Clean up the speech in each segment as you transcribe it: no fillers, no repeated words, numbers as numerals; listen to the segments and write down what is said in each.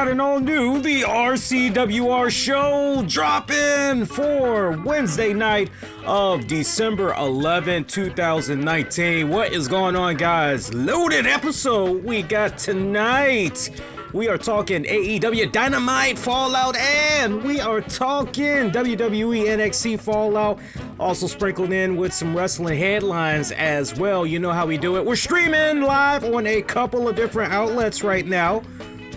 got an all new, the RCWR show dropping for Wednesday night of December 11, 2019. What is going on, guys? Loaded episode we got tonight. We are talking AEW Dynamite Fallout, and we are talking WWE NXT Fallout, also sprinkled in with some wrestling headlines as well. You know how we do it. We're streaming live on a couple of different outlets right now.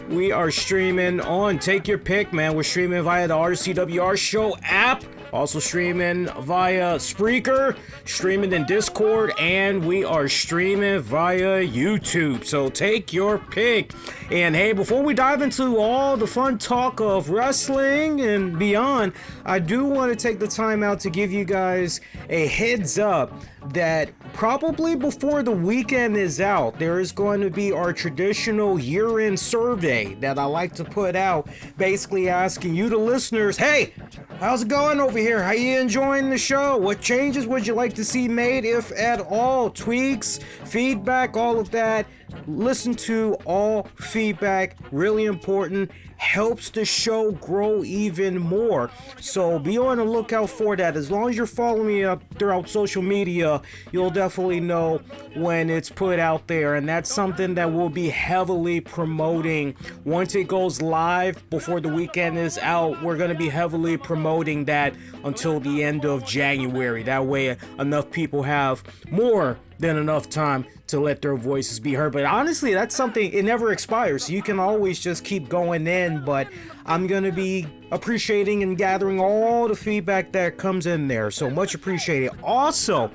We are streaming on Take Your Pick, man. We're streaming via the RCWR show app. Also streaming via Spreaker, streaming in Discord, and we are streaming via YouTube. So take your pick. And hey, before we dive into all the fun talk of wrestling and beyond, I do want to take the time out to give you guys a heads up that probably before the weekend is out, there is going to be our traditional year-end survey that I like to put out, basically asking you, the listeners, hey, how's it going over here? How you enjoying the show? What changes would you like to see made, if at all? Tweaks, feedback, all of that. Listen to all feedback, really important, helps the show grow even more. So be on the lookout for that. As long as you're following me up throughout social media, you'll definitely know when it's put out there, and that's something that we'll be heavily promoting once it goes live. Before the weekend is out, we're going to be heavily promoting that until the end of January. That way enough people have more than enough time to let their voices be heard. But honestly, that's something, it never expires, so you can always just keep going in. But I'm gonna be appreciating and gathering all the feedback that comes in there, so much appreciated. Also,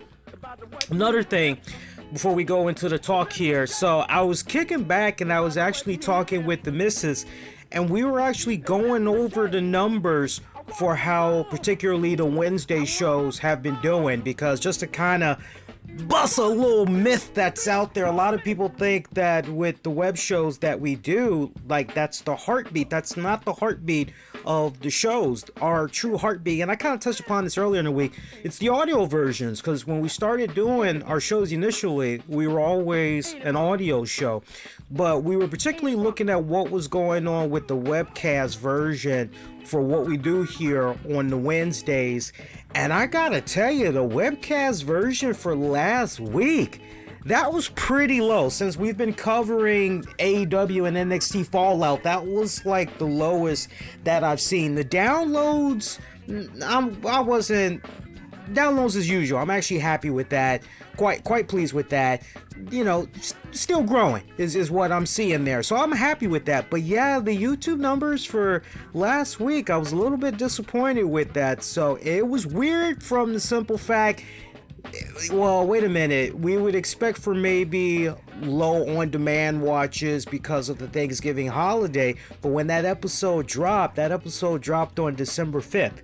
another thing before we go into the talk here, so I was kicking back and I was actually talking with the missus, and we were actually going over the numbers for how particularly the Wednesday shows have been doing, because just to kind of bust a little myth that's out there, a lot of people think that with the web shows that we do, like, that's the heartbeat. That's not the heartbeat of the shows. Our true heartbeat, and I kind of touched upon this earlier in the week, it's the audio versions, because when we started doing our shows initially, we were always an audio show, but we were particularly looking at what was going on with the webcast version for what we do here on the Wednesdays. And I gotta tell you, the webcast version for last week, that was pretty low. Since we've been covering AEW and NXT Fallout, that was like the lowest that I've seen. The downloads, downloads as usual. I'm actually happy with that. Quite pleased with that. You know, still growing is what I'm seeing there. So I'm happy with that. But yeah, the YouTube numbers for last week, I was a little bit disappointed with that. So it was weird from the simple fact, well, wait a minute. We would expect for maybe low on-demand watches because of the Thanksgiving holiday. But when that episode dropped on December 5th.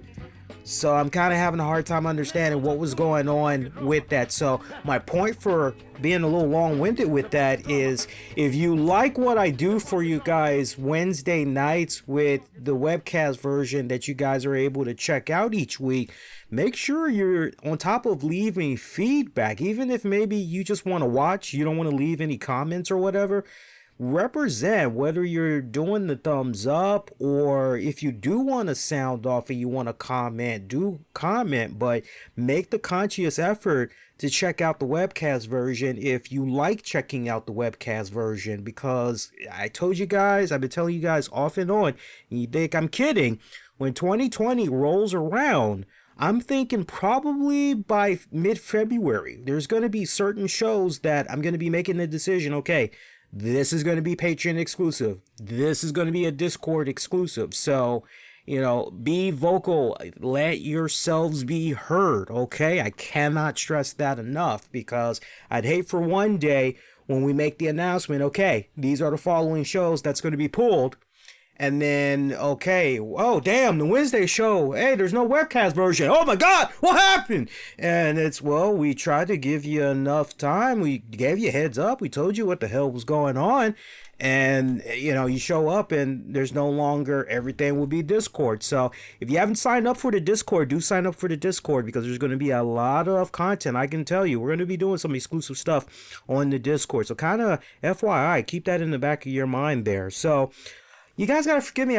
So I'm kind of having a hard time understanding what was going on with that. So my point for being a little long-winded with that is, if you like what I do for you guys Wednesday nights with the webcast version that you guys are able to check out each week, make sure you're on top of leaving feedback. Even if maybe you just want to watch, you don't want to leave any comments or whatever, represent, whether you're doing the thumbs up, or if you do want to sound off and you want to comment, do comment, but make the conscious effort to check out the webcast version if you like checking out the webcast version, because I told you guys, I've been telling you guys off and on, and you think I'm kidding, when 2020 rolls around, I'm thinking probably by mid-February, there's going to be certain shows that I'm going to be making the decision, okay, this is going to be Patreon exclusive. This is going to be a Discord exclusive. So, you know, be vocal. Let yourselves be heard, okay? I cannot stress that enough, because I'd hate for one day when we make the announcement, okay, these are the following shows that's going to be pulled. And then, okay, oh, damn, the Wednesday show, hey, there's no webcast version. Oh, my God, what happened? And it's, well, we tried to give you enough time. We gave you a heads up. We told you what the hell was going on. And, you know, you show up and there's no longer, everything will be Discord. So if you haven't signed up for the Discord, do sign up for the Discord, because there's going to be a lot of content. I can tell you, we're going to be doing some exclusive stuff on the Discord. So kind of FYI, keep that in the back of your mind there. So, You guys gotta forgive me.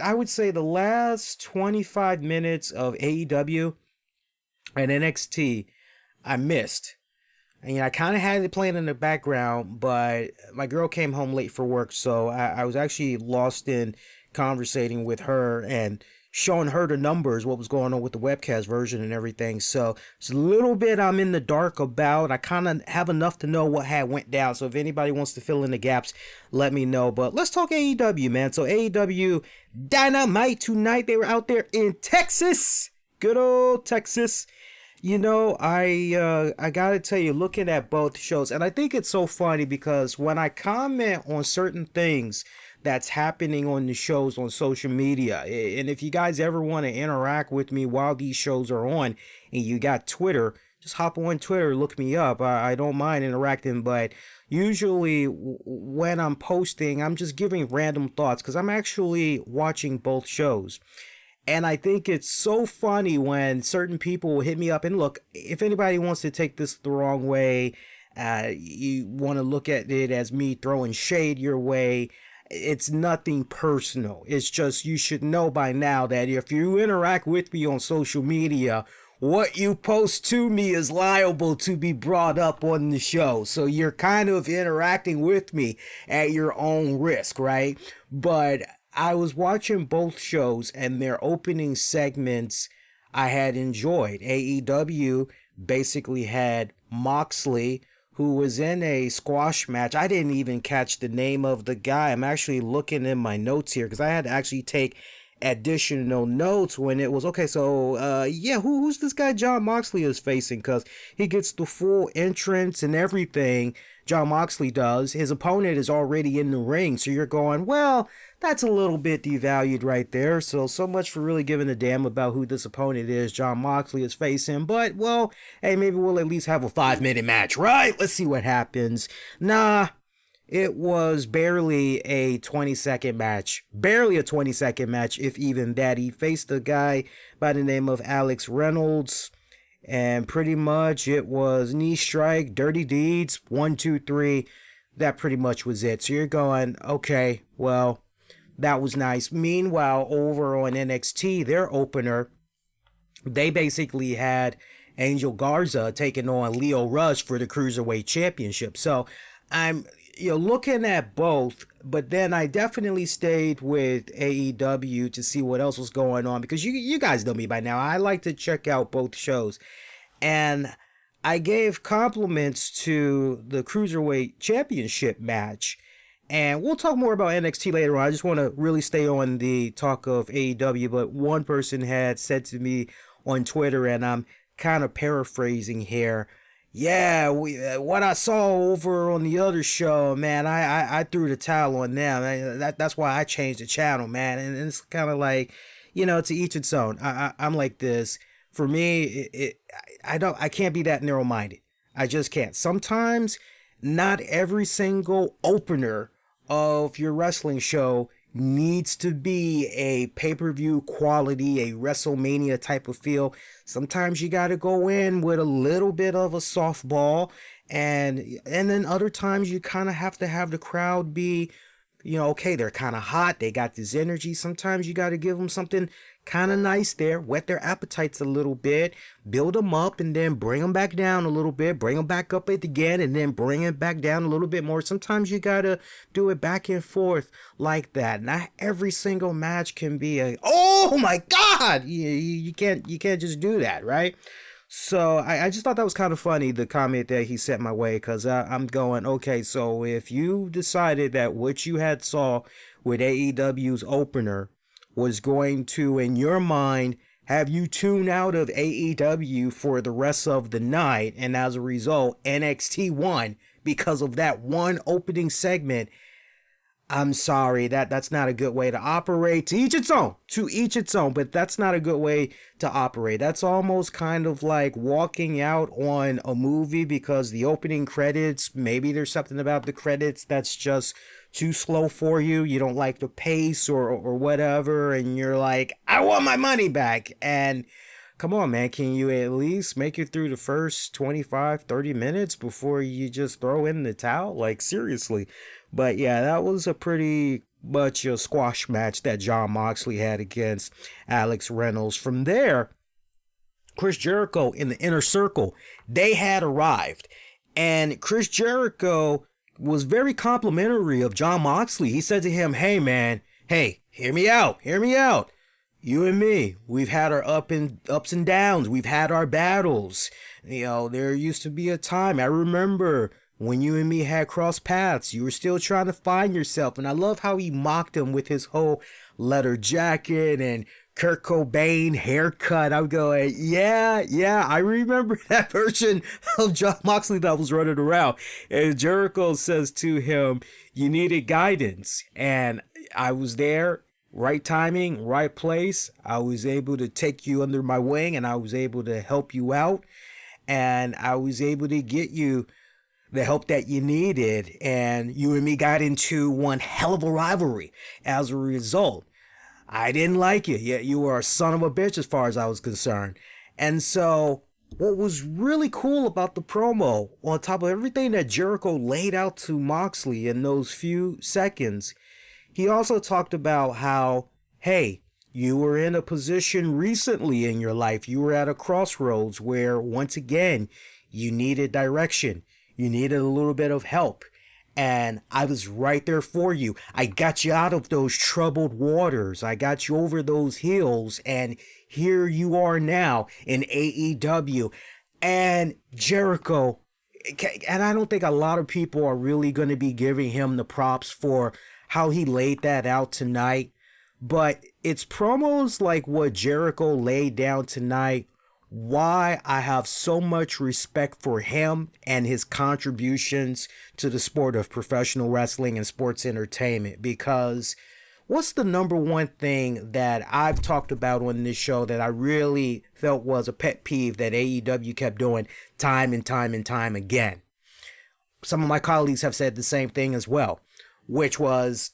I would say the last 25 minutes of AEW and NXT, I missed. And I kind of had it playing in the background, but my girl came home late for work, so I was actually lost in conversating with her and showing her the numbers, what was going on with the webcast version and everything. So it's a little bit I'm in the dark about. I kind of have enough to know what had went down. So if anybody wants to fill in the gaps, let me know. But let's talk AEW, man. So AEW Dynamite tonight. They were out there in Texas. Good old Texas. I gotta tell you, looking at both shows, and I think it's so funny because when I comment on certain things that's happening on the shows on social media, and if you guys ever want to interact with me while these shows are on, and you got Twitter, just hop on Twitter, look me up. I don't mind interacting, but usually when I'm posting, I'm just giving random thoughts because I'm actually watching both shows. And I think it's so funny when certain people will hit me up. And look, if anybody wants to take this the wrong way, you want to look at it as me throwing shade your way, it's nothing personal. It's just you should know by now that if you interact with me on social media, what you post to me is liable to be brought up on the show. So you're kind of interacting with me at your own risk, right? But I was watching both shows and their opening segments I had enjoyed. AEW basically had Moxley, who was in a squash match. I didn't even catch the name of the guy. I'm actually looking in my notes here because I had to actually take additional notes when it was okay. So who's this guy John Moxley is facing? Because he gets the full entrance and everything. John Moxley does. His opponent is already in the ring, so you're going, well, that's a little bit devalued right there. So much for really giving a damn about who this opponent is John Moxley is facing. But, well, hey, maybe we'll at least have a 5-minute match, right? Let's see what happens. Nah, it was barely a 20-second match. Barely a 20-second match, if even that. He faced a guy by the name of Alex Reynolds. And pretty much it was knee strike, dirty deeds, 1, 2, 3. That pretty much was it. So you're going, okay, well, that was nice. Meanwhile, over on NXT, their opener, they basically had Angel Garza taking on Lio Rush for the Cruiserweight Championship. So I'm looking at both, but then I definitely stayed with AEW to see what else was going on because you guys know me by now. I like to check out both shows. And I gave compliments to the Cruiserweight Championship match. And we'll talk more about NXT later on. I just want to really stay on the talk of AEW. But one person had said to me on Twitter, and I'm kind of paraphrasing here, yeah, what I saw over on the other show, man, I threw the towel on them. That's why I changed the channel, man. And it's kind of like, to each its own. I'm like this. For me, I can't be that narrow-minded. I just can't. Sometimes not every single opener of your wrestling show needs to be a pay-per-view quality, a WrestleMania type of feel. Sometimes you got to go in with a little bit of a softball, and then other times you kind of have to have the crowd be, okay, they're kind of hot, they got this energy. Sometimes you got to give them something kind of nice there, whet their appetites a little bit, build them up, and then bring them back down a little bit, bring them back up again, and then bring it back down a little bit more. Sometimes you gotta do it back and forth like that. Not every single match can be a, oh my god, you can't just do that, right? So I just thought that was kind of funny, the comment that he sent my way, because I'm going, okay, so if you decided that what you had saw with AEW's opener was going to, in your mind, have you tune out of AEW for the rest of the night, and as a result, NXT won because of that one opening segment, I'm sorry, that's not a good way to operate. To each its own, but that's not a good way to operate. That's almost kind of like walking out on a movie because the opening credits, maybe there's something about the credits that's just too slow for you. You don't like the pace or whatever, and you're like, I want my money back. And come on, man, can you at least make it through the first 25, 30 minutes before you just throw in the towel? Like, seriously. But yeah, that was a pretty much a squash match that Jon Moxley had against Alex Reynolds. From there, Chris Jericho in the Inner Circle, they had arrived. And Chris Jericho was very complimentary of Jon Moxley. He said to him, hey man, hey, hear me out. You and me, we've had our ups and downs. We've had our battles. You know, there used to be a time, I remember when you and me had crossed paths, you were still trying to find yourself. And I love how he mocked him with his whole leather jacket and Kurt Cobain haircut. I'm going, yeah, I remember that version of Jon Moxley that was running around. And Jericho says to him, you needed guidance. And I was there, right timing, right place. I was able to take you under my wing and I was able to help you out. And I was able to get you the help that you needed. And you and me got into one hell of a rivalry as a result. I didn't like you. Yet you were a son of a bitch as far as I was concerned. And so what was really cool about the promo, on top of everything that Jericho laid out to Moxley in those few seconds, he also talked about how, hey, you were in a position recently in your life. You were at a crossroads where, once again, you needed direction. You needed a little bit of help. And I was right there for you. I got you out of those troubled waters. I got you over those hills. And here you are now in AEW. And Jericho, and I don't think a lot of people are really going to be giving him the props for how he laid that out tonight. But it's promos like what Jericho laid down tonight why I have so much respect for him and his contributions to the sport of professional wrestling and sports entertainment. Because what's the number one thing that I've talked about on this show that I really felt was a pet peeve that AEW kept doing time and time again? Some of my colleagues have said the same thing as well, which was,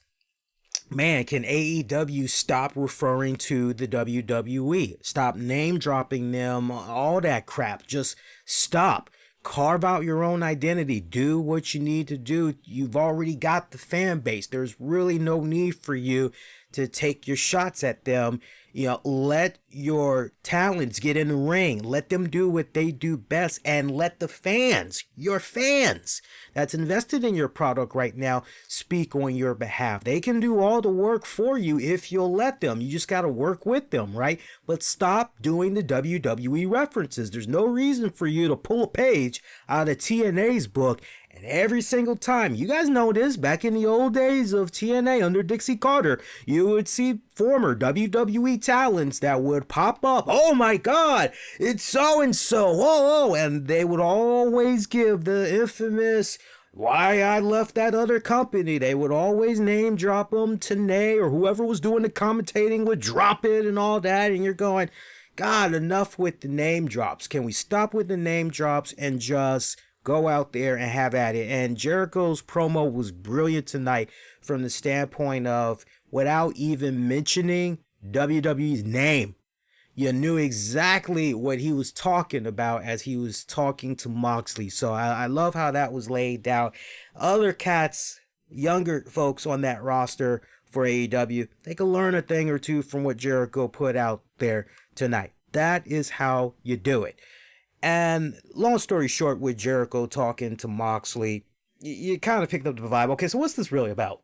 man, can AEW stop referring to the WWE? Stop name dropping them, all that crap. Just stop. Carve out your own identity. Do what you need to do. You've already got the fan base. There's really no need for you to take your shots at them. You know, let your talents get in the ring. Let them do what they do best, and let the fans, your fans that's invested in your product right now, speak on your behalf. They can do all the work for you if you'll let them. You just got to work with them, right? But stop doing the WWE references. There's no reason for you to pull a page out of TNA's book. And every single time, you guys know this, back in the old days of TNA under Dixie Carter, you would see former WWE talents that would pop up. Oh my God, it's so-and-so. Oh, and they would always give the infamous why I left that other company. They would always name drop them. Tenay or whoever was doing the commentating would drop it and all that. And you're going, God, enough with the name drops. Can we stop with the name drops and just go out there and have at it? And Jericho's promo was brilliant tonight from the standpoint of, without even mentioning WWE's name, you knew exactly what he was talking about as he was talking to Moxley. So I love how that was laid out. Other cats, younger folks on that roster for AEW, they could learn a thing or two from what Jericho put out there tonight. That is how you do it. And long story short, with Jericho talking to Moxley, you kind of picked up the vibe. Okay, so what's this really about?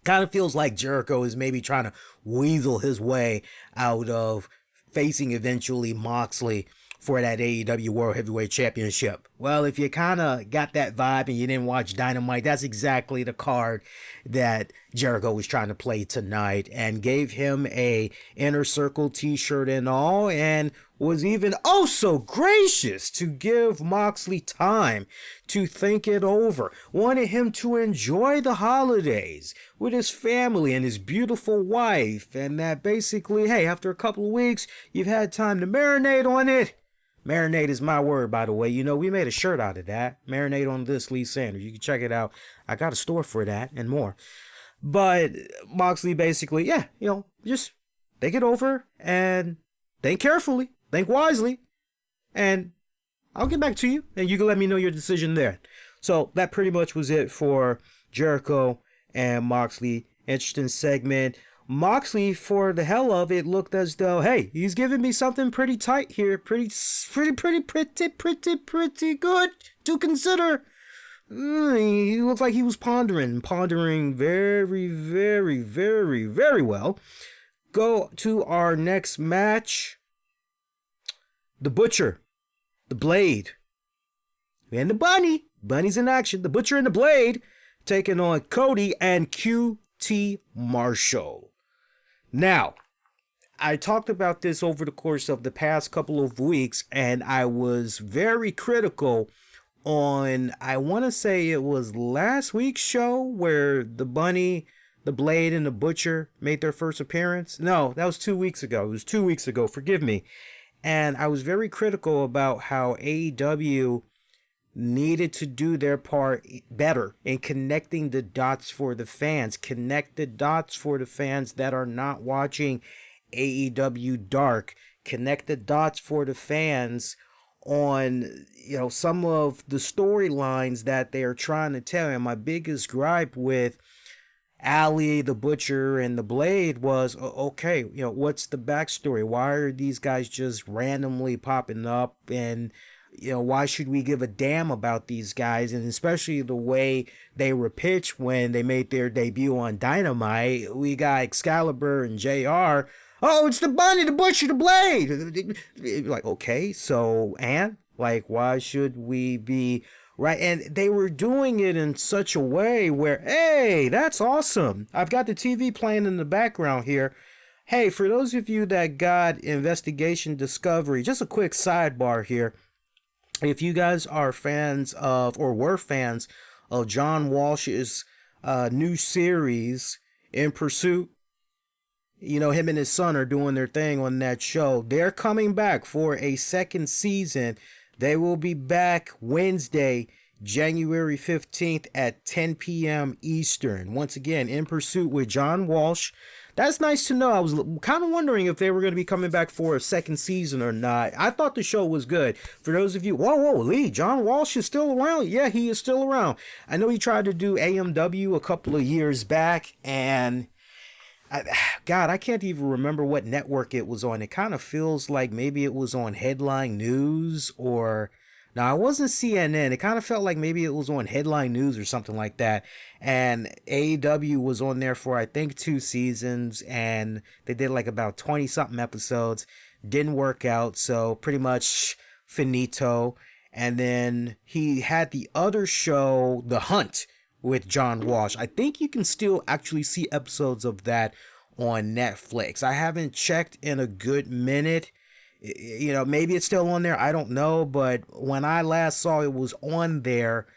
Kind of feels like Jericho is maybe trying to weasel his way out of facing eventually Moxley for that AEW World Heavyweight Championship. Well, if you kind of got that vibe and you didn't watch Dynamite, that's exactly the card that Jericho was trying to play tonight, and gave him a Inner Circle t-shirt and all, and was even oh so gracious to give Moxley time to think it over. Wanted him to enjoy the holidays with his family and his beautiful wife, and that basically, hey, after a couple of weeks, you've had time to marinate on it. Marinate is my word, by the way. You know, we made a shirt out of that. Marinate on this, Lee Sanders. You can check it out. I got a store for that and more. But Moxley basically, yeah, you know, just think it over and think carefully, think wisely, and I'll get back to you and you can let me know your decision there. So that pretty much was it for Jericho and Moxley Interesting segment. Moxley, for the hell of it, looked as though, hey, he's giving me something pretty tight here, pretty good to consider. He looked like he was pondering very, very, very, very well. Go to our next match. The Butcher, the Blade, and the Bunny. Bunny's in action. The Butcher and the Blade taking on Cody and QT Marshall. Now, I talked about this over the course of the past couple of weeks, and I was very critical on, I want to say it was last week's show where the Bunny, the Blade, and the Butcher made their first appearance. No, that was 2 weeks ago. It was 2 weeks ago. Forgive me. And I was very critical about how AEW needed to do their part better in connecting the dots for the fans. Connect the dots for the fans that are not watching AEW Dark. Connect the dots for the fans on, some of the storylines that they are trying to tell. And my biggest gripe with Ali, the Butcher, and the Blade was, okay, what's the backstory? Why are these guys just randomly popping up? And why should we give a damn about these guys? And especially the way they were pitched when they made their debut on Dynamite. We got Excalibur and JR. Oh, it's the Bunny, the Butcher, the Blade. Like, okay, so, and? Like, why should we be, right? And they were doing it in such a way where, hey, that's awesome. I've got the TV playing in the background here. Hey, for those of you that got Investigation Discovery, just a quick sidebar here. If you guys are fans of, or were fans of John Walsh's new series, In Pursuit, him and his son are doing their thing on that show. They're coming back for a second season. They will be back Wednesday, January 15th at 10 p.m. Eastern. Once again, In Pursuit with John Walsh. That's nice to know. I was kind of wondering if they were going to be coming back for a second season or not. I thought the show was good. For those of you, whoa, Lee, John Walsh is still around? Yeah, he is still around. I know he tried to do AMW a couple of years back, and I can't even remember what network it was on. It kind of feels like maybe it was on Headline News or... Now, it wasn't CNN. It kind of felt like maybe it was on Headline News or something like that. And AEW was on there for, I think, 2 seasons. And they did like about 20-something episodes. Didn't work out. So pretty much finito. And then he had the other show, The Hunt, with John Walsh. I think you can still actually see episodes of that on Netflix. I haven't checked in a good minute. Maybe it's still on there. I don't know. But when I last saw it was on there,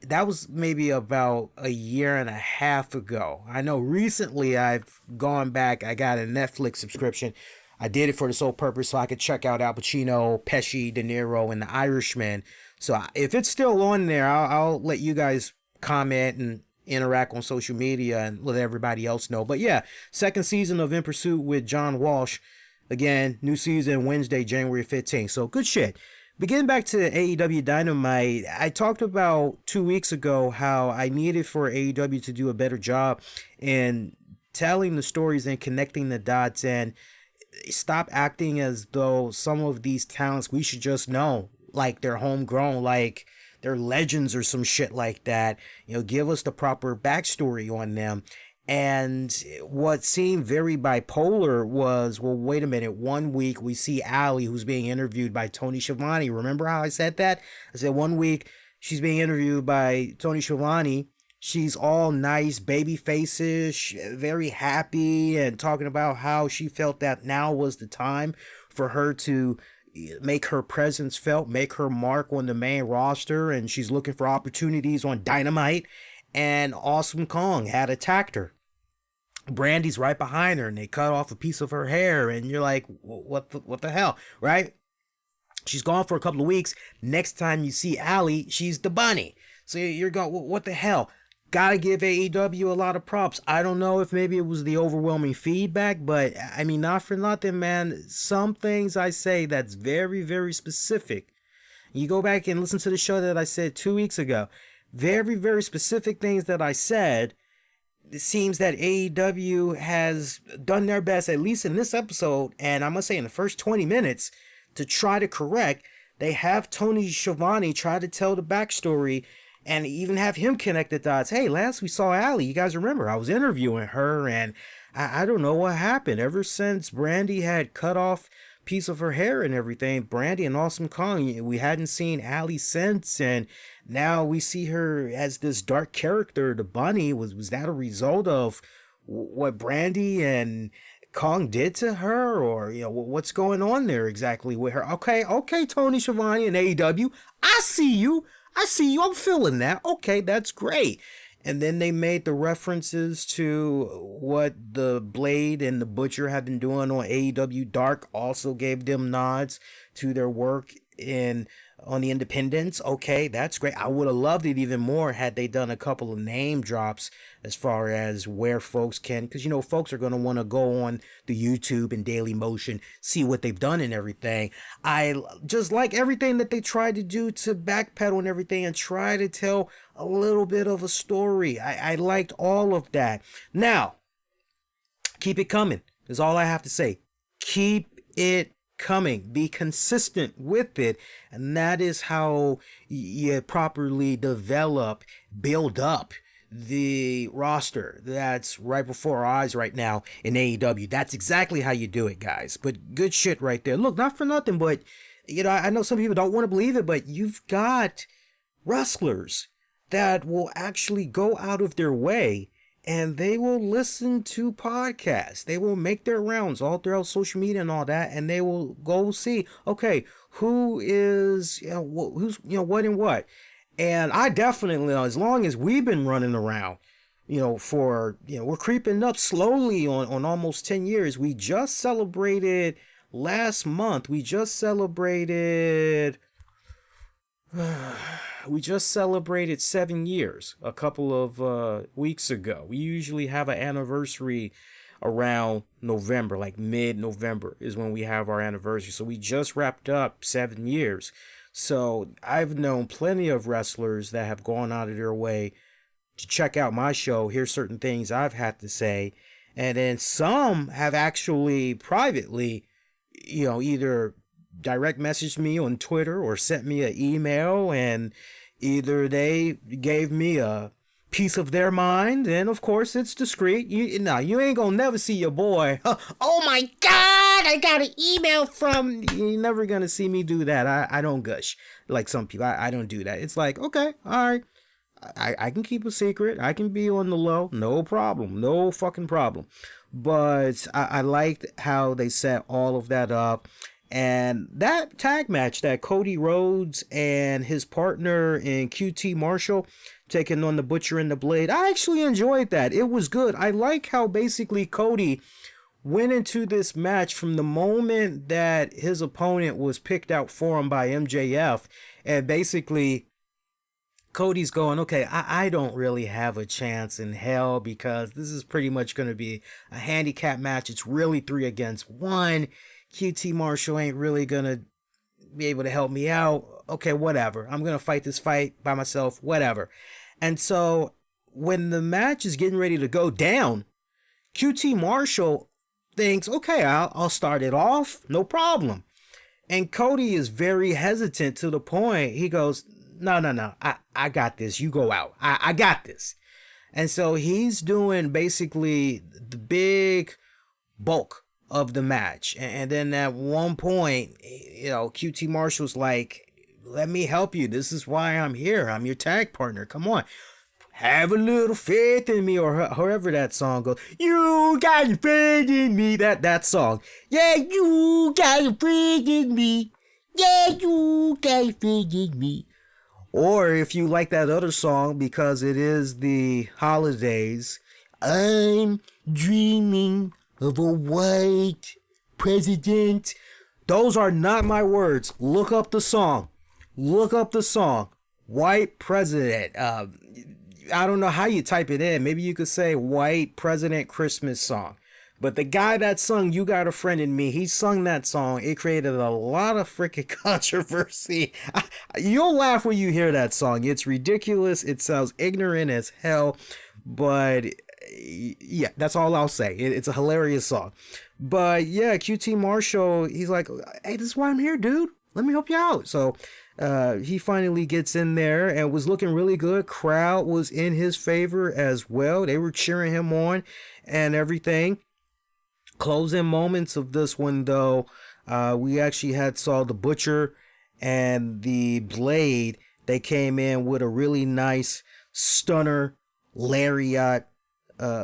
that was maybe about a year and a half ago. I know recently I've gone back. I got a Netflix subscription. I did it for the sole purpose so I could check out Al Pacino, Pesci, De Niro, and The Irishman. So if it's still on there, I'll let you guys comment and interact on social media and let everybody else know. But yeah, second season of In Pursuit with John Walsh. Again, new season Wednesday, January 15th. So good shit. But getting back to AEW Dynamite, I talked about 2 weeks ago how I needed for AEW to do a better job in telling the stories and connecting the dots and stop acting as though some of these talents we should just know, like they're homegrown, like they're legends or some shit like that. Give us the proper backstory on them. And what seemed very bipolar was, well, wait a minute. 1 week we see Ali, who's being interviewed by Tony Schiavone. Remember how I said that? I said 1 week she's being interviewed by Tony Schiavone. She's all nice, baby faces, very happy, and talking about how she felt that now was the time for her to make her presence felt, make her mark on the main roster, and she's looking for opportunities on Dynamite. And Awesome Kong had attacked her. Brandy's right behind her, and they cut off a piece of her hair, and you're like, what the hell, right? She's gone for a couple of weeks. Next time you see Ali, she's the Bunny. So you're going, what the hell? Gotta give AEW a lot of props. I don't know if maybe it was the overwhelming feedback, but I mean, not for nothing, man. Some things I say that's very, very specific. You go back and listen to the show that I said 2 weeks ago. Very, very specific things that I said it seems that AEW has done their best, at least in this episode, and I must say in the first 20 minutes, to try to correct. They have Tony Schiavone try to tell the backstory and even have him connect the dots. Hey, last we saw Allie, you guys remember, I was interviewing her, and I don't know what happened. Ever since Brandy had cut off piece of her hair and everything, Brandy and Awesome Kong, we hadn't seen Allie since, and now we see her as this dark character, the Bunny. Was that a result of what Brandy and Kong did to her, or what's going on there exactly with her? Okay, Tony Schiavone and AEW, I see you, I'm feeling that. Okay, that's great. And then they made the references to what the Blade and the Butcher have been doing on AEW Dark, also gave them nods to their work on the independents. Okay, that's great. I would have loved it even more had they done a couple of name drops as far as where folks can, because folks are going to want to go on the YouTube and Daily Motion, see what they've done and everything. I just like everything that they tried to do to backpedal and everything and try to tell a little bit of a story. I liked all of that. Now, keep it coming is all I have to say. Keep it coming. Be consistent with it, and that is how you properly develop, build up the roster that's right before our eyes right now in AEW. That's exactly how you do it, guys. But good shit right there. Look, not for nothing, but I know some people don't want to believe it, but you've got wrestlers that will actually go out of their way and they will listen to podcasts. They will make their rounds all throughout social media and all that, and they will go see, okay, who is, who's, what and what. And I definitely, as long as we've been running around, for, we're creeping up slowly on almost 10 years. We just celebrated last month. We just celebrated 7 years a couple of weeks ago. We usually have an anniversary around November, like mid-November is when we have our anniversary. So we just wrapped up 7 years. So I've known plenty of wrestlers that have gone out of their way to check out my show, hear certain things I've had to say. And then some have actually privately, either direct messaged me on Twitter or sent me an email, and either they gave me a piece of their mind, and of course it's discreet. You ain't gonna never see your boy. Oh my God, I got an email from. You're never gonna see me do that. I don't gush like some people. I don't do that. It's like, okay, all right, I can keep a secret. I can be on the low. No problem. No fucking problem. But I liked how they set all of that up. And that tag match that Cody Rhodes and his partner in QT Marshall taking on the Butcher and the Blade, I actually enjoyed that. It was good. I like how basically Cody went into this match from the moment that his opponent was picked out for him by MJF, and basically Cody's going, okay, I don't really have a chance in hell because this is pretty much going to be a handicap match. It's really 3 against 1. QT Marshall ain't really gonna be able to help me out. Okay, whatever. I'm gonna fight this fight by myself, whatever. And so when the match is getting ready to go down, QT Marshall thinks, okay, I'll start it off, no problem. And Cody is very hesitant to the point, he goes, no, I got this, you go out. I got this. And so he's doing basically the big bulk of the match. And then at one point, QT Marshall's like, let me help you. This is why I'm here. I'm your tag partner. Come on. Have a little faith in me, or however that song goes. You got faith in me. That song. Yeah, you got faith in me. Yeah, you got faith in me. Or if you like that other song, because it is the holidays, I'm dreaming of a white president. Those are not my words. Look up the song. White president. I don't know how you type it in. Maybe you could say white president Christmas song. But the guy that sung You Got a Friend in Me, he sung that song. It created a lot of freaking controversy. You'll laugh when you hear that song. It's ridiculous. It sounds ignorant as hell. But Yeah, that's all I'll say. It's a hilarious song. But yeah, QT Marshall, he's like, hey, this is why I'm here, dude. Let me help you out. So he finally gets in there and was looking really good. Crowd was in his favor as well. They were cheering him on and everything. Closing moments of this one, though, we actually saw the Butcher and the Blade. They came in with a really nice stunner lariat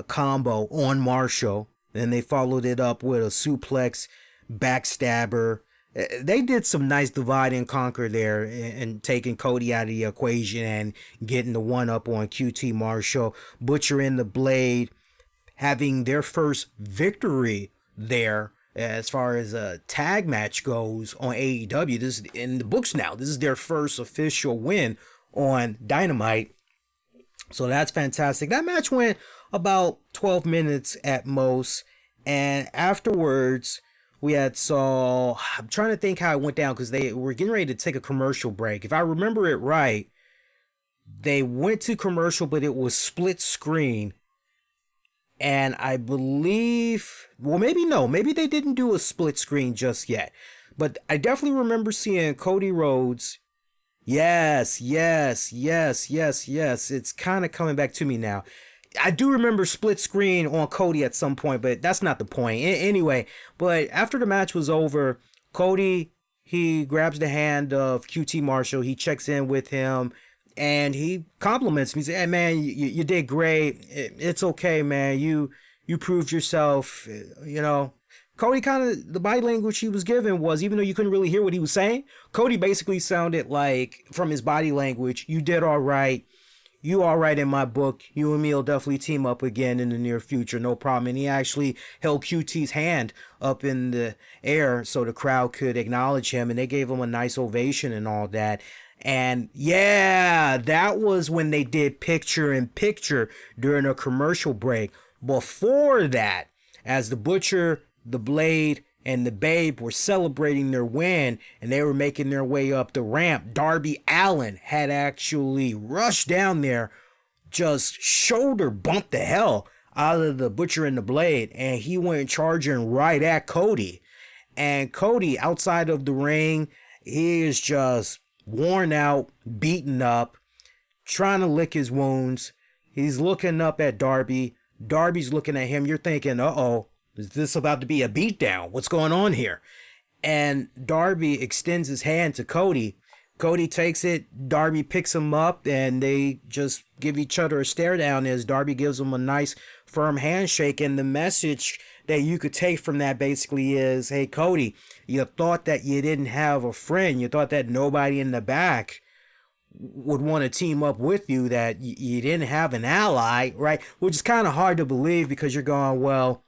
combo on Marshall. And they followed it up with a suplex backstabber. They did some nice divide and conquer there and taking Cody out of the equation and getting the one up on QT Marshall. Butcher and the Blade having their first victory there as far as a tag match goes on AEW. This is in the books now. This is their first official win on Dynamite. So that's fantastic. That match went about 12 minutes at most. And afterwards, we I'm trying to think how it went down because they were getting ready to take a commercial break. If I remember it right, they went to commercial, but it was split screen. And I believe, well, maybe they didn't do a split screen just yet. But I definitely remember seeing Cody Rhodes. Yes. It's kind of coming back to me now. I do remember split screen on Cody at some point, but that's not the point. Anyway, but after the match was over, Cody, he grabs the hand of QT Marshall. He checks in with him and he compliments him. He said, hey, man, you did great. It's okay, man. You proved yourself, you know. Cody the body language he was given was, even though you couldn't really hear what he was saying, Cody basically sounded like, from his body language, you did all right. You all right in my book. You and me will definitely team up again in the near future. No problem. And he actually held QT's hand up in the air so the crowd could acknowledge him. And they gave him a nice ovation and all that. And yeah, that was when they did picture in picture during a commercial break. Before that, as the Butcher, the Blade, and the Babe were celebrating their win and they were making their way up the ramp, Darby Allin had actually rushed down there, just shoulder bumped the hell out of the Butcher and the Blade, and he went charging right at Cody. And Cody, outside of the ring, he is just worn out, beaten up, trying to lick his wounds. He's looking up at Darby. Darby's looking at him. You're thinking, uh-oh, is this about to be a beatdown? What's going on here? And Darby extends his hand to Cody. Cody takes it. Darby picks him up, and they just give each other a stare down as Darby gives him a nice, firm handshake. And the message that you could take from that basically is, hey, Cody, you thought that you didn't have a friend. You thought that nobody in the back would want to team up with you, that you didn't have an ally, right? Which is kind of hard to believe because you're going, well,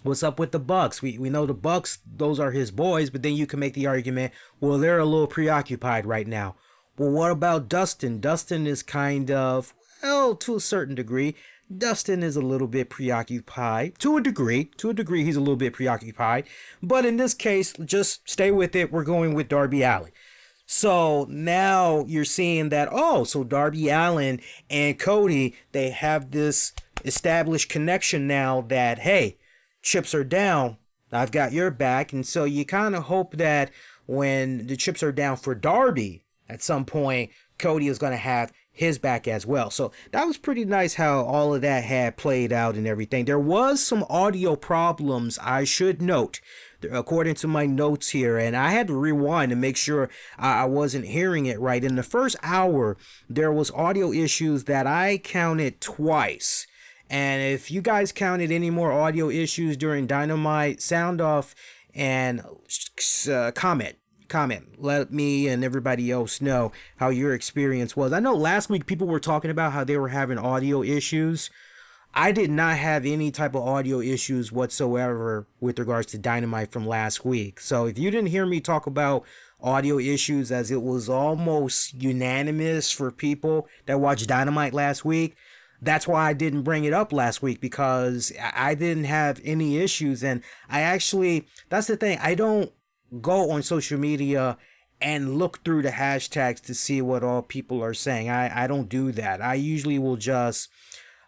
what's up with the Bucks? We know the Bucks, those are his boys, but then you can make the argument, well, they're a little preoccupied right now. Well, what about Dustin? Dustin is kind of, well, to a certain degree, Dustin is a little bit preoccupied. To a degree, he's a little bit preoccupied. But in this case, just stay with it. We're going with Darby Allin. So now you're seeing that, oh, so Darby Allin and Cody, they have this established connection now that, hey, chips are down, I've got your back. And so you kind of hope that when the chips are down for Darby, at some point, Cody is going to have his back as well. So that was pretty nice how all of that had played out and everything. There was some audio problems, I should note, according to my notes here, and I had to rewind to make sure I wasn't hearing it right. In the first hour, there was audio issues that I counted twice. And if you guys counted any more audio issues during Dynamite, sound off and comment. Let me and everybody else know how your experience was. I know last week people were talking about how they were having audio issues. I did not have any type of audio issues whatsoever with regards to Dynamite from last week. So if you didn't hear me talk about audio issues, as it was almost unanimous for people that watched Dynamite last week, that's why I didn't bring it up last week, because I didn't have any issues. And I actually, that's the thing, I don't go on social media and look through the hashtags to see what all people are saying. I don't do that. I usually will just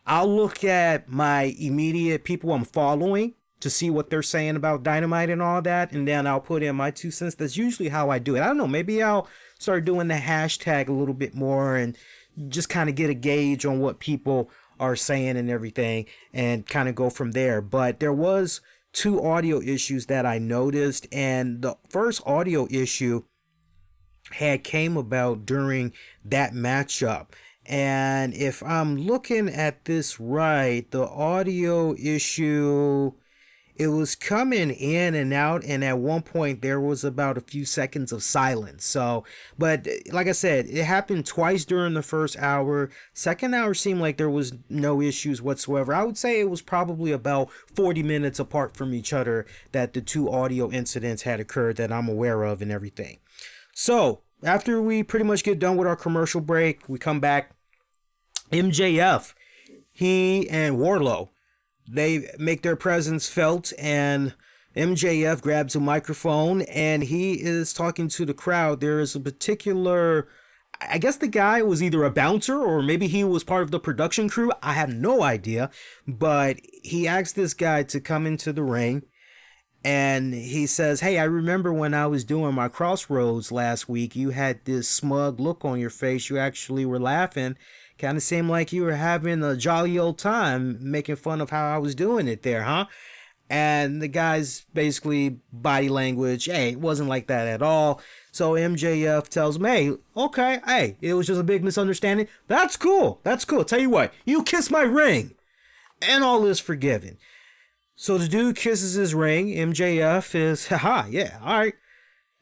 I'll look at my immediate people I'm following to see what they're saying about Dynamite and all that, and then I'll put in my 2 cents. That's usually how I do it. I don't know, maybe I'll start doing the hashtag a little bit more and just kind of get a gauge on what people are saying and everything and kind of go from there. But there was 2 audio issues that I noticed, and the first audio issue had came about during that matchup. And if I'm looking at this right, the audio issue, it was coming in and out, and at one point there was about a few seconds of silence. So, but like I said, it happened twice during the first hour. Second hour seemed like there was no issues whatsoever. I would say it was probably about 40 minutes apart from each other that the 2 audio incidents had occurred that I'm aware of and everything. So, after we pretty much get done with our commercial break, we come back. MJF, he and Wardlow, they make their presence felt, and MJF grabs a microphone and he is talking to the crowd. There is a particular, I guess the guy was either a bouncer or maybe he was part of the production crew. I have no idea, but he asked this guy to come into the ring. And he says, hey, I remember when I was doing my Crossroads last week, you had this smug look on your face. You actually were laughing. Kind of seemed like you were having a jolly old time making fun of how I was doing it there, huh? And the guy's basically body language, hey, it wasn't like that at all. So MJF tells him, hey, okay, hey, it was just a big misunderstanding. That's cool. That's cool. Tell you what, you kiss my ring. And all is forgiven. So the dude kisses his ring. MJF is, haha, yeah, all right.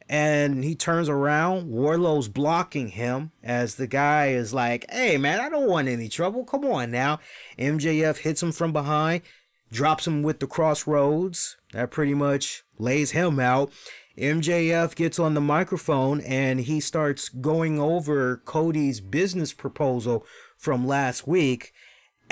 And he turns around. Wardlow's blocking him as the guy is like, hey, man, I don't want any trouble. Come on now. MJF hits him from behind, drops him with the Crossroads. That pretty much lays him out. MJF gets on the microphone and he starts going over Cody's business proposal from last week.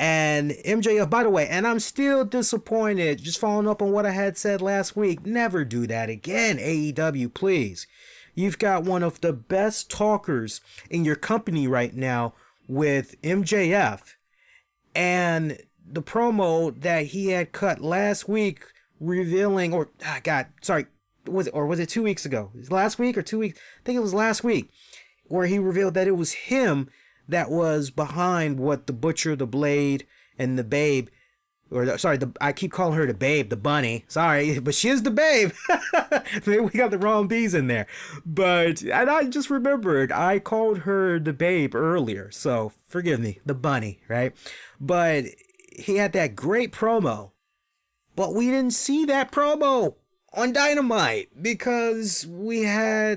And MJF, by the way, and I'm still disappointed, just following up on what I had said last week, never do that again, AEW, please. You've got one of the best talkers in your company right now with MJF. And the promo that he had cut last week revealing, or, was it 2 weeks ago? Last week or 2 weeks? I think it was last week, where he revealed that it was him that was behind what the Butcher, the Blade, and the Babe, I keep calling her the Babe, the Bunny. Sorry, but she is the Babe. Maybe we got the wrong B's in there. And I just remembered I called her the Babe earlier, so forgive me, the Bunny, right? But he had that great promo, but we didn't see that promo on Dynamite because we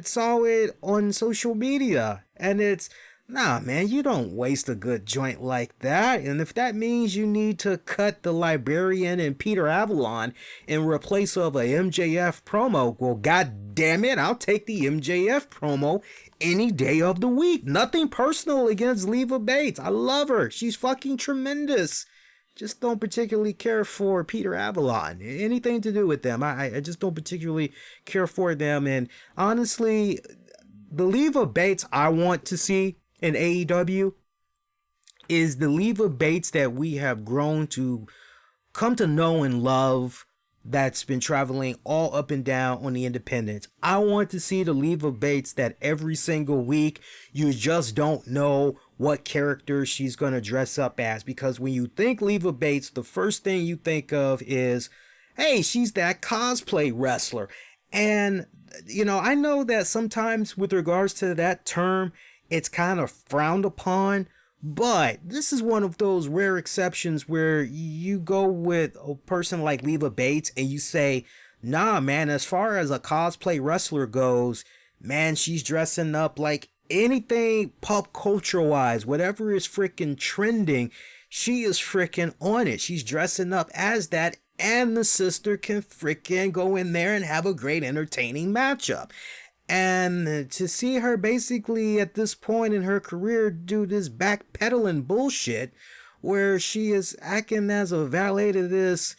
saw it on social media, and it's, nah, man, you don't waste a good joint like that. And if that means you need to cut the Librarian and Peter Avalon in replace of a MJF promo, well, god damn it, I'll take the MJF promo any day of the week. Nothing personal against Leva Bates. I love her. She's fucking tremendous. Just don't particularly care for Peter Avalon. Anything to do with them. I just don't particularly care for them. And honestly, the Leva Bates I want to see in AEW is the Leva Bates that we have grown to come to know and love, that's been traveling all up and down on the independents. I want to see the Leva Bates that every single week you just don't know what character she's going to dress up as, because when you think Leva Bates, the first thing you think of is, hey, she's that cosplay wrestler. And, you know, I know that sometimes with regards to that term, it's kind of frowned upon, but this is one of those rare exceptions where you go with a person like Leva Bates and you say, nah, man, as far as a cosplay wrestler goes, man, she's dressing up like anything pop culture wise, whatever is freaking trending, she is freaking on it. She's dressing up as that, and the sister can freaking go in there and have a great entertaining matchup. And to see her basically at this point in her career do this backpedaling bullshit where she is acting as a valet to this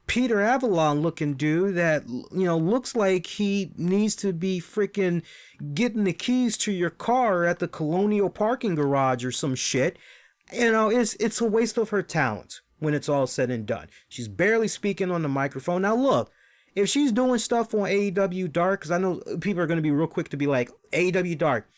Peter Avalon looking dude that, you know, looks like he needs to be freaking getting the keys to your car at the Colonial parking garage or some shit. it's a waste of her talent when it's all said and done. She's barely speaking on the microphone. Now look, if she's doing stuff on AEW Dark, because I know people are going to be real quick to be like, AEW Dark.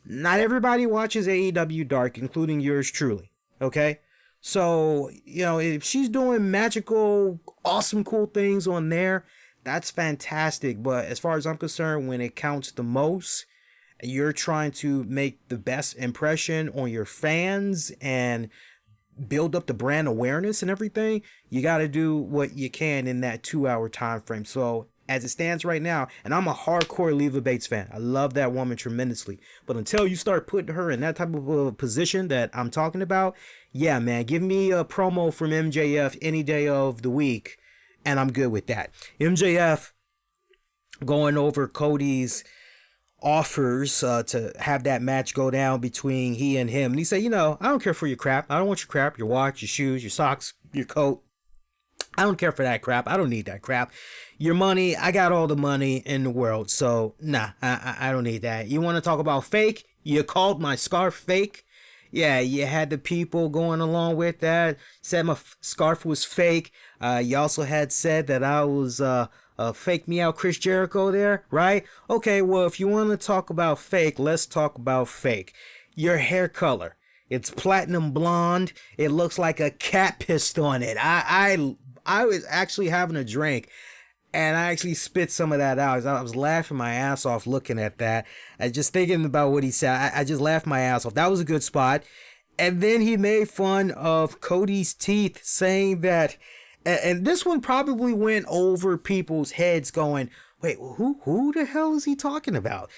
Not everybody watches AEW Dark, including yours truly. Okay? So, if she's doing magical, awesome, cool things on there, that's fantastic. But as far as I'm concerned, when it counts the most, you're trying to make the best impression on your fans and build up the brand awareness and everything, you got to do what you can in that 2-hour time frame. So as it stands right now, and I'm a hardcore Leva Bates fan, I love that woman tremendously, but until you start putting her in that type of a position that I'm talking about, yeah, man, give me a promo from MJF any day of the week and I'm good with that. MJF going over Cody's offers to have that match go down between he and him. And he said, I don't care for your crap. I don't want your crap, your watch, your shoes, your socks, your coat. I don't care for that crap. I don't need that crap. Your money, I got all the money in the world. So, nah, I don't need that. You want to talk about fake? You called my scarf fake? Yeah, you had the people going along with that. Said my scarf was fake. You also had said that I was fake me out Chris Jericho there, right? Okay, well, if you want to talk about fake, let's talk about fake. Your hair color. It's platinum blonde. It looks like a cat pissed on it. I was actually having a drink and I actually spit some of that out. I was laughing my ass off looking at that. I just thinking about what he said. I just laughed my ass off. That was a good spot. And then he made fun of Cody's teeth, saying that, and this one probably went over people's heads going, wait, who the hell is he talking about?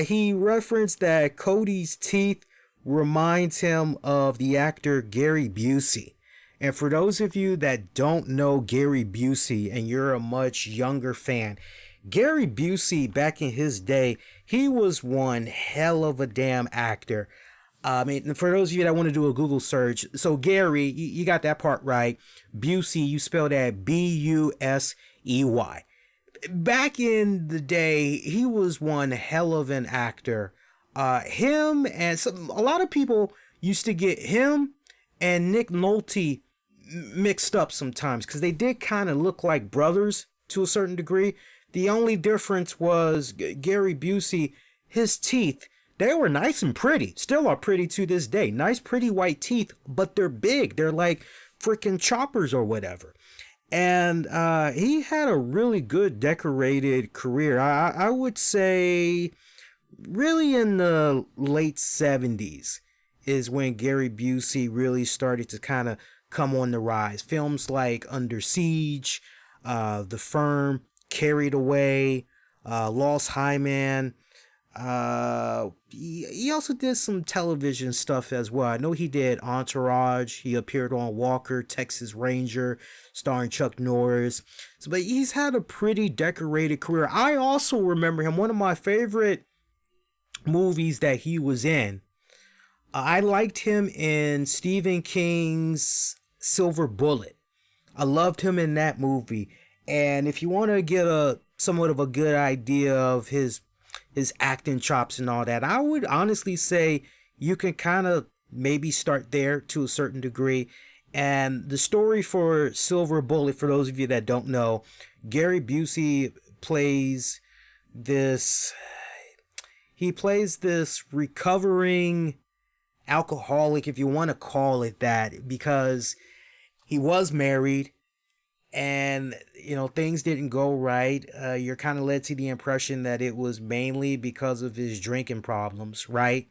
He referenced that Cody's teeth reminds him of the actor Gary Busey. And for those of you that don't know Gary Busey and you're a much younger fan, Gary Busey back in his day, he was one hell of a damn actor. I mean, for those of you that want to do a Google search, so Gary, you got that part right. Busey, you spell that B-U-S-E-Y. Back in the day, he was one hell of an actor. Him and a lot of people used to get him and Nick Nolte mixed up sometimes because they did kind of look like brothers to a certain degree. The only difference was Gary Busey, his teeth, they were nice and pretty. Still are pretty to this day. Nice, pretty white teeth, but they're big. They're like freaking choppers or whatever. And he had a really good decorated career. I would say really in the late 70s is when Gary Busey really started to kind of come on the rise. Films like Under Siege, The Firm, Carried Away, Lost Highman. He also did some television stuff as well. I know he did Entourage. He appeared on Walker, Texas Ranger, starring Chuck Norris. But he's had a pretty decorated career. I also remember him. One of my favorite movies that he was in, I liked him in Stephen King's Silver Bullet. I loved him in that movie. And if you want to get a somewhat of a good idea of his acting chops and all that, I would honestly say you can kind of maybe start there to a certain degree. And the story for Silver Bullet, for those of you that don't know, Gary Busey plays this recovering alcoholic, if you want to call it that, because he was married and things didn't go right. You're kind of led to the impression that it was mainly because of his drinking problems, right?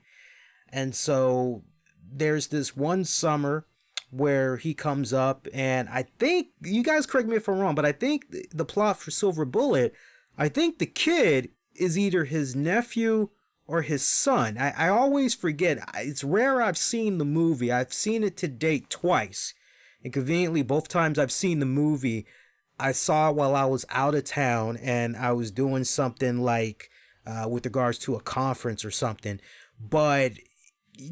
And so there's this one summer where he comes up, and I think, you guys correct me if I'm wrong, but I think the plot for Silver Bullet, I think the kid is either his nephew or his son. I always forget. It's rare I've seen the movie. I've seen it to date twice. And conveniently, both times I've seen the movie, I saw it while I was out of town and I was doing something like with regards to a conference or something. But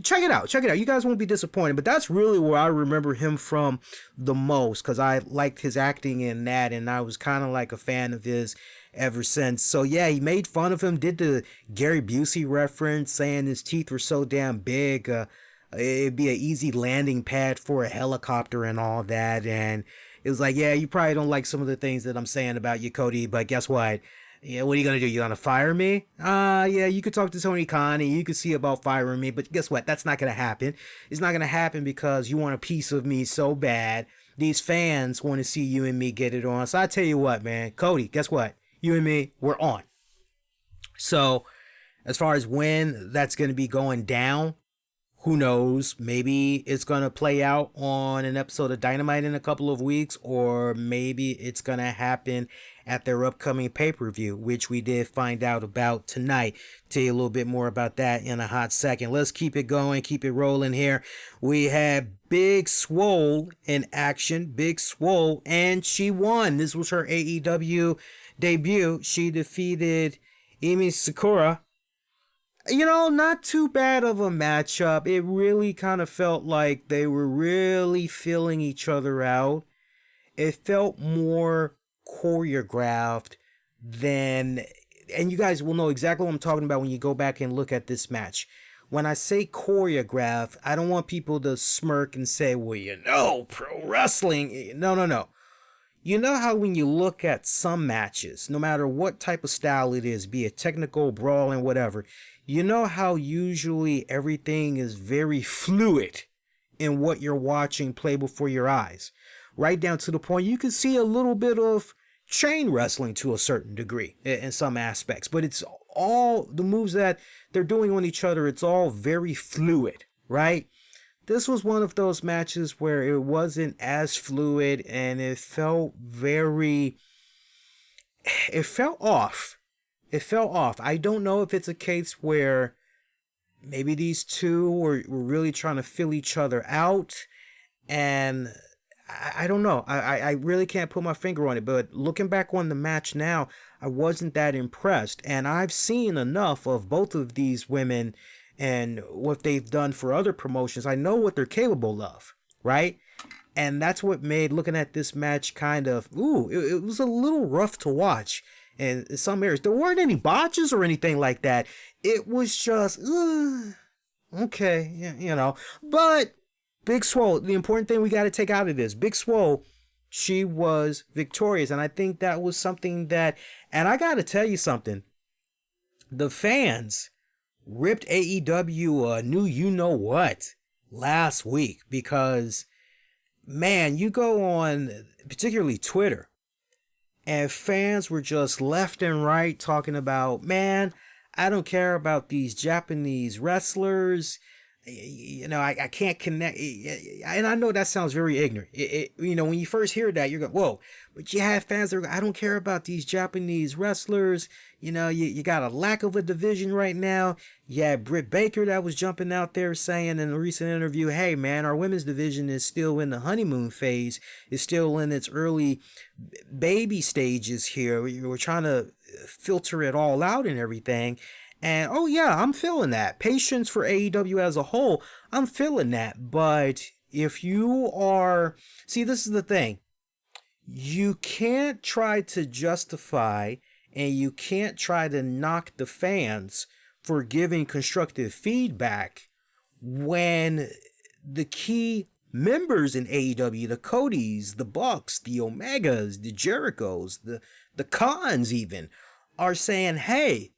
check it out. You guys won't be disappointed. But that's really where I remember him from the most, because I liked his acting in that and I was kind of like a fan of his ever since. So yeah, he made fun of him, did the Gary Busey reference, saying his teeth were so damn big. it'd be an easy landing pad for a helicopter and all that. And it was like, yeah, you probably don't like some of the things that I'm saying about you, Cody, but guess what? Yeah, what are you gonna do? You gonna fire me? Yeah, you could talk to Tony Khan and you could see about firing me, but guess what? That's not gonna happen. It's not gonna happen because you want a piece of me so bad. These fans want to see you and me get it on. So I tell you what, man, Cody, guess what? You and me, we're on. So as far as when that's gonna be going down, who knows? Maybe it's going to play out on an episode of Dynamite in a couple of weeks, or maybe it's going to happen at their upcoming pay-per-view, which we did find out about tonight. Tell you a little bit more about that in a hot second. Let's keep it going, keep it rolling here. We had Big Swole in action. Big Swole, and she won. This was her AEW debut. She defeated Emi Sakura. You know, not too bad of a matchup. It really kind of felt like they were really feeling each other out. It felt more choreographed than, and you guys will know exactly what I'm talking about when you go back and look at this match. When I say choreographed, I don't want people to smirk and say, well, you know, pro wrestling. No. You know how when you look at some matches, no matter what type of style it is, be it technical, brawling, whatever, you know how usually everything is very fluid in what you're watching play before your eyes. Right down to the point you can see a little bit of chain wrestling to a certain degree in some aspects. But it's all the moves that they're doing on each other, it's all very fluid, right? This was one of those matches where it wasn't as fluid and it felt off. It fell off. I don't know if it's a case where maybe these two were really trying to fill each other out. And I don't know. I really can't put my finger on it. But looking back on the match now, I wasn't that impressed. And I've seen enough of both of these women and what they've done for other promotions. I know what they're capable of, right? And that's what made looking at this match kind of, it was a little rough to watch. And in some areas, there weren't any botches or anything like that. It was just, okay, you know. But Big Swole, the important thing we got to take out of this, Big Swole, she was victorious. And I think that was something that, and I got to tell you something, the fans ripped AEW a new you-know-what last week because, man, you go on, particularly Twitter, and fans were just left and right talking about, man, I don't care about these Japanese wrestlers. You know, I can't connect. And I know that sounds very ignorant. You know, when you first hear that, you're going, whoa. But you have fans that are, I don't care about these Japanese wrestlers. You know, you got a lack of a division right now. You had Britt Baker that was jumping out there saying in a recent interview, hey, man, our women's division is still in the honeymoon phase. It's still in its early baby stages here. We're trying to filter it all out and everything. And, oh, yeah, I'm feeling that. Patience for AEW as a whole, I'm feeling that. But if you are... See, this is the thing. You can't try to justify and you can't try to knock the fans for giving constructive feedback when the key members in AEW, the Codys, the Bucks, the Omegas, the Jerichos, the Khans even, are saying, hey,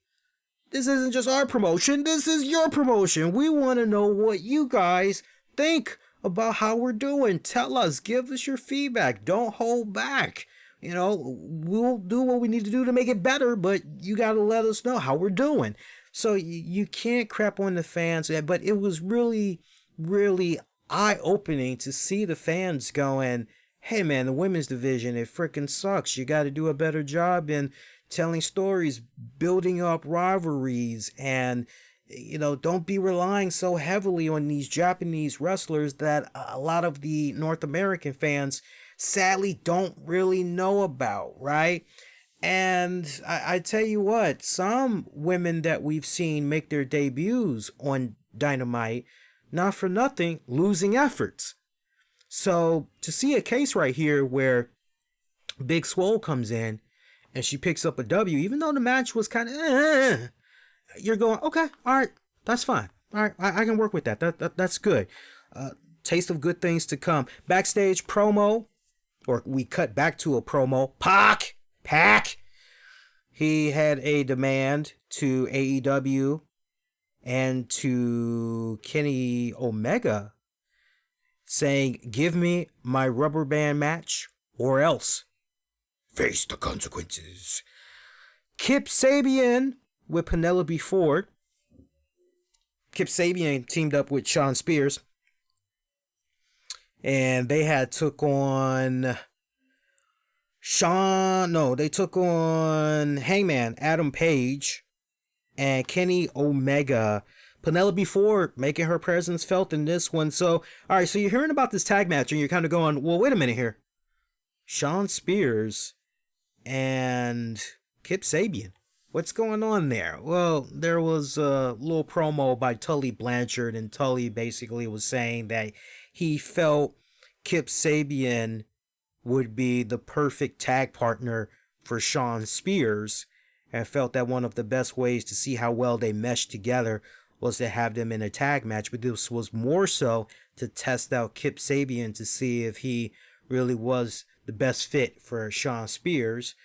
this isn't just our promotion, this is your promotion. We want to know what you guys think about how we're doing. Tell us, give us your feedback. Don't hold back. You know, we'll do what we need to do to make it better, but you got to let us know how we're doing. So you can't crap on the fans, but it was really, really eye-opening to see the fans going, hey man, the women's division, it freaking sucks. You got to do a better job in telling stories, building up rivalries, and, you know, don't be relying so heavily on these Japanese wrestlers that a lot of the North American fans sadly don't really know about, right? And I tell you what, some women that we've seen make their debuts on Dynamite, not for nothing, losing efforts. So to see a case right here where Big Swole comes in and she picks up a W, even though the match was kind of, you're going, okay, all right, that's fine. all right, I can work with that. That's good. Taste of good things to come. Backstage promo, or we cut back to a promo. Pac. He had a demand to AEW and to Kenny Omega, saying, "Give me my rubber band match, or else face the consequences." Kip Sabian with Penelope Ford. Kip Sabian teamed up with Shawn Spears, and they had took on Hangman Adam Page and Kenny Omega. Penelope Ford making her presence felt in this one. So, all right, so you're hearing about this tag match and you're kind of going, well, wait a minute here. Shawn Spears and Kip Sabian. What's going on there? Well, there was a little promo by Tully Blanchard, and Tully basically was saying that he felt Kip Sabian would be the perfect tag partner for Shawn Spears, and felt that one of the best ways to see how well they meshed together was to have them in a tag match. But this was more so to test out Kip Sabian to see if he really was the best fit for Shawn Spears,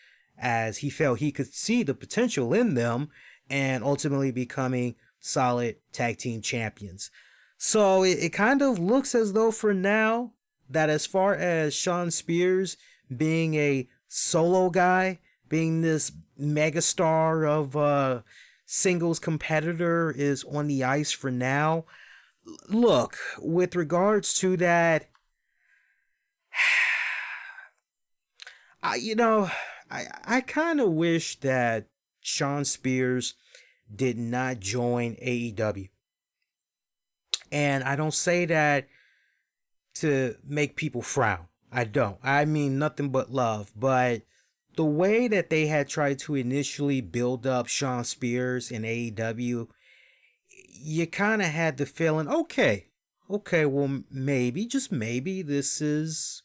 as he felt he could see the potential in them and ultimately becoming solid tag team champions. So it kind of looks as though for now that as far as Shawn Spears being a solo guy, being this megastar of singles competitor is on the ice for now. Look, with regards to that, I kind of wish that Shawn Spears did not join AEW. And I don't say that to make people frown. I don't. I mean nothing but love. But the way that they had tried to initially build up Shawn Spears in AEW, you kind of had the feeling, okay, well, maybe, just maybe, this is...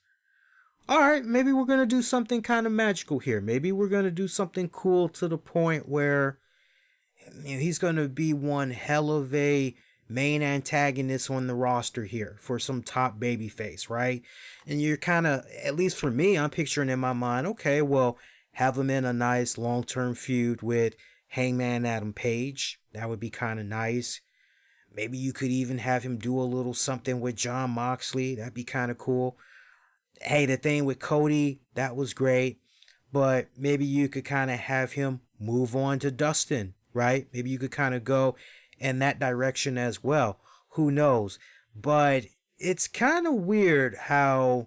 alright, maybe we're going to do something kind of magical here. Maybe we're going to do something cool to the point where he's going to be one hell of a main antagonist on the roster here for some top babyface, right? And you're kind of, at least for me, I'm picturing in my mind, okay, well, have him in a nice long-term feud with Hangman Adam Page. That would be kind of nice. Maybe you could even have him do a little something with Jon Moxley. That'd be kind of cool. Hey, the thing with Cody, that was great. But maybe you could kind of have him move on to Dustin, right? Maybe you could kind of go in that direction as well. Who knows? But it's kind of weird how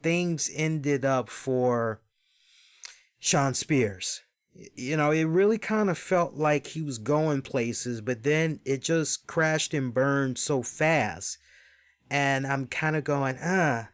things ended up for Shawn Spears. You know, it really kind of felt like he was going places, but then it just crashed and burned so fast. And I'm kind of going, So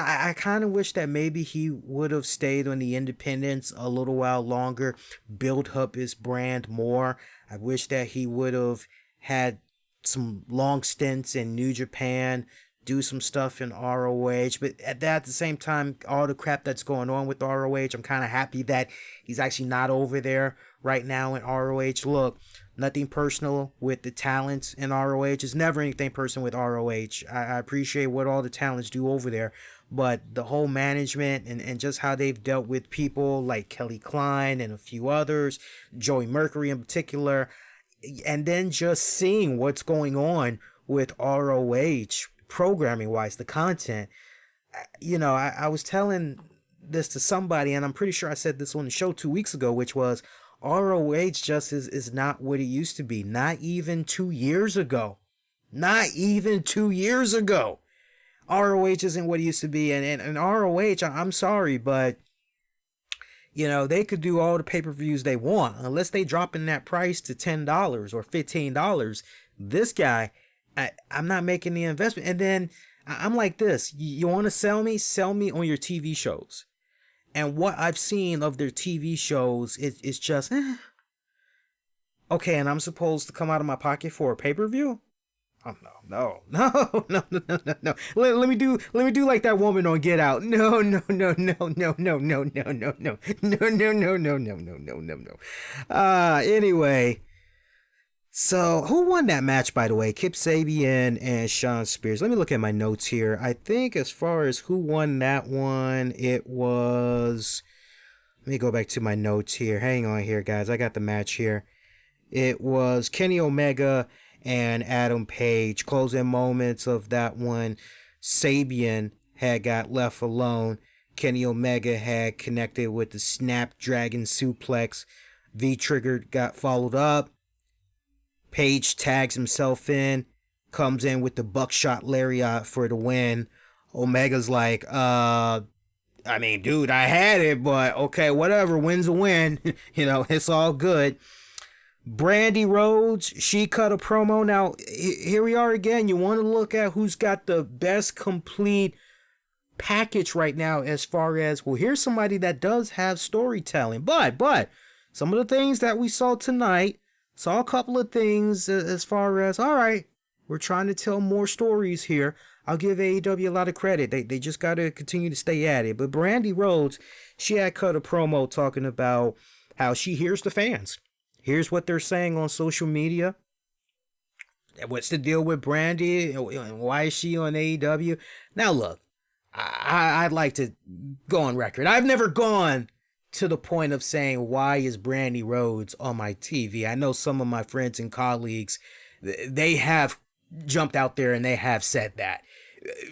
I kind of wish that maybe he would have stayed on the independents a little while longer, build up his brand more. I wish that he would have had some long stints in New Japan, do some stuff in ROH. But at the same time, all the crap that's going on with ROH, I'm kind of happy that he's actually not over there right now in ROH. Look, nothing personal with the talents in ROH. It's never anything personal with ROH. I appreciate what all the talents do over there. But the whole management and just how they've dealt with people like Kelly Klein and a few others, Joey Mercury in particular, and then just seeing what's going on with ROH programming-wise, the content. I was telling this to somebody, and I'm pretty sure I said this on the show 2 weeks ago, which was ROH just is not what it used to be. Not even 2 years ago. Not even 2 years ago. ROH isn't what it used to be. And ROH, I'm sorry, but, they could do all the pay-per-views they want. Unless they drop in that price to $10 or $15. This guy, I'm not making the investment. And then I'm like this. You want to sell me? Sell me on your TV shows. And what I've seen of their TV shows is just, okay, and I'm supposed to come out of my pocket for a pay-per-view? Oh, no. Let me do like that woman on Get Out. No. Anyway, So, who won that match, by the way? Kip Sabian and Shawn Spears. Let me look at my notes here. I think as far as who won that one, it was... Let me go back to my notes here. Hang on here, guys. I got the match here. It was Kenny Omega and Adam Page. Closing moments of that one. Sabian had got left alone. Kenny Omega had connected with the Snapdragon Suplex. V-Trigger got followed up. Page tags himself in, comes in with the buckshot lariat for the win. Omega's like, I mean, dude, I had it, but okay, whatever, win's a win. It's all good. Brandy Rhodes, she cut a promo. Now, here we are again. You want to look at who's got the best complete package right now as far as, well, here's somebody that does have storytelling. But, some of the things that we saw tonight, saw a couple of things as far as, all right, we're trying to tell more stories here. I'll give AEW a lot of credit. They just got to continue to stay at it. But Brandy Rhodes, she had cut a promo talking about how she hears the fans. Here's what they're saying on social media. What's the deal with Brandy? Why is she on AEW? Now, look, I'd like to go on record. I've never gone to the point of saying, why is Brandy Rhodes on my TV? I know some of my friends and colleagues, they have jumped out there and they have said that.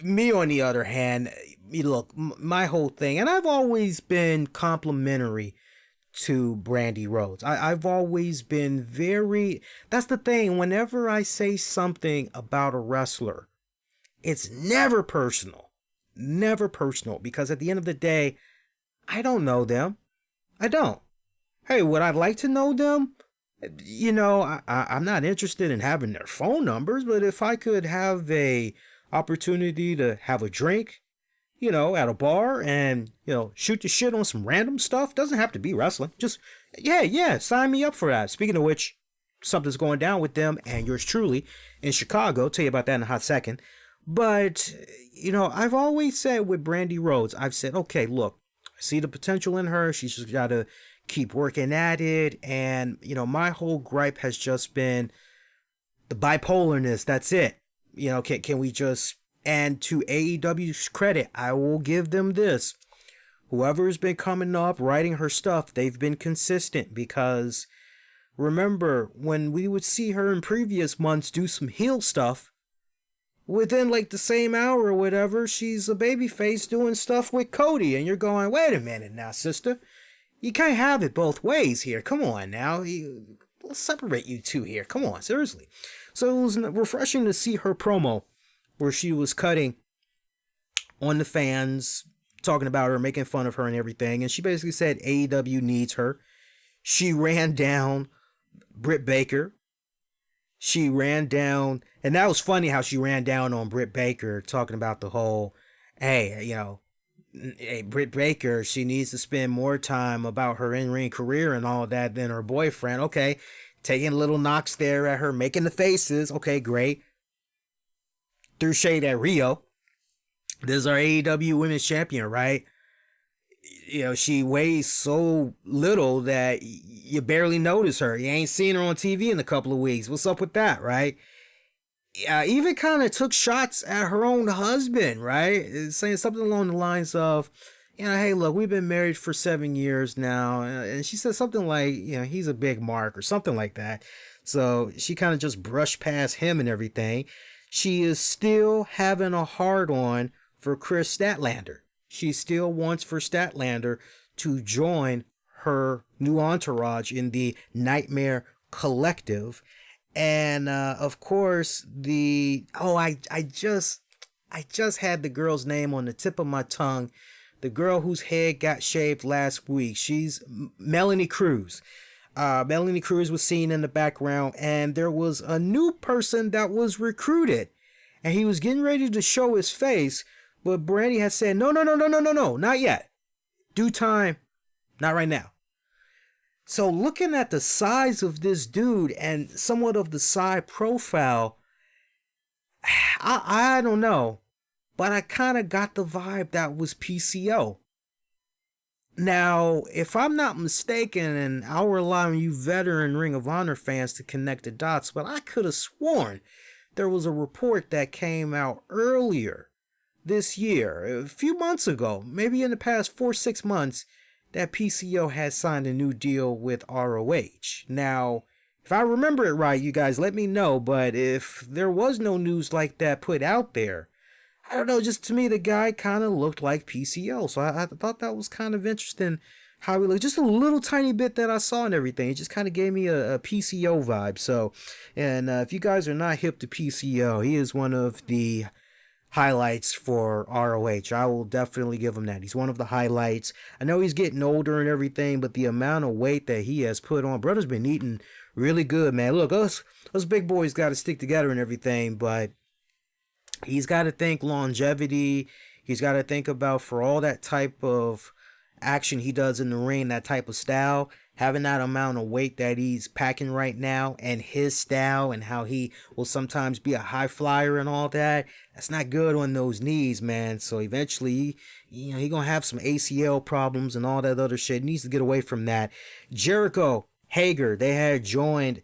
Me, on the other hand, look, my whole thing, and I've always been complimentary to Brandy Rhodes. I've always been that's the thing, whenever I say something about a wrestler, it's never personal, because at the end of the day, I don't know them. I don't. Hey, would I like to know them? I'm not interested in having their phone numbers, but if I could have a opportunity to have a drink, at a bar and, shoot the shit on some random stuff, doesn't have to be wrestling. Just, yeah, sign me up for that. Speaking of which, something's going down with them and yours truly in Chicago. I'll tell you about that in a hot second. But, I've always said with Brandy Rhodes, I've said, okay, look, I see the potential in her. She's just got to keep working at it. And, my whole gripe has just been the bipolarness. That's it. Can we just, and to AEW's credit, I will give them this. Whoever's been coming up, writing her stuff, they've been consistent, because remember when we would see her in previous months do some heel stuff, within like the same hour or whatever, she's a babyface doing stuff with Cody. And you're going, wait a minute now, sister. You can't have it both ways here. Come on now. Let's separate you two here. Come on, seriously. So it was refreshing to see her promo where she was cutting on the fans, talking about her, making fun of her and everything. And she basically said AEW needs her. She ran down Britt Baker. She ran down, and that was funny how she ran down on Britt Baker, talking about the whole, hey, Britt Baker, she needs to spend more time about her in-ring career and all that than her boyfriend. Okay, taking little knocks there at her, making the faces. Okay, great. Threw shade at Rio. This is our AEW Women's Champion, right? She weighs so little that you barely notice her. You ain't seen her on TV in a couple of weeks. What's up with that, right? Even kind of took shots at her own husband, right? Saying something along the lines of, hey, look, we've been married for 7 years now. And she said something like, he's a big mark or something like that. So she kind of just brushed past him and everything. She is still having a hard-on for Chris Statlander. She still wants for Statlander to join her new entourage in the Nightmare Collective. And, of course, I just had the girl's name on the tip of my tongue. The girl whose head got shaved last week. She's Melanie Cruz. Melanie Cruz was seen in the background, and there was a new person that was recruited, and he was getting ready to show his face, but Brandy had said, no, not yet. Due time, not right now. So looking at the size of this dude and somewhat of the side profile, I don't know, but I kind of got the vibe that was PCO. Now, if I'm not mistaken, and I'll rely on you veteran Ring of Honor fans to connect the dots, but I could have sworn there was a report that came out earlier this year, a few months ago, maybe in the past 4 6 months, that PCO has signed a new deal with ROH. Now, if I remember it right, you guys let me know, but if there was no news like that put out there, I don't know, just to me, the guy kind of looked like PCO. So I thought that was kind of interesting how he looked. Just a little tiny bit that I saw and everything. It just kind of gave me a PCO vibe. So, and if you guys are not hip to PCO, he is one of the highlights for ROH. I will definitely give him that. He's one of the highlights. I know he's getting older and everything, but the amount of weight that he has put on, brother's been eating really good, man. Look, us big boys got to stick together and everything, but he's got to think longevity. He's got to think about, for all that type of action he does in the ring, that type of style, having that amount of weight that he's packing right now, and his style and how he will sometimes be a high flyer and all that, that's not good on those knees, man. So eventually, he gonna have some ACL problems and all that other shit. He needs to get away from that. Jericho, Hager, they had joined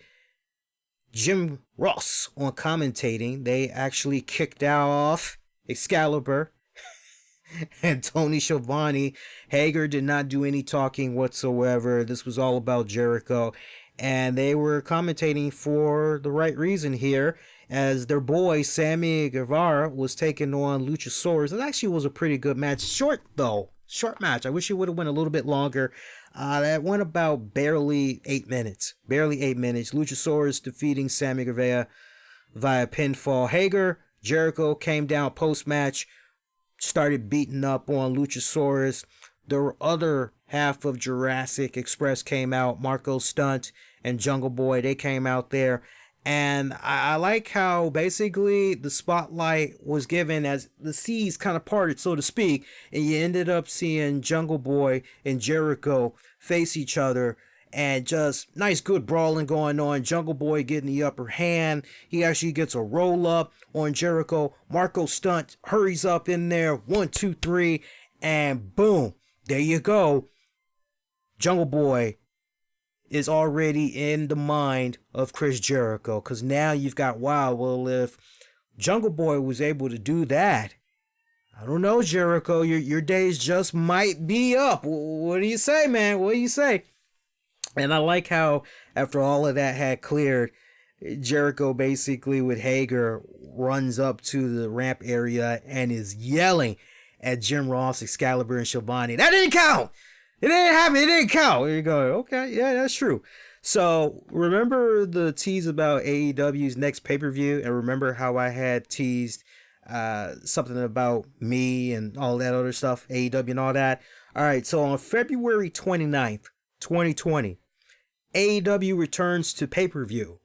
Jim Ross on commentating. They actually kicked off Excalibur and Tony Schiavone. Hager did not do any talking whatsoever. This was all about Jericho, and they were commentating for the right reason here, as their boy Sammy Guevara was taking on Luchasaurus. It actually was a pretty good match. Short match. I wish it would have went a little bit longer. That went about barely 8 minutes. Luchasaurus defeating Sammy Guevara via pinfall. Hager, Jericho came down post-match, started beating up on Luchasaurus. The other half of Jurassic Express came out. Marco Stunt and Jungle Boy, they came out there. And I like how basically the spotlight was given as the seas kind of parted, so to speak, and you ended up seeing Jungle Boy and Jericho face each other, and just nice good brawling going on. Jungle Boy getting the upper hand. He actually gets a roll up on Jericho. Marco Stunt hurries up in there. 1, 2, 3, and boom, there you go. Jungle Boy is already in the mind of Chris Jericho, because now you've got, wow, well, if Jungle Boy was able to do that, I don't know, Jericho, your days just might be up. What do you say, man? What do you say? And I like how, after all of that had cleared, Jericho basically with Hager runs up to the ramp area and is yelling at Jim Ross, Excalibur, and Schiavone. That didn't count! It didn't happen. It didn't count. And you go, okay, yeah, that's true. So remember the tease about AEW's next pay-per-view, and remember how I had teased something about me and all that other stuff, AEW and all that. All right, so on February 29th, 2020, AEW returns to pay-per-view.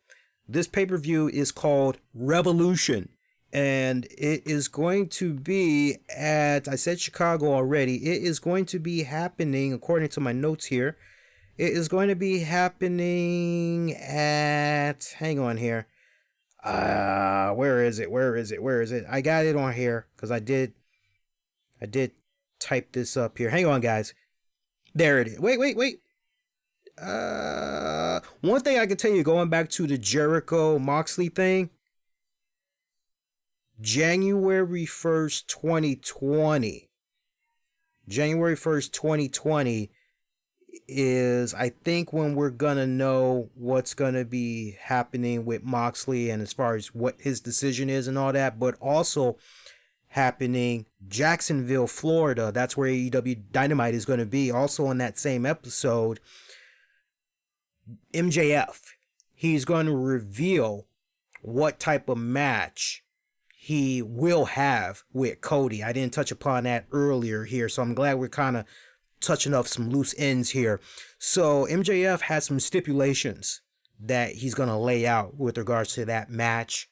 This pay-per-view is called Revolution. And it is going to be at, I said Chicago already, it is going to be happening, according to my notes here, it is going to be happening at, hang on here, where is it? I got it on here, because I did type this up here. Hang on, guys. There it is. Wait. One thing I can tell you, going back to the Jericho Moxley thing, January 1st, 2020. January 1st, 2020 is, I think, when we're going to know what's going to be happening with Moxley and as far as what his decision is and all that, but also happening Jacksonville, Florida. That's where AEW Dynamite is going to be. Also on that same episode, MJF, he's going to reveal what type of match he will have with Cody. I didn't touch upon that earlier here, so I'm glad we're kind of touching off some loose ends here. So MJF has some stipulations that he's going to lay out with regards to that match.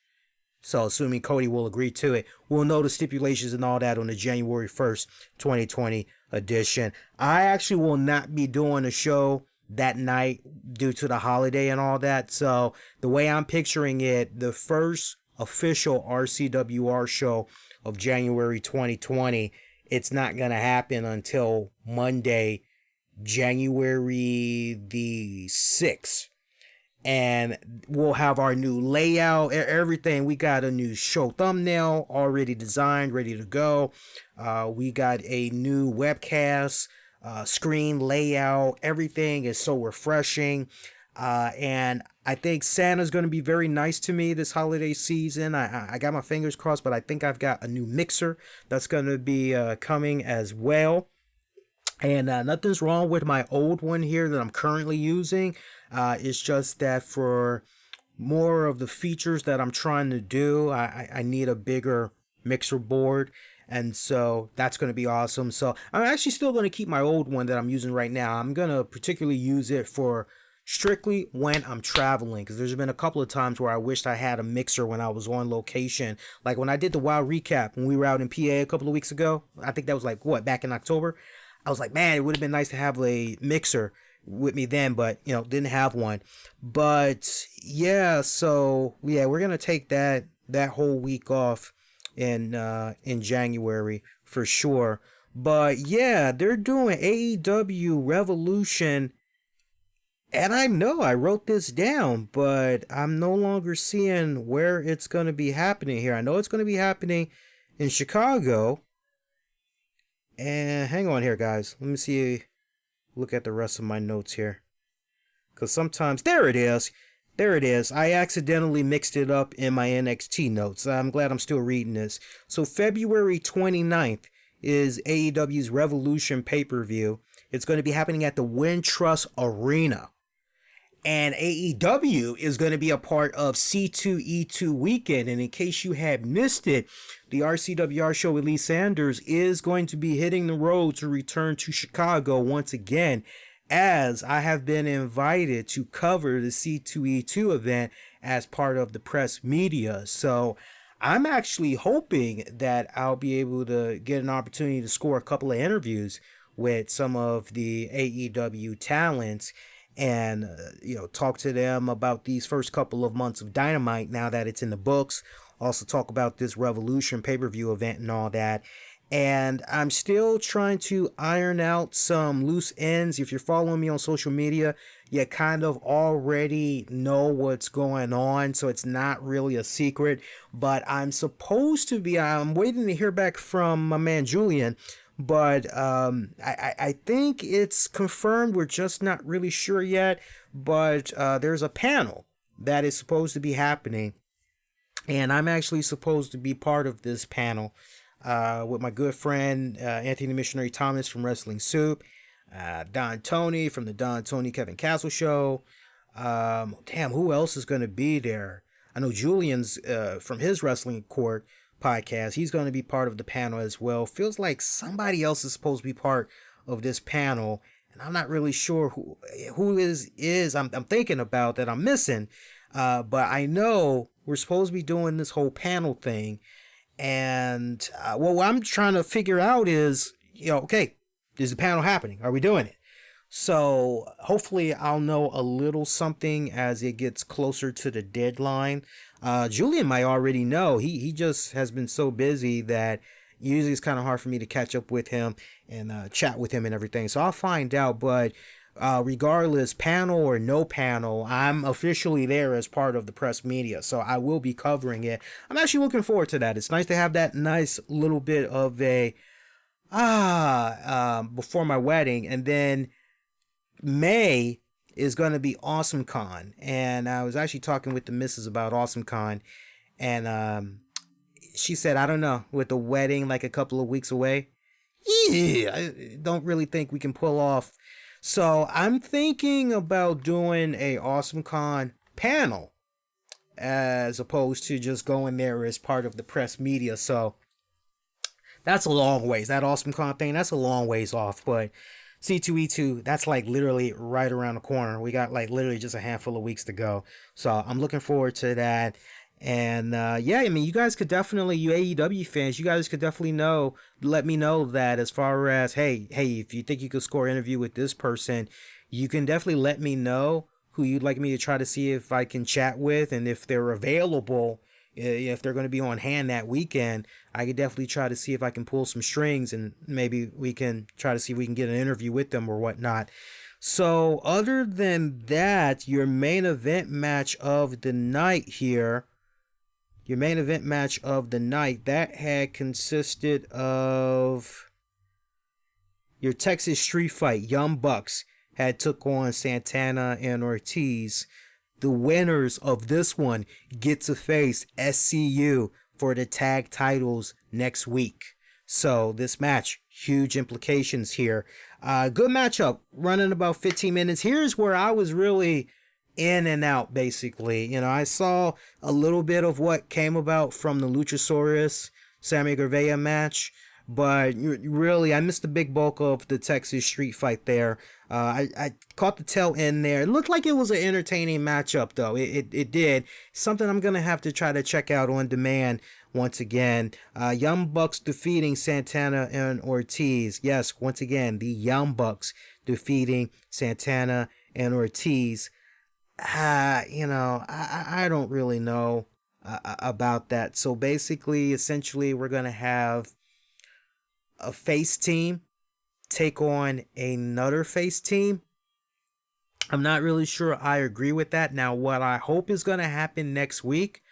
So assuming Cody will agree to it, we'll know the stipulations and all that on the January 1st, 2020 edition. I actually will not be doing a show that night due to the holiday and all that. So the way I'm picturing it, the first official RCWR show of January 2020, it's not going to happen until Monday, January the 6th. And we'll have our new layout, everything. We got a new show thumbnail already designed, ready to go. We got a new webcast, screen layout. Everything is so refreshing. And I think Santa's going to be very nice to me this holiday season. I got my fingers crossed, but I think I've got a new mixer that's going to be coming as well. And nothing's wrong with my old one here that I'm currently using. It's just that for more of the features that I'm trying to do, I need a bigger mixer board. And so that's going to be awesome. So I'm actually still going to keep my old one that I'm using right now. I'm going to particularly use it for strictly when I'm traveling, because there's been a couple of times where I wished I had a mixer when I was on location. Like when I did the WoW recap when we were out in PA a couple of weeks ago. I think that was like, back in October. I was like, man, it would have been nice to have a mixer with me then, but didn't have one. But yeah, so yeah, we're gonna take that whole week off in January for sure. But yeah, they're doing AEW Revolution, and I know I wrote this down, but I'm no longer seeing where it's gonna be happening here. I know it's gonna be happening in Chicago. And hang on here, guys. Let me see. Look at the rest of my notes here. Because sometimes... There it is. There it is. I accidentally mixed it up in my NXT notes. I'm glad I'm still reading this. So February 29th is AEW's Revolution pay-per-view. It's going to be happening at the Wintrust Arena. And AEW is going to be a part of C2E2 weekend. And in case you had missed it, the RCWR show with Lee Sanders is going to be hitting the road to return to Chicago once again, as I have been invited to cover the C2E2 event as part of the press media. So I'm actually hoping that I'll be able to get an opportunity to score a couple of interviews with some of the AEW talents and talk to them about these first couple of months of Dynamite now that it's in the books. Also talk about this Revolution pay-per-view event and all that. And I'm still trying to iron out some loose ends. If you're following me on social media, you kind of already know what's going on, so it's not really a secret. But I'm waiting to hear back from my man Julian. But I think it's confirmed. We're just not really sure yet. But there's a panel that is supposed to be happening. And I'm actually supposed to be part of this panel with my good friend Anthony Missionary Thomas from Wrestling Soup, Don Tony from the Don Tony Kevin Castle Show. Who else is going to be there? I know Julian's from his Wrestling Court podcast. He's going to be part of the panel as well. Feels like somebody else is supposed to be part of this panel, and I'm not really sure who is I'm thinking about that I'm missing. But I know we're supposed to be doing this whole panel thing, and what I'm trying to figure out is, okay, is the panel happening? Are we doing it? So hopefully I'll know a little something as it gets closer to the deadline. Julian might already know. He just has been so busy that usually it's kind of hard for me to catch up with him and chat with him and everything. So I'll find out. But regardless, panel or no panel, I'm officially there as part of the press media. So I will be covering it. I'm actually looking forward to that. It's nice to have that nice little bit of a before my wedding. And then May is going to be Awesome Con, and I was actually talking with the missus about Awesome Con, and she said, I don't know, with the wedding like a couple of weeks away, I don't really think we can pull off. So I'm thinking about doing a Awesome Con panel as opposed to just going there as part of the press media. So that's a long ways. That Awesome Con thing, that's a long ways off, but C2E2, that's like literally right around the corner. We got like literally just a handful of weeks to go. So I'm looking forward to that. And yeah, I mean, you guys could definitely, you AEW fans, you guys could definitely let me know that as far as, hey, if you think you could score an interview with this person, you can definitely let me know who you'd like me to try to see if I can chat with, and if they're available, if they're going to be on hand that weekend, I could definitely try to see if I can pull some strings and maybe we can try to see if we can get an interview with them or whatnot. So other than that, your main event match of the night here, that had consisted of your Texas Street Fight. Young Bucks had took on Santana and Ortiz. The winners of this one get to face SCU for the tag titles next week. So this match, huge implications here. Good matchup, running about 15 minutes. Here's where I was really in and out, basically. You know, I saw a little bit of what came about from the Luchasaurus Sammy Guevara match, but really, I missed the big bulk of the Texas Street Fight there. I caught the tail end there. It looked like it was an entertaining matchup, though. It did. Something I'm going to have to try to check out on demand once again. Young Bucks defeating Santana and Ortiz. Yes, once again, the Young Bucks defeating Santana and Ortiz. I don't really know about that. So basically, essentially, we're going to have a face team take on another face team. I'm not really sure I agree with that. Now, what I hope is going to happen next week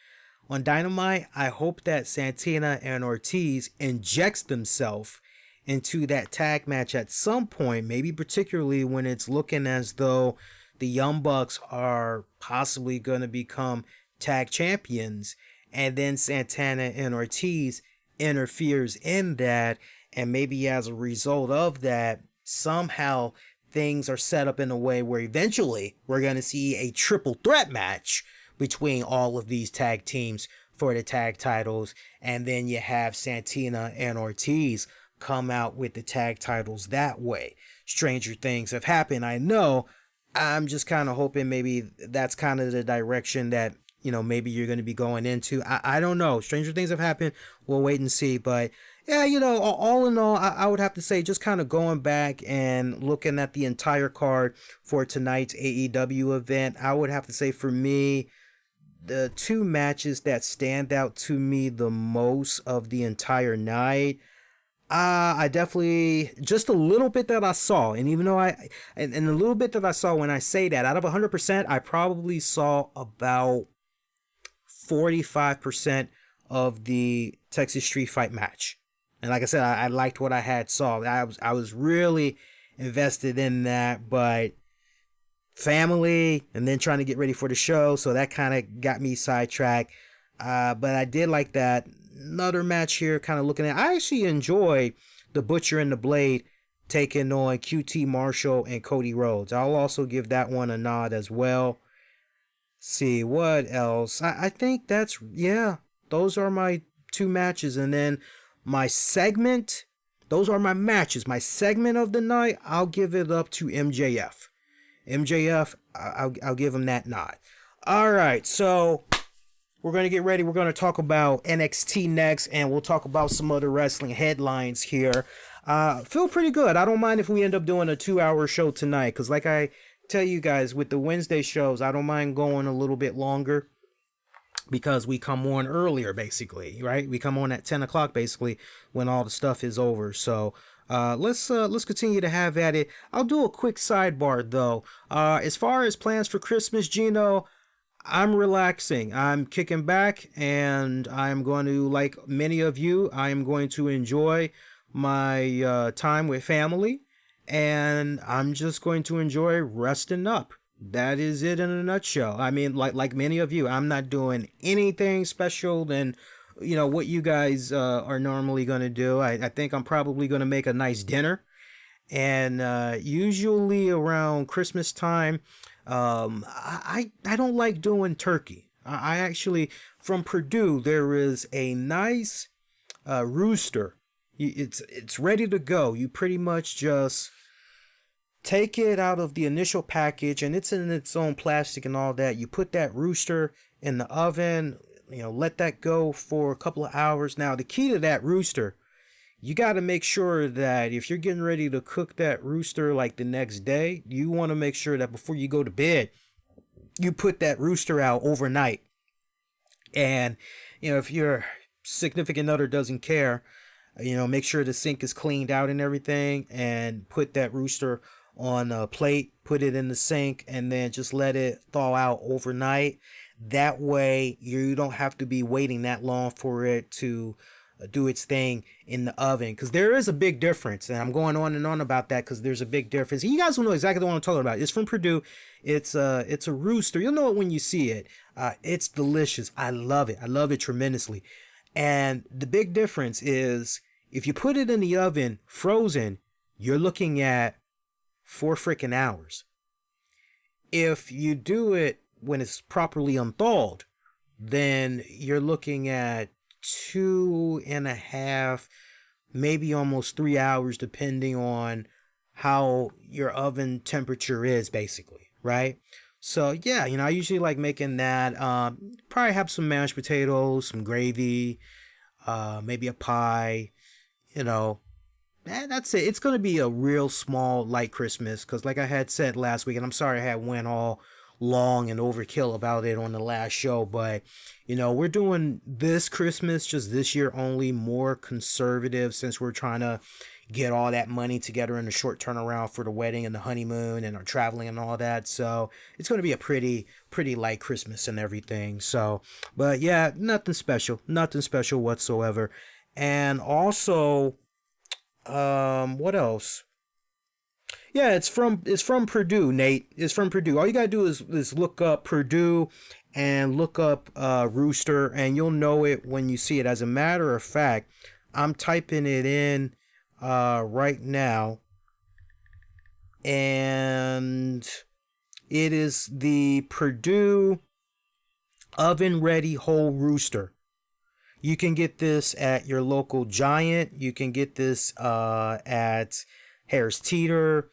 on Dynamite, I hope that Santana and Ortiz injects themselves into that tag match at some point, maybe particularly when it's looking as though the Young Bucks are possibly going to become tag champions, and then Santana and Ortiz interferes in that, and maybe as a result of that, somehow things are set up in a way where eventually we're going to see a triple threat match between all of these tag teams for the tag titles. And then you have Santana and Ortiz come out with the tag titles that way. Stranger things have happened, I know. I'm just kind of hoping maybe that's kind of the direction that, maybe you're going to be going into. I don't know. Stranger things have happened. We'll wait and see. But yeah, all in all, I would have to say just kind of going back and looking at the entire card for tonight's AEW event, I would have to say for me, the two matches that stand out to me the most of the entire night, I definitely, just a little bit that I saw, and even though and the little bit that I saw, when I say that, out of 100%, I probably saw about 45% of the Texas Street Fight match. And like I said, I liked what I had saw. I was really invested in that, but family and then trying to get ready for the show, so that kind of got me sidetracked. But I did like that. Another match here, kind of looking at, I actually enjoy the Butcher and the Blade taking on QT Marshall and Cody Rhodes. I'll also give that one a nod as well. See what else. I think those are my two matches. And then my segment, those are my matches. My segment of the night, I'll give it up to MJF. I'll give him that nod. All right, so we're going to get ready. We're going to talk about NXT next, and we'll talk about some other wrestling headlines here. Feel pretty good. I don't mind if we end up doing a 2-hour show tonight, because like I tell you guys, with the Wednesday shows, I don't mind going a little bit longer, because we come on earlier, basically, right? We come on at 10 o'clock, basically, when all the stuff is over. So let's continue to have at it. I'll do a quick sidebar, though. As far as plans for Christmas, Gino, I'm relaxing. I'm kicking back, and I'm going to, like many of you, I am going to enjoy my time with family, and I'm just going to enjoy resting up. That is it in a nutshell. I mean, like many of you, I'm not doing anything special than, what you guys are normally going to do. I think I'm probably going to make a nice dinner. And usually around Christmas time, I don't like doing turkey. I actually, from Purdue, there is a nice rooster. It's ready to go. You pretty much just take it out of the initial package, and it's in its own plastic and all that. You put that rooster in the oven, let that go for a couple of hours. Now, the key to that rooster, you got to make sure that if you're getting ready to cook that rooster like the next day, you want to make sure that before you go to bed, you put that rooster out overnight. And if your significant other doesn't care, make sure the sink is cleaned out and everything, and put that rooster on a plate, put it in the sink, and then just let it thaw out overnight. That way you don't have to be waiting that long for it to do its thing in the oven, because there is a big difference, and I'm going on and on about that because there's a big difference. You guys will know exactly what I'm talking about. It's from Purdue. It's a rooster. You'll know it when you see it. It's delicious. I love it tremendously. And the big difference is, if you put it in the oven frozen, you're looking at 4 freaking hours. If you do it when it's properly unthawed, then you're looking at 2.5, maybe almost 3 hours, depending on how your oven temperature is, basically, right? So yeah, I usually like making that. Probably have some mashed potatoes, some gravy, maybe a pie, that's it. It's going to be a real small, light Christmas, because like I had said last week, and I'm sorry I had went all long and overkill about it on the last show, but we're doing this Christmas, just this year only, more conservative, since we're trying to get all that money together in a short turnaround for the wedding and the honeymoon and our traveling and all that. So it's going to be a pretty light Christmas and everything. So, but yeah, nothing special whatsoever. And also, what else? Yeah, it's from Purdue, Nate. It's from Purdue. All you gotta do is look up Purdue and look up rooster, and you'll know it when you see it. As a matter of fact, I'm typing it in right now, and it is the Purdue oven ready whole rooster. You can get this at your local Giant. You can get this at Harris Teeter.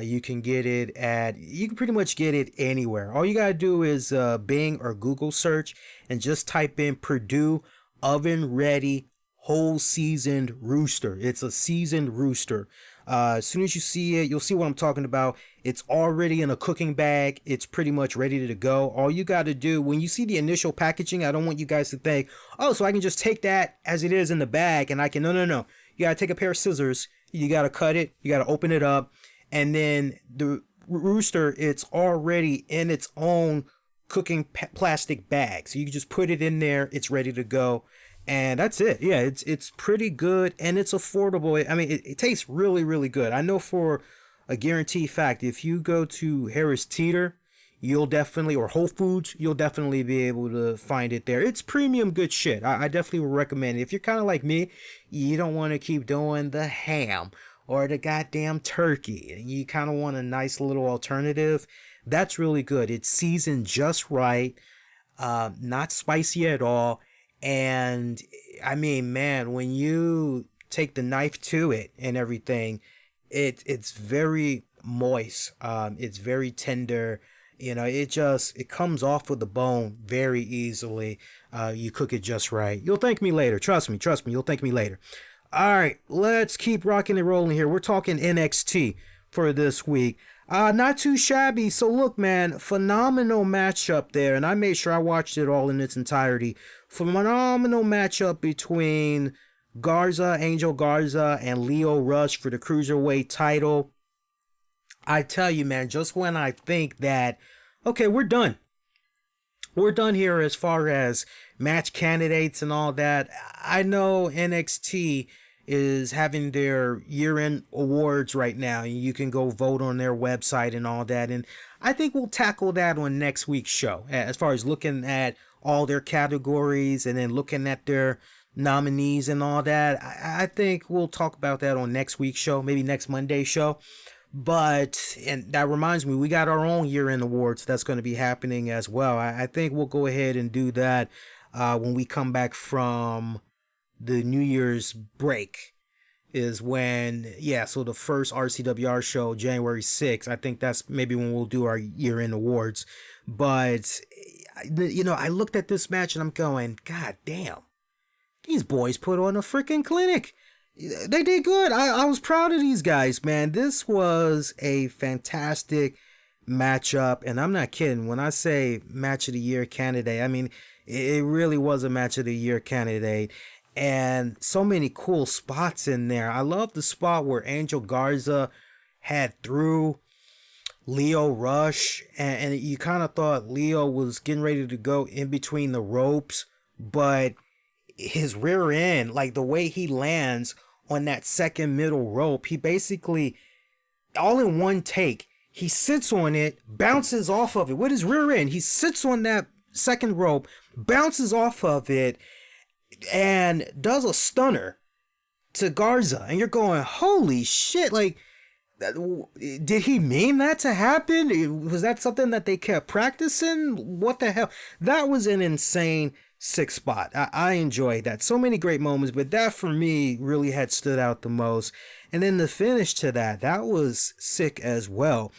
You can pretty much get it anywhere. All you gotta do is Bing or Google search and just type in Purdue oven ready whole seasoned rooster. It's a seasoned rooster. As soon as you see it, you'll see what I'm talking about. It's already in a cooking bag. It's pretty much ready to go. All you got to do, when you see the initial packaging, I don't want you guys to think, oh, so I can just take that as it is in the bag and I can, no. You got to take a pair of scissors. You got to cut it. You got to open it up. And then the rooster, it's already in its own cooking plastic bag. So you can just put it in there. It's ready to go. And that's it. Yeah, it's pretty good, and it's affordable. I mean, it tastes really, really good. I know for a guaranteed fact, if you go to Harris Teeter, or Whole Foods, you'll definitely be able to find it there. It's premium good shit. I definitely would recommend it. If you're kind of like me, you don't want to keep doing the ham or the goddamn turkey, and you kind of want a nice little alternative, that's really good. It's seasoned just right, not spicy at all. And I mean, man, when you take the knife to it and everything, it's very moist. It's very tender. It comes off of the bone very easily. You cook it just right. You'll thank me later. Trust me. You'll thank me later. All right, let's keep rocking and rolling here. We're talking NXT for this week. Not too shabby. So look, man, phenomenal matchup there. And I made sure I watched it all in its entirety. Phenomenal matchup between Angel Garza, and Lio Rush for the Cruiserweight title. I tell you, man, just when I think that, okay, we're done. We're done here as far as match candidates and all that. I know NXT is having their year-end awards right now. You can go vote on their website and all that. And I think we'll tackle that on next week's show, as far as looking at all their categories and then looking at their nominees and all that. I think we'll talk about that on next week's show, maybe next Monday's show. But, and that reminds me, we got our own year-end awards that's going to be happening as well. I think we'll go ahead and do that when we come back from the New Year's break, is when, so the first RCWR show, January 6th, I think that's maybe when we'll do our year-end awards. But, I looked at this match and I'm going, God damn, these boys put on a freaking clinic. They did good. I was proud of these guys, man. This was a fantastic matchup, and I'm not kidding when I say match of the year candidate. I mean, it really was a match of the year candidate, and so many cool spots in there. I love the spot where Angel Garza had through Lio Rush, and you kind of thought Lio was getting ready to go in between the ropes, but his rear end, like the way he lands on that second middle rope, he basically, all in one take, he sits on it, bounces off of it with his rear end. He sits on that second rope, bounces off of it, and does a stunner to Garza. And you're going, holy shit, like, did he mean that to happen? Was that something that they kept practicing? What the hell? That was an insane six spot. I enjoyed that. So many great moments, but that for me really had stood out the most. And then the finish to that was sick as well.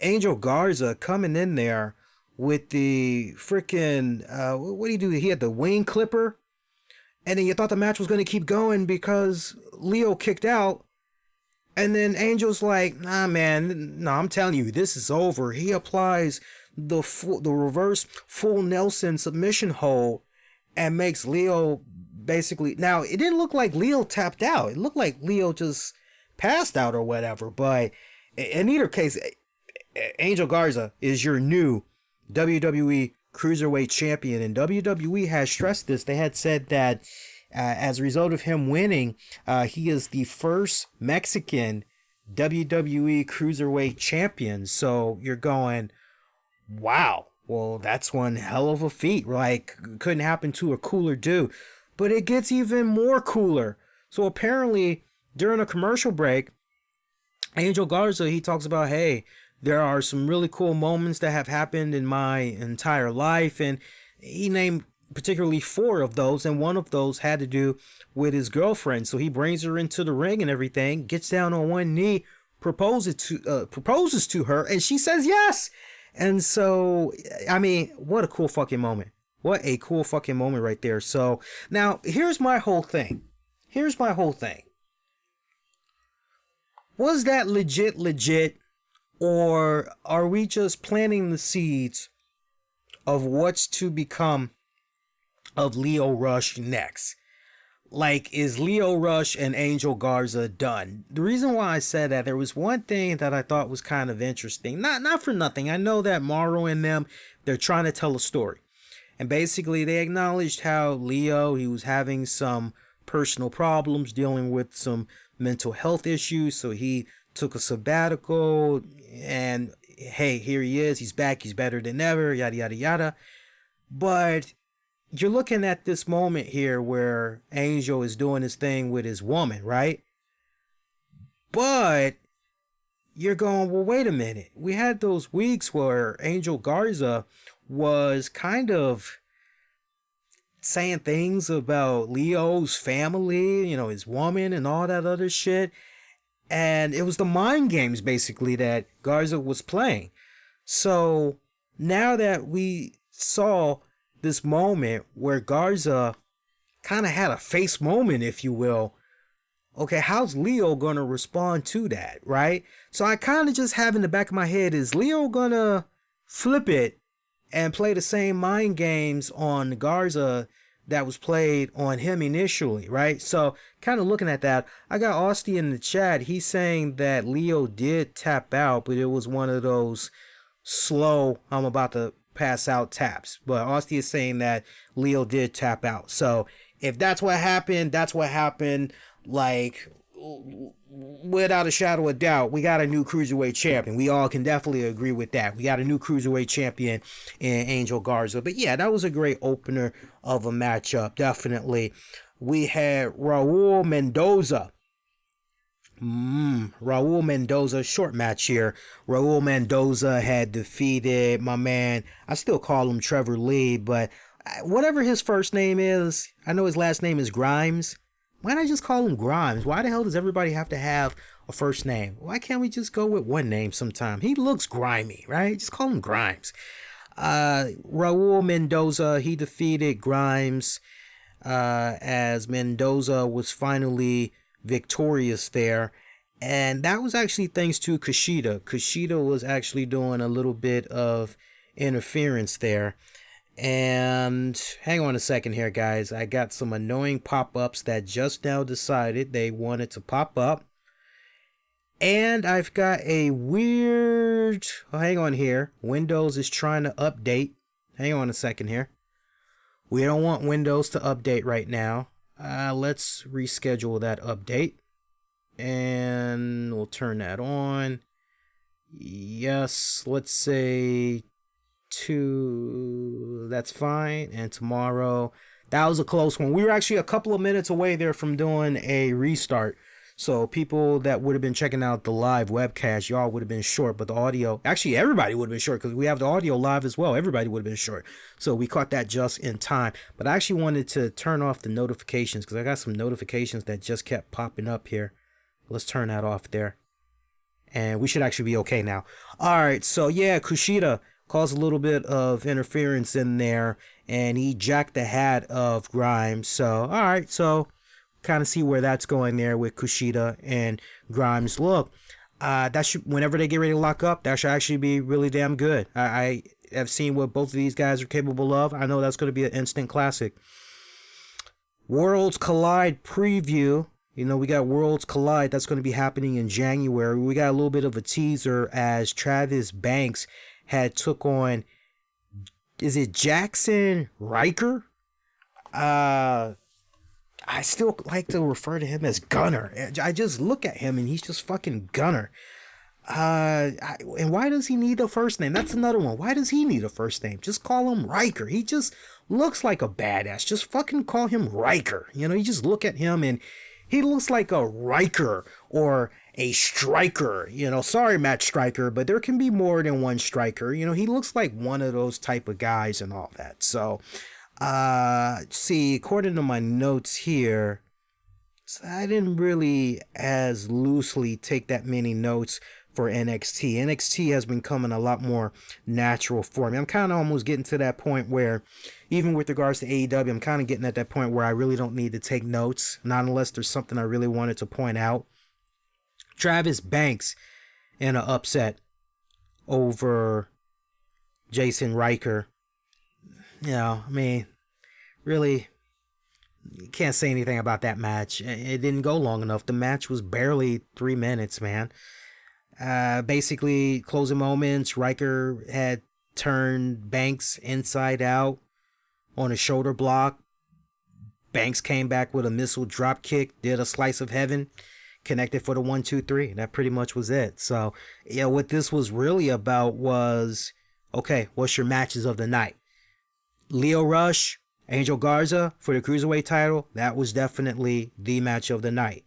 Angel Garza coming in there with the freaking, what do you do? He had the wing clipper. And then you thought the match was going to keep going because Lio kicked out. And then Angel's like, nah, man, no, I'm telling you, this is over. He applies the reverse full Nelson submission hold and makes Lio basically. Now, it didn't look like Lio tapped out. It looked like Lio just passed out or whatever. But in either case, Angel Garza is your new WWE Cruiserweight Champion. And WWE has stressed this. They had said that as a result of him winning, he is the first Mexican WWE Cruiserweight Champion. So you're going, wow, well, that's one hell of a feat. Like, couldn't happen to a cooler dude. But it gets even more cooler. So apparently, during a commercial break, Angel Garza, he talks about, hey, there are some really cool moments that have happened in my entire life. And he named particularly 4 of those, and one of those had to do with his girlfriend. So he brings her into the ring and everything, gets down on one knee, proposes to her, and she says yes. And so, I mean, what a cool fucking moment. What a cool fucking moment right there. So now here's my whole thing. Was that legit, or are we just planting the seeds of what's to become of Lio Rush next? Like, is Lio Rush and Angel Garza done? The reason why I said that, there was one thing that I thought was kind of interesting. Not for nothing. I know that Mauro and them, they're trying to tell a story. And basically, they acknowledged how Lio, he was having some personal problems, dealing with some mental health issues. So he took a sabbatical, and hey, here he is. He's back. He's better than ever, yada, yada, yada. But you're looking at this moment here where Angel is doing his thing with his woman, right? But you're going, well, wait a minute. We had those weeks where Angel Garza was kind of saying things about Leo's family, you know, his woman and all that other shit. And it was the mind games, basically, that Garza was playing. So now that we saw this moment where Garza kind of had a face moment, if you will, okay, how's Lio going to respond to that, right? So I kind of just have in the back of my head, is Lio going to flip it and play the same mind games on Garza that was played on him initially, right? So kind of looking at that, I got Austin in the chat. He's saying that Lio did tap out, but it was one of those slow, I'm about to pass out taps. But Austin is saying that Lio did tap out. So if that's what happened, that's what happened. Like, without a shadow of doubt, we got a new Cruiserweight champion. We all can definitely agree with that. We got a new Cruiserweight champion in Angel Garza. But yeah, that was a great opener of a matchup, definitely. We had Raul Mendoza. Raul Mendoza, short match here. Raul Mendoza had defeated my man, I still call him Trevor Lee, but whatever his first name is, I know his last name is Grimes. Why not just call him Grimes? Why the hell does everybody have to have a first name? Why can't we just go with one name sometime? He looks grimy, right? Just call him Grimes. Raul Mendoza, he defeated Grimes as Mendoza was finally victorious there. And that was actually thanks to Kushida. Kushida was actually doing a little bit of interference there. And hang on a second here, guys. I got some annoying pop-ups that just now decided they wanted to pop up. And I've got a weird... Oh, hang on here. Windows is trying to update. Hang on a second here. We don't want Windows to update right now. Let's reschedule that update. And we'll turn that on. Yes, let's say 2. That's fine. And tomorrow, that was a close one. We were actually a couple of minutes away there from doing a restart. So people that would have been checking out the live webcast, y'all would have been short, but the audio, actually everybody would have been short because we have the audio live as well. Everybody would have been short. So we caught that just in time. But I actually wanted to turn off the notifications because I got some notifications that just kept popping up here. Let's turn that off there. And we should actually be okay now. All right. So yeah, Kushida caused a little bit of interference in there and he jacked the hat of Grimes. So, all right. So kind of see where that's going there with Kushida and Grimes. Look, that should, whenever they get ready to lock up, that should actually be really damn good. I have seen what both of these guys are capable of. I know that's going to be an instant classic. Worlds Collide preview. You know, we got Worlds Collide. That's going to be happening in January. We got a little bit of a teaser as Travis Banks had took on, is it Jackson Riker? I still like to refer to him as Gunner. I just look at him and he's just fucking Gunner. And why does he need a first name? That's another one. Why does he need a first name? Just call him Riker. He just looks like a badass. Just fucking call him Riker. You know, you just look at him and he looks like a Riker or a striker. You know, sorry, Matt Striker, but there can be more than one striker. You know, he looks like one of those type of guys and all that. So, see, according to my notes here, so I didn't really as loosely take that many notes for NXT. NXT has been coming a lot more natural for me. I'm kind of almost getting to that point where, even with regards to AEW, I'm kind of getting at that point where I really don't need to take notes, not unless there's something I really wanted to point out. Travis Banks in an upset over Jason Riker. You know, I mean, really, you can't say anything about that match. It didn't go long enough. The match was barely 3 minutes, man. Basically, closing moments, Riker had turned Banks inside out on a shoulder block. Banks came back with a missile drop kick, did a slice of heaven, connected for the 1, 2, 3. That pretty much was it. So, yeah, what this was really about was, okay, what's your matches of the night? Lio Rush, Angel Garza for the Cruiserweight title. That was definitely the match of the night.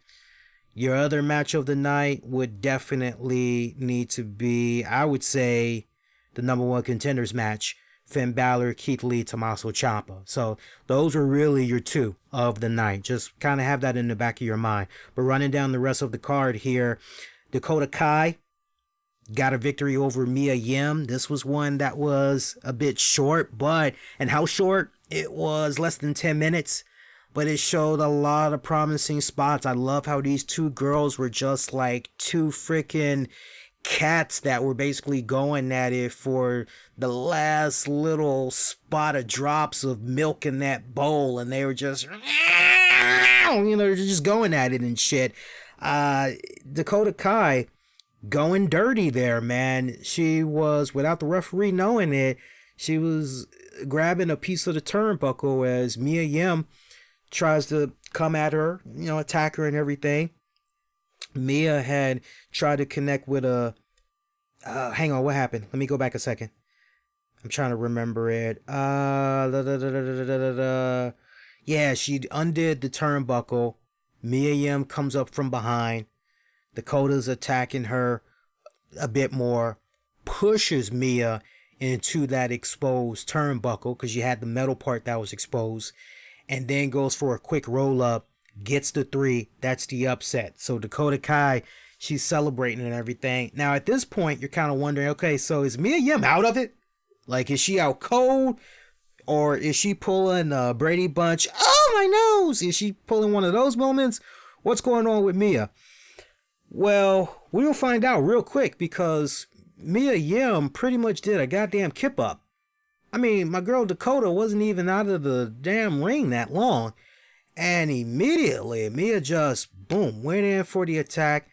Your other match of the night would definitely need to be, I would say, the number 1 contenders match. Finn Balor, Keith Lee, Tommaso Ciampa. So those are really your 2 of the night. Just kind of have that in the back of your mind. But running down the rest of the card here, Dakota Kai got a victory over Mia Yim. This was one that was a bit short, and how short? It was less than 10 minutes, but it showed a lot of promising spots. I love how these 2 girls were just like 2 freaking cats that were basically going at it for the last little spot of drops of milk in that bowl, and they were just, you know, just going at it and shit. Dakota Kai going dirty there, man. She was, without the referee knowing it, she was grabbing a piece of the turnbuckle as Mia Yim tries to come at her, you know, attack her and everything. Mia had tried to connect with a, hang on, what happened? Let me go back a second. I'm trying to remember it. Yeah, she undid the turnbuckle. Mia Yim comes up from behind. Dakota's attacking her a bit more, pushes Mia into that exposed turnbuckle because you had the metal part that was exposed, and then goes for a quick roll up, gets the 3. That's the upset. So Dakota Kai, she's celebrating and everything. Now at this point, you're kind of wondering, okay, so is Mia Yim out of it? Like, is she out cold? Or is she pulling Brady Bunch? Oh, my nose! Is she pulling one of those moments? What's going on with Mia? Well, we'll find out real quick because Mia Yim pretty much did a goddamn kip up. I mean, my girl Dakota wasn't even out of the damn ring that long. And immediately, Mia just, boom, went in for the attack.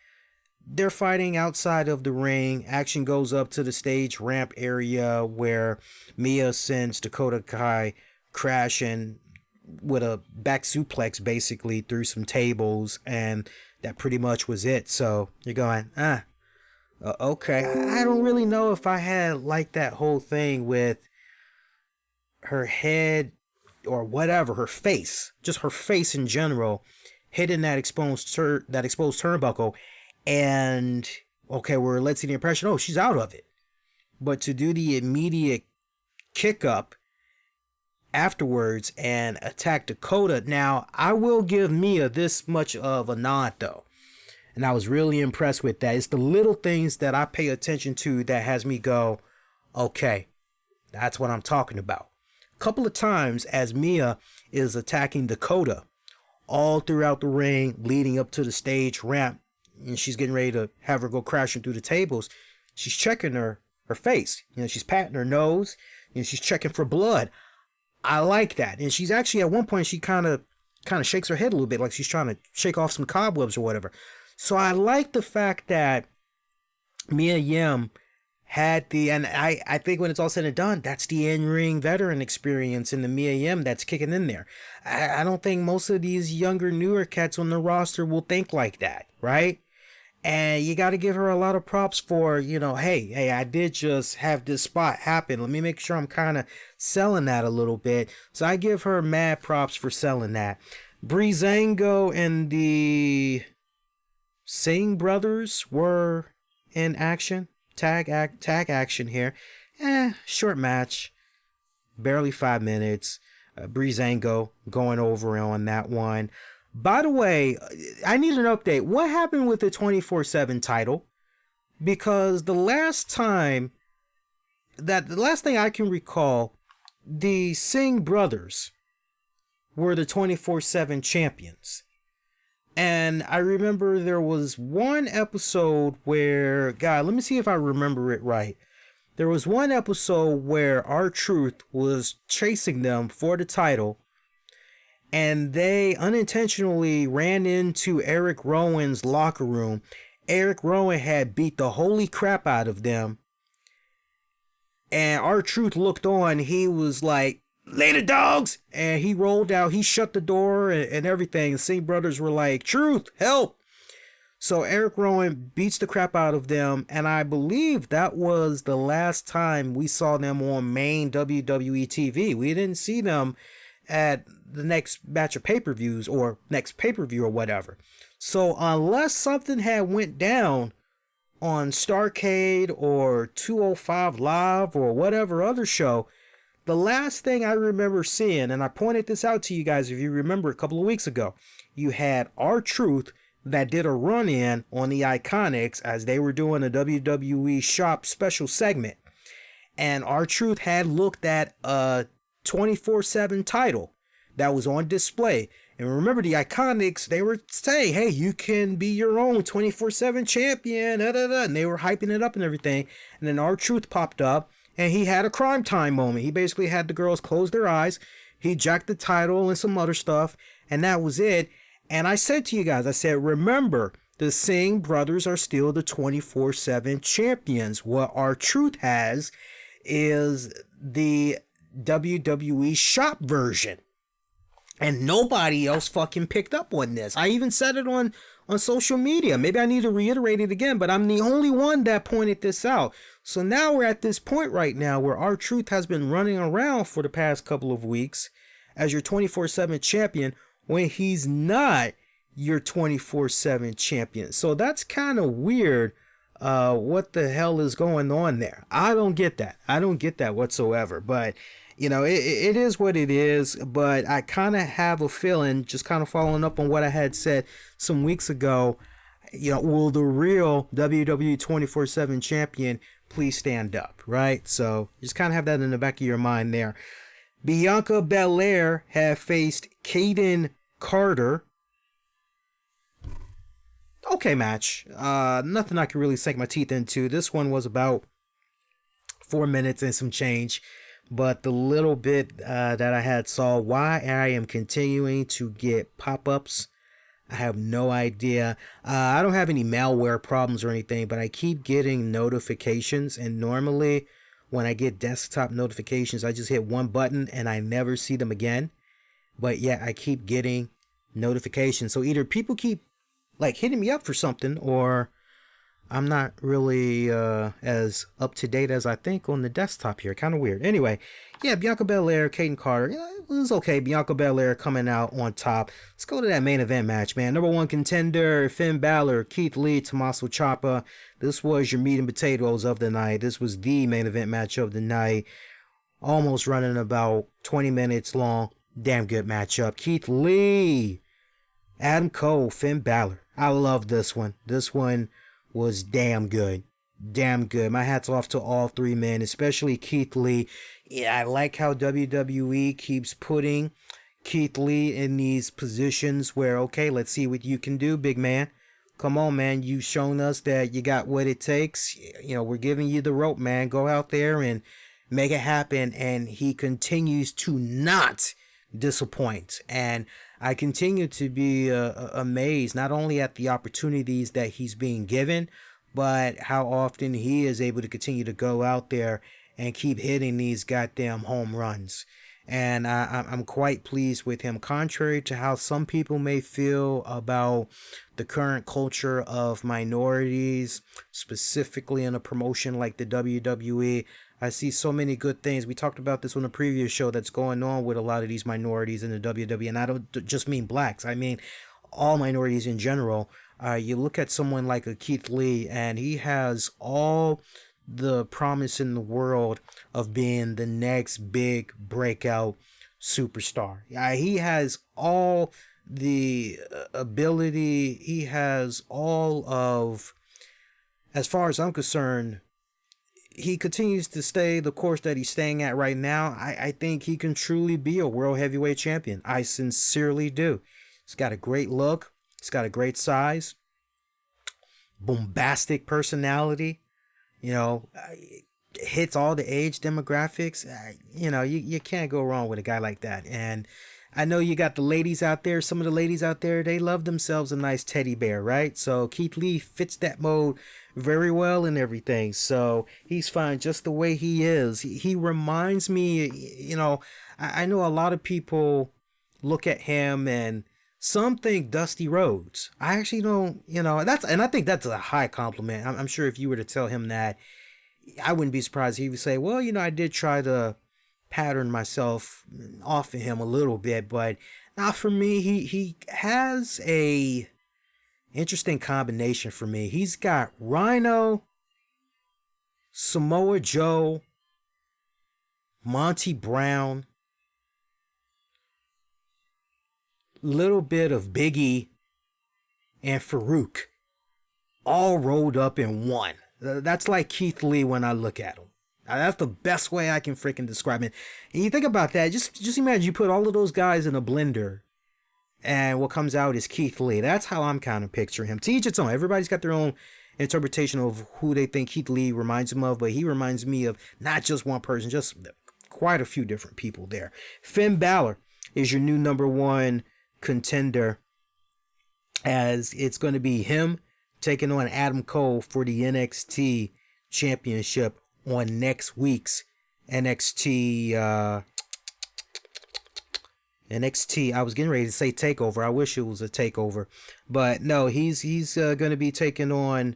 They're fighting outside of the ring. Action goes up to the stage ramp area where Mia sends Dakota Kai crashing with a back suplex basically through some tables. And that pretty much was it. So you're going, okay. I don't really know if I had like that whole thing with her head or whatever, her face, just her face in general, hitting that exposed turnbuckle, and okay, we're letting the impression, oh, she's out of it. But to do the immediate kick up afterwards and attack Dakota, now I will give Mia this much of a nod though, and I was really impressed with that. It's the little things that I pay attention to that has me go, okay, that's what I'm talking about. Couple of times as Mia is attacking Dakota all throughout the ring leading up to the stage ramp, and she's getting ready to have her go crashing through the tables, she's checking her face. She's patting her nose, she's checking for blood. I like that. And she's actually at one point she kind of shakes her head a little bit like she's trying to shake off some cobwebs or whatever. So I like the fact that Mia Yim had and I think when it's all said and done, that's the in-ring veteran experience in the Mia Yim that's kicking in there. I don't think most of these younger, newer cats on the roster will think like that, right? And you got to give her a lot of props for, hey, I did just have this spot happen. Let me make sure I'm kind of selling that a little bit. So I give her mad props for selling that. Breezango and the Singh brothers were in action. Tag action here. Short match. Barely 5 minutes. Breezango going over on that one. By the way, I need an update. What happened with the 24/7 title? Because the last thing I can recall, the Singh brothers were the 24/7 champions. And I remember there was one episode where, God, let me see if I remember it right. There was one episode where R-Truth was chasing them for the title, and they unintentionally ran into Eric Rowan's locker room. Eric Rowan had beat the holy crap out of them, and R-Truth looked on. He was like, "Later, dogs!" And he rolled out. He shut the door and everything. The Singh brothers were like, "Truth, help!" So Eric Rowan beats the crap out of them. And I believe that was the last time we saw them on main WWE TV. We didn't see them at the next batch of pay-per-views or next pay-per-view or whatever. So unless something had went down on Starrcade or 205 Live or whatever other show, the last thing I remember seeing, and I pointed this out to you guys if you remember a couple of weeks ago, you had R-Truth that did a run-in on the Iconics as they were doing a WWE Shop special segment. And R-Truth had looked at a 24/7 title that was on display. And remember, the Iconics, they were saying, hey, you can be your own 24/7 champion, and they were hyping it up and everything. And then R-Truth popped up, and he had a crime time moment. He basically had the girls close their eyes. He jacked the title and some other stuff, and that was it. And I said to you guys, I said, remember, the Singh brothers are still the 24/7 champions. What R-Truth has is the WWE Shop version. And nobody else fucking picked up on this. I even said it on social media. Maybe I need to reiterate it again, but I'm the only one that pointed this out. So now we're at this point right now where R-Truth has been running around for the past couple of weeks as your 24/7 champion when he's not your 24/7 champion. So that's kind of weird. What the hell is going on there? I don't get that. I don't get that whatsoever. But it is what it is, but I kind of have a feeling, just kind of following up on what I had said some weeks ago, will the real WWE 24/7 champion please stand up, right? So just kind of have that in the back of your mind there. Bianca Belair had faced Kaden Carter. okay match. Nothing I can really sink my teeth into. This one was about 4 minutes and some change. But the little bit that I had saw, why I am continuing to get pop-ups, I have no idea. I don't have any malware problems or anything, but I keep getting notifications. And normally when I get desktop notifications, I just hit one button and I never see them again. But yeah, I keep getting notifications. So either people keep like hitting me up for something, or I'm not really as up to date as I think on the desktop here. Kind of weird. Anyway, yeah, Bianca Belair, Kayden Carter. Yeah, it was okay. Bianca Belair coming out on top. Let's go to that main event match, man. Number one contender, Finn Balor, Keith Lee, Tommaso Ciampa. This was your meat and potatoes of the night. This was the main event match of the night. Almost running about 20 minutes long. Damn good matchup. Keith Lee, Adam Cole, Finn Balor. I love this one. This one was damn good. Damn good. My hat's off to all three men, especially Keith Lee. Yeah, I like how WWE keeps putting Keith Lee in these positions where, okay, let's see what you can do, big man. Come on, man. You've shown us that you got what it takes. You know, we're giving you the rope, man. Go out there and make it happen. And he continues to not disappoint. And I continue to be amazed not only at the opportunities that he's being given, but how often he is able to continue to go out there and keep hitting these goddamn home runs. And I'm quite pleased with him, contrary to how some people may feel about the current culture of minorities, specifically in a promotion like the WWE. I see so many good things. We talked about this on a previous show that's going on with a lot of these minorities in the WWE. And I don't just mean blacks. I mean all minorities in general. You look at someone like a Keith Lee, and he has all the promise in the world of being the next big breakout superstar. He has all the ability. He has all of, as far as I'm concerned, he continues to stay the course that he's staying at right now. I think he can truly be a world heavyweight champion. I sincerely do. He's got a great look. He's got a great size. Bombastic personality. You know, hits all the age demographics. You know, you can't go wrong with a guy like that. And I know you got the ladies out there. Some of the ladies out there, they love themselves a nice teddy bear, right? So Keith Lee fits that mode very well and everything. So he's fine just the way he is. He reminds me, you know, I know a lot of people look at him and some think Dusty Rhodes. I actually don't, you know, and I think that's a high compliment. I'm sure if you were to tell him that, I wouldn't be surprised. He would say, well, you know, I did try to pattern myself off of him a little bit, but not for me. He has a interesting combination for me. He's got Rhino, Samoa Joe, Monty Brown, little bit of Biggie, and Farouk, all rolled up in one. That's like Keith Lee when I look at him. That's the best way I can freaking describe it. And you think about that, just imagine you put all of those guys in a blender, and what comes out is Keith Lee. That's how I'm kind of picturing him. To each its own. Everybody's got their own interpretation of who they think Keith Lee reminds him of, but he reminds me of not just one person, just quite a few different people there. Finn Balor is your new number one contender, as it's going to be him taking on Adam Cole for the NXT championship on next week's NXT. I was getting ready to say takeover. I wish it was a takeover, but no, he's going to be taking on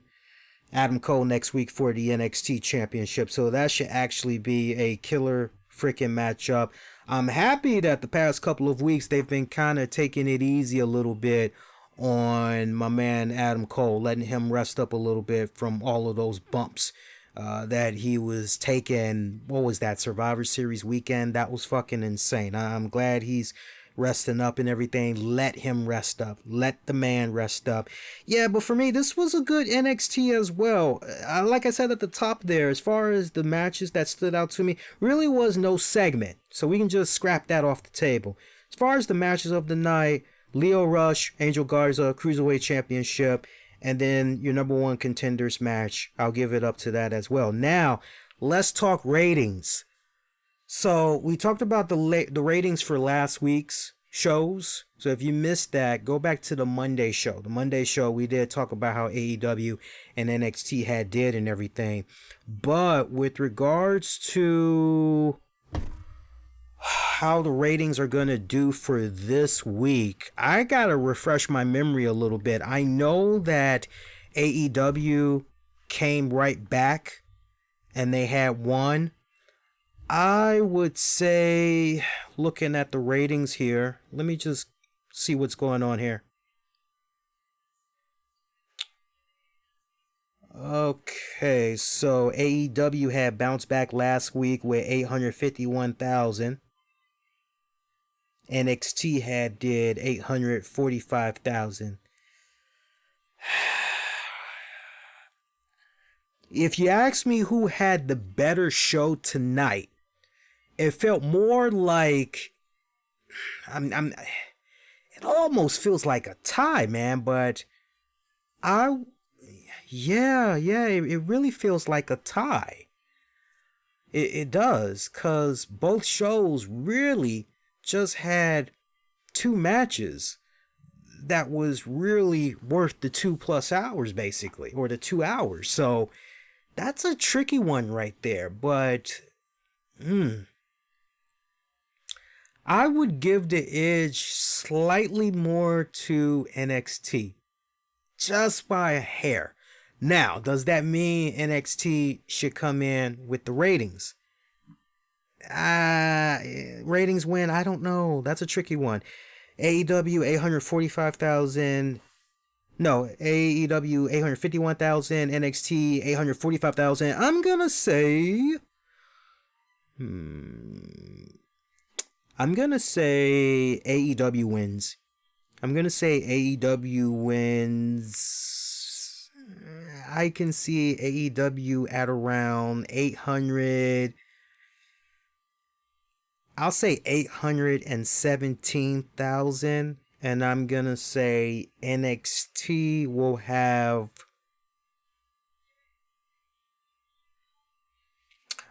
Adam Cole next week for the NXT championship. So that should actually be a killer freaking matchup. I'm happy that the past couple of weeks they've been kind of taking it easy a little bit on my man Adam Cole, letting him rest up a little bit from all of those bumps that he was taking. What was that, Survivor Series weekend? That was fucking insane. I'm glad he's resting up and everything. Let him rest up. Let the man rest up. Yeah, but for me, this was a good NXT as well. Like I said at the top there, as far as the matches that stood out to me, really was no segment. So we can just scrap that off the table. As far as the matches of the night, Lio Rush, Angel Garza, Cruiserweight Championship, and then your number one contenders match, I'll give it up to that as well. Now, let's talk ratings. So we talked about the ratings for last week's shows. So if you missed that, go back to the Monday show. The Monday show, we did talk about how AEW and NXT had did and everything. But with regards to how the ratings are going to do for this week, I got to refresh my memory a little bit. I know that AEW came right back and they had one. I would say, looking at the ratings here, let me just see what's going on here. Okay, so AEW had bounced back last week with 851,000. NXT had did 845,000. If you ask me who had the better show tonight, it felt more like it almost feels like a tie, man, but it really feels like a tie. It does, cuz both shows really just had two matches that was really worth the 2+ hours, basically, or the 2 hours. So that's a tricky one right there, but I would give the edge slightly more to NXT, just by a hair. Now, does that mean NXT should come in with the ratings? Ratings win? I don't know. That's a tricky one. AEW 845,000. No, AEW 851,000. NXT 845,000. I'm gonna say. I'm gonna say AEW wins. I'm gonna say AEW wins. I can see AEW at around 800. I'll say 817,000, and I'm gonna say NXT will have.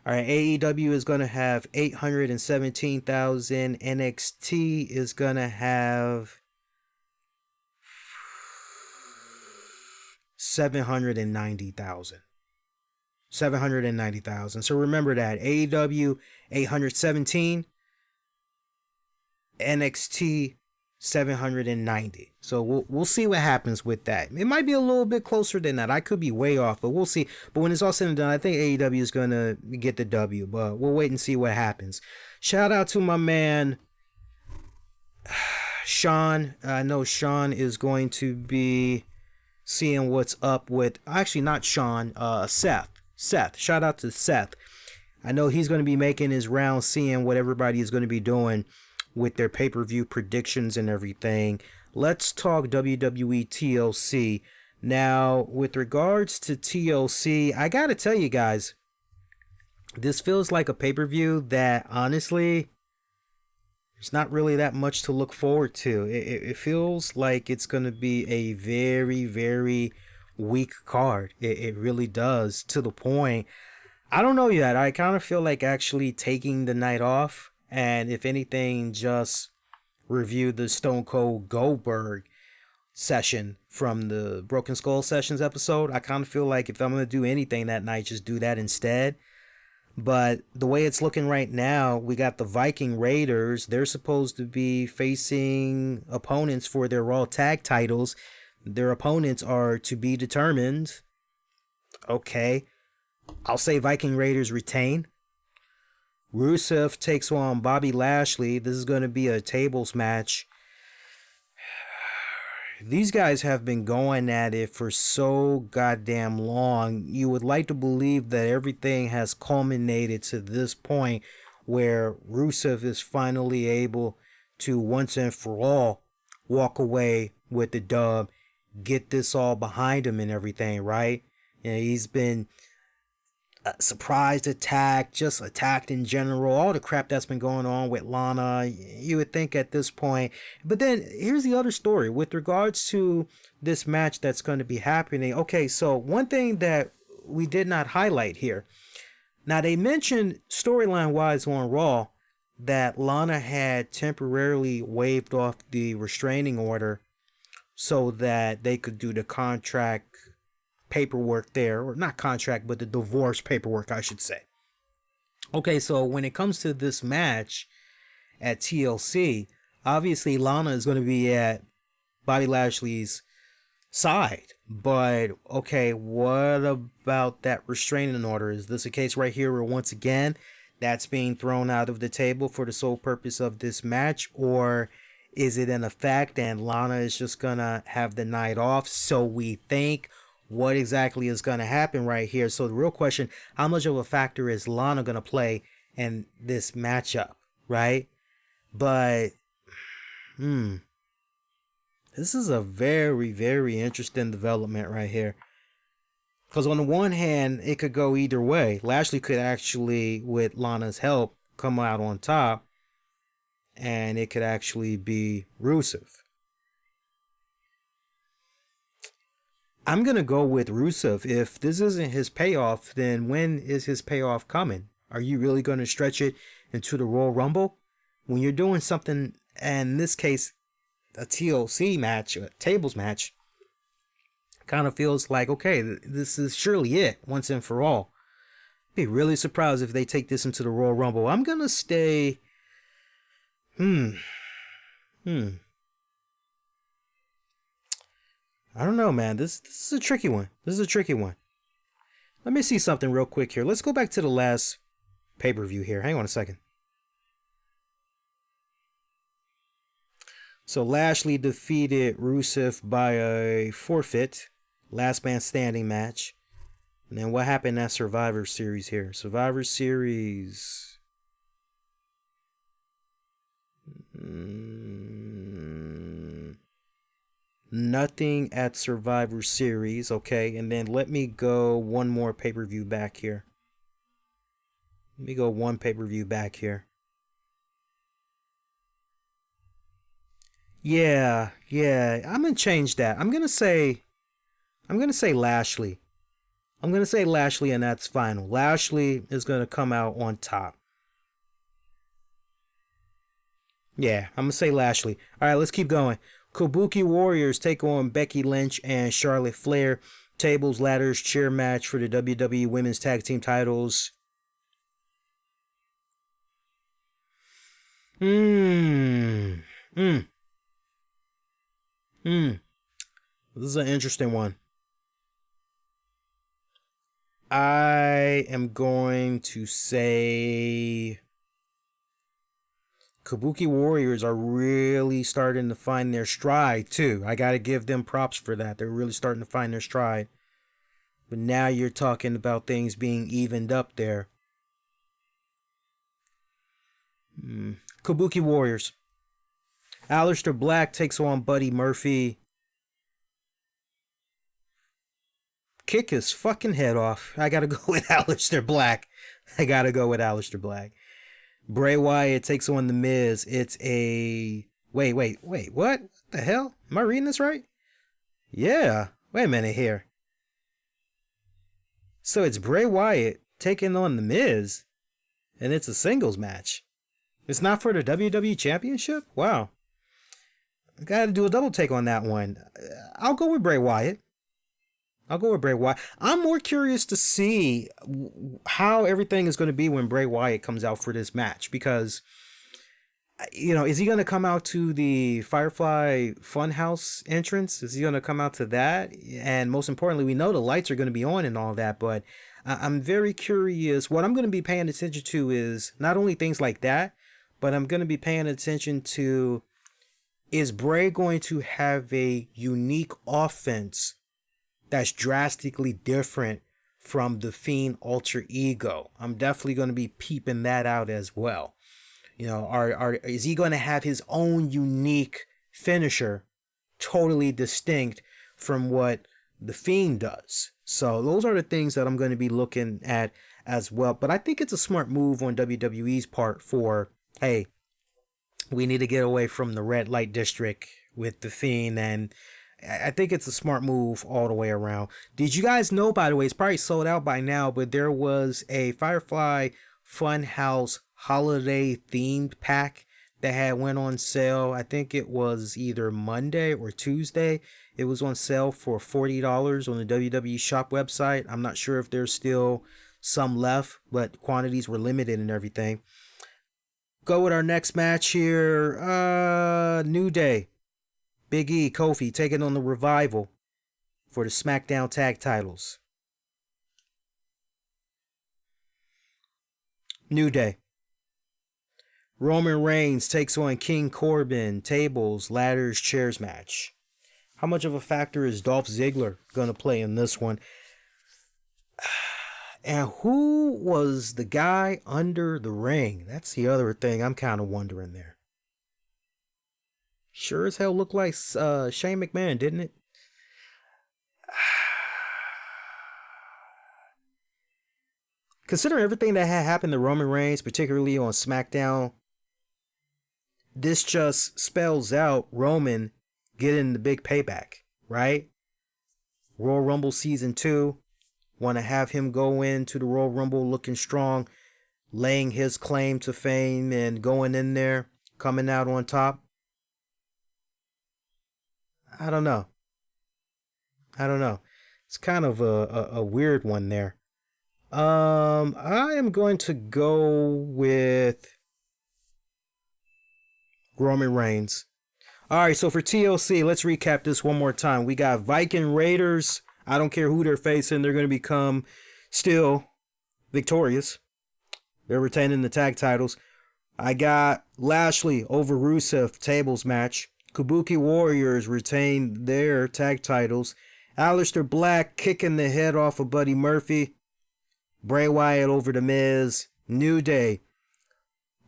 All right, AEW is gonna have 817,000. NXT is gonna have 790,000. 790,000. So remember that AEW 817. NXT 790. So we'll see what happens with that. It might be a little bit closer than that. I could be way off, but we'll see. But when it's all said and done, I think AEW is gonna get the W. But we'll wait and see what happens. Shout out to my man Sean. I know Sean is going to be seeing what's up with. Actually, not Sean. Seth. Shout out to Seth. I know he's going to be making his rounds, seeing what everybody is going to be doing with their pay-per-view predictions and everything. Let's talk WWE TLC. Now, with regards to TLC, I gotta tell you guys, this feels like a pay-per-view that, honestly, there's not really that much to look forward to. It feels like it's gonna be a very, very weak card. It really does, to the point, I don't know yet. I kind of feel like actually taking the night off, and if anything, just review the Stone Cold Goldberg session from the Broken Skull Sessions episode. I kind of feel like if I'm going to do anything that night, just do that instead. But the way it's looking right now, we got the Viking Raiders. They're supposed to be facing opponents for their Raw tag titles. Their opponents are to be determined. Okay. I'll say Viking Raiders retain. Rusev takes on Bobby Lashley. This is going to be a tables match. These guys have been going at it for so goddamn long. You would like to believe that everything has culminated to this point where Rusev is finally able to once and for all walk away with the dub, get this all behind him and everything, right? And he's been a surprise attack, just attacked in general, all the crap that's been going on with Lana. You would think at this point. But then here's the other story with regards to this match that's going to be happening. Okay, so one thing that we did not highlight here. Now, they mentioned storyline wise on Raw that Lana had temporarily waived off the restraining order so that they could do the contract paperwork there, or not contract, but the divorce paperwork, I should say. Okay, so when it comes to this match at TLC, obviously Lana is going to be at Bobby Lashley's side. But okay, what about that restraining order? Is this a case right here where once again that's being thrown out of the table for the sole purpose of this match? Or is it in effect and Lana is just gonna have the night off? So we think. What exactly is going to happen right here? So the real question, how much of a factor is Lana going to play in this matchup, right? But, this is a very, very interesting development right here. Because on the one hand, it could go either way. Lashley could actually, with Lana's help, come out on top. And it could actually be Rusev. I'm going to go with Rusev. If this isn't his payoff, then when is his payoff coming? Are you really going to stretch it into the Royal Rumble? When you're doing something, and in this case, a TLC match, a tables match, kind of feels like, okay, this is surely it, once and for all. Be really surprised if they take this into the Royal Rumble. I'm going to stay... I don't know, man. This is a tricky one. This is a tricky one. Let me see something real quick here. Let's go back to the last pay-per-view here. Hang on a second. So Lashley defeated Rusev by a forfeit. Last man standing match. And then what happened at Survivor Series here? Survivor Series... Nothing at Survivor Series, okay? And then let me go one more pay-per-view back here. Let me go one pay-per-view back here. Yeah, I'm gonna change that. I'm gonna say Lashley. I'm gonna say Lashley, and that's final. Lashley is gonna come out on top. Yeah, I'm gonna say Lashley. All right, let's keep going. Kabuki Warriors take on Becky Lynch and Charlotte Flair. Tables, ladders, chair match for the WWE Women's Tag Team titles. This is an interesting one. I am going to say... Kabuki Warriors are really starting to find their stride, too. I got to give them props for that. They're really starting to find their stride. But now you're talking about things being evened up there. Kabuki Warriors. Aleister Black takes on Buddy Murphy. Kick his fucking head off. I got to go with Aleister Black. Bray Wyatt takes on The Miz. It's a... Wait, what the hell? Am I reading this right? Yeah. Wait a minute here. So it's Bray Wyatt taking on The Miz, and it's a singles match. It's not for the WWE Championship? Wow. I gotta do a double take on that one. I'll go with Bray Wyatt. I'm more curious to see how everything is going to be when Bray Wyatt comes out for this match, because, you know, is he going to come out to the Firefly Funhouse entrance? Is he going to come out to that? And most importantly, we know the lights are going to be on and all that, but I'm very curious. What I'm going to be paying attention to is not only things like that, but I'm going to be paying attention to, is Bray going to have a unique offense that's drastically different from the Fiend alter ego? I'm definitely going to be peeping that out as well. You know, is he going to have his own unique finisher, totally distinct from what the Fiend does? So those are the things that I'm going to be looking at as well. But I think it's a smart move on WWE's part for, hey, we need to get away from the red light district with the Fiend, and I think it's a smart move all the way around. Did you guys know, by the way, it's probably sold out by now, but there was a Firefly Funhouse holiday themed pack that had went on sale. I think it was either Monday or Tuesday. It was on sale for $40 on the WWE shop website. I'm not sure if there's still some left, but quantities were limited and everything. Go with our next match here. New Day. Big E, Kofi taking on the Revival for the SmackDown Tag Titles. New Day. Roman Reigns takes on King Corbin. Tables, ladders, chairs match. How much of a factor is Dolph Ziggler going to play in this one? And who was the guy under the ring? That's the other thing I'm kind of wondering there. Sure as hell looked like Shane McMahon, didn't it? Considering everything that had happened to Roman Reigns, particularly on SmackDown, this just spells out Roman getting the big payback, right? Royal Rumble Season 2. Want to have him go into the Royal Rumble looking strong, laying his claim to fame and going in there, coming out on top. I don't know. It's kind of a weird one there. I am going to go with Roman Reigns. All right, so for TLC, let's recap this one more time. We got Viking Raiders. I don't care who they're facing. They're going to become still victorious. They're retaining the tag titles. I got Lashley over Rusev tables match. Kabuki Warriors retain their tag titles. Aleister Black kicking the head off of Buddy Murphy. Bray Wyatt over The Miz. New Day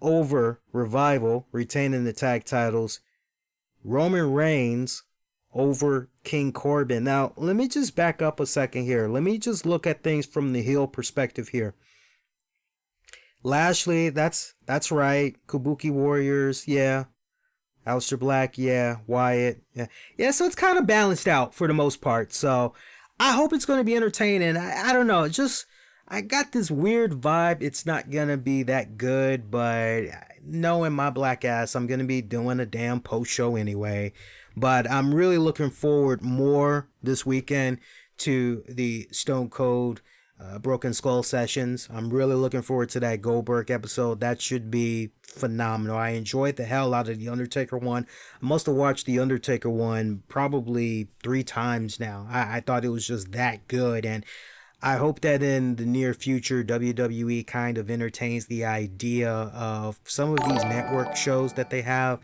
over Revival, retaining the tag titles. Roman Reigns over King Corbin. Now, let me just back up a second here. Let me just look at things from the heel perspective here. Lashley, that's right. Kabuki Warriors, yeah. Aleister Black, yeah. Wyatt, yeah. Yeah, so it's kind of balanced out for the most part. So I hope it's going to be entertaining. I don't know. I got this weird vibe. It's not going to be that good, but knowing my black ass, I'm going to be doing a damn post show anyway. But I'm really looking forward more this weekend to the Stone Cold Broken Skull sessions. I'm really looking forward to that Goldberg episode. That should be phenomenal. I enjoyed the hell out of the Undertaker one. I must have watched the Undertaker one probably 3 times now. I thought it was just that good, and I hope that in the near future, WWE kind of entertains the idea of some of these network shows that they have,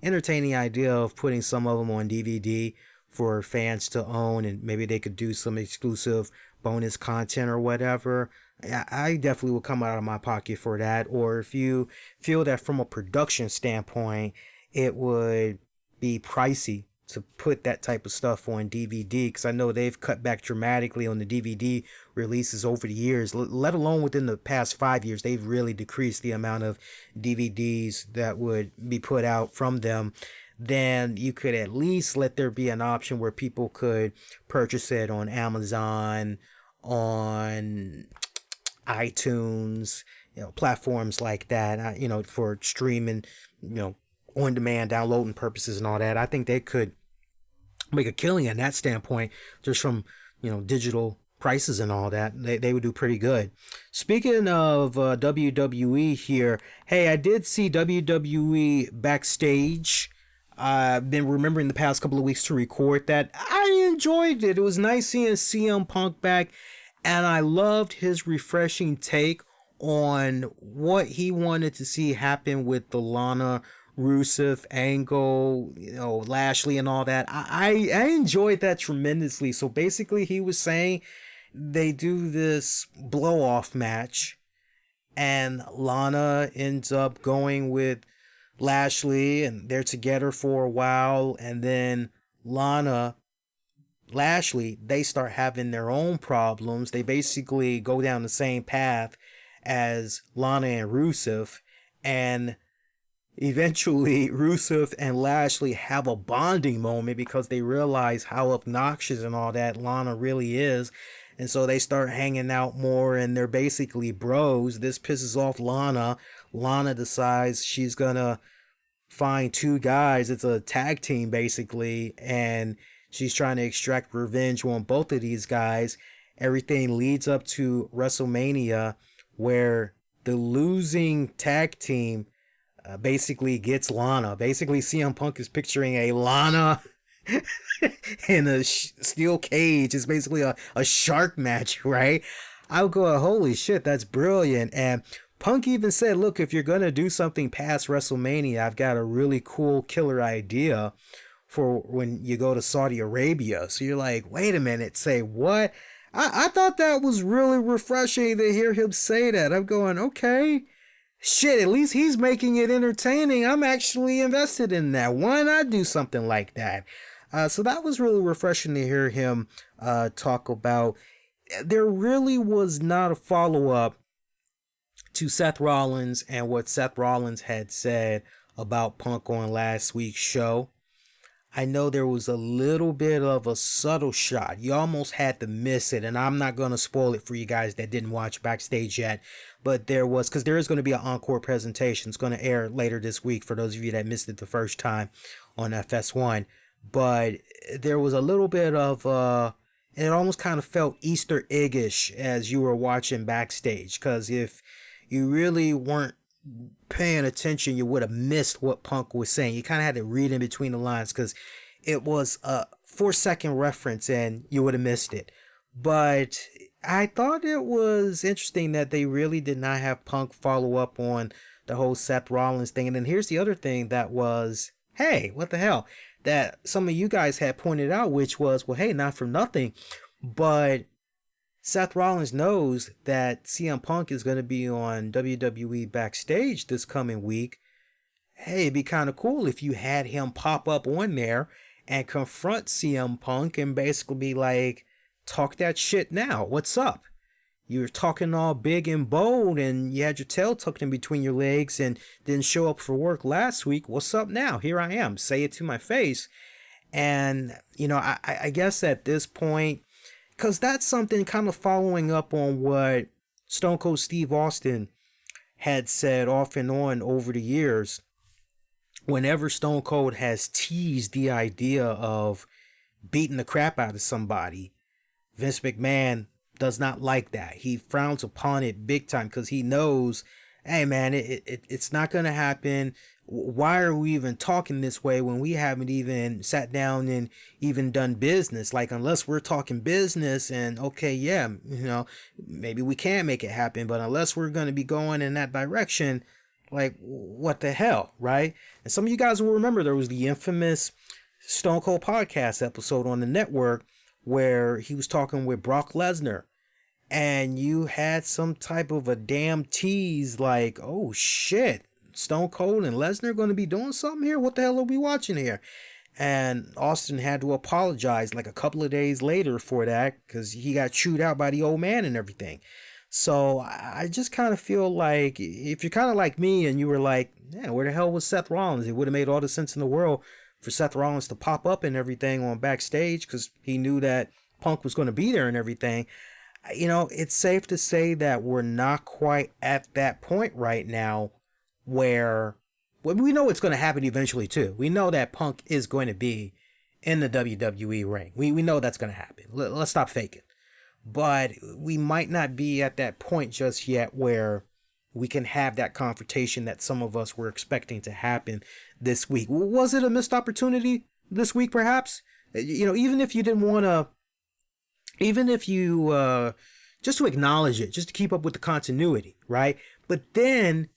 entertain the idea of putting some of them on DVD for fans to own, and maybe they could do some exclusive bonus content or whatever. I definitely will come out of my pocket for that. Or if you feel that from a production standpoint, it would be pricey to put that type of stuff on DVD, because I know they've cut back dramatically on the DVD releases over the years, let alone within the past 5 years. They've really decreased the amount of DVDs that would be put out from them. Then you could at least let there be an option where people could purchase it on Amazon, on iTunes, platforms like that, for streaming, on demand downloading purposes and all that. I think they could make a killing in that standpoint, just from digital prices and all that. They would do pretty good. Speaking of WWE here, hey, I did see WWE backstage. I've been remembering the past couple of weeks to record that. I enjoyed it. It was nice seeing CM Punk back, and I loved his refreshing take on what he wanted to see happen with the Lana Rusev angle, Lashley and all that. I enjoyed that tremendously. So basically he was saying they do this blow off match and Lana ends up going with Lashley and they're together for a while, and then Lana Lashley, they start having their own problems. They basically go down the same path as Lana and Rusev, and eventually Rusev and Lashley have a bonding moment because they realize how obnoxious and all that Lana really is. And so they start hanging out more, and they're basically bros. This pisses off Lana. Lana decides she's gonna find two guys. It's a tag team basically, and she's trying to extract revenge on both of these guys. Everything leads up to WrestleMania, where the losing tag team basically gets Lana. Basically, CM Punk is picturing a Lana in a steel cage. It's basically a shark match, right? I'll go, holy shit, that's brilliant. And Punk even said, look, if you're going to do something past WrestleMania, I've got a really cool killer idea for when you go to Saudi Arabia. So you're like, wait a minute, say what? I thought that was really refreshing to hear him say that. I'm going, okay, shit, at least he's making it entertaining. I'm actually invested in that. Why not do something like that? So that was really refreshing to hear him talk about. There really was not a follow-up to Seth Rollins and what Seth Rollins had said about Punk on last week's show. I know there was a little bit of a subtle shot. You almost had to miss it, and I'm not going to spoil it for you guys that didn't watch Backstage yet, but there was, because there is going to be an encore presentation. It's going to air later this week for those of you that missed it the first time on FS1, but there was a little bit of, it almost kind of felt Easter egg-ish as you were watching Backstage, because if you really weren't paying attention, you would have missed what Punk was saying. You kind of had to read in between the lines because it was a 4-second reference and you would have missed it. But I thought it was interesting that they really did not have Punk follow up on the whole Seth Rollins thing. And then here's the other thing that was, hey, what the hell, that some of you guys had pointed out, which was, well, hey, not for nothing, but Seth Rollins knows that CM Punk is going to be on WWE Backstage this coming week. Hey, it'd be kind of cool if you had him pop up on there and confront CM Punk and basically be like, talk that shit now. What's up? You're talking all big and bold and you had your tail tucked in between your legs and didn't show up for work last week. What's up now? Here I am. Say it to my face. And, you know, I guess at this point, because that's something kind of following up on what Stone Cold Steve Austin had said off and on over the years. Whenever Stone Cold has teased the idea of beating the crap out of somebody, Vince McMahon does not like that. He frowns upon it big time because he knows, hey man, it's not going to happen. Why are we even talking this way when we haven't even sat down and even done business? Like, unless we're talking business and okay, yeah, you know, maybe we can make it happen, but unless we're going to be going in that direction, like, what the hell, right? And some of you guys will remember there was the infamous Stone Cold podcast episode on the network where he was talking with Brock Lesnar, and you had some type of a damn tease like, oh shit, Stone Cold and Lesnar going to be doing something here? What the hell are we watching here? And Austin had to apologize like a couple of days later for that because he got chewed out by the old man and everything. So I just kind of feel like if you're kind of like me and you were like, yeah, where the hell was Seth Rollins? It would have made all the sense in the world for Seth Rollins to pop up and everything on Backstage because he knew that Punk was going to be there and everything. You know, it's safe to say that we're not quite at that point right now where, well, we know it's going to happen eventually too. We know that Punk is going to be in the WWE ring. We know that's going to happen. Let's stop faking. But we might not be at that point just yet where we can have that confrontation that some of us were expecting to happen this week. Was it a missed opportunity this week, perhaps? You know, even if you didn't want to, even if you, just to acknowledge it, just to keep up with the continuity, right? But then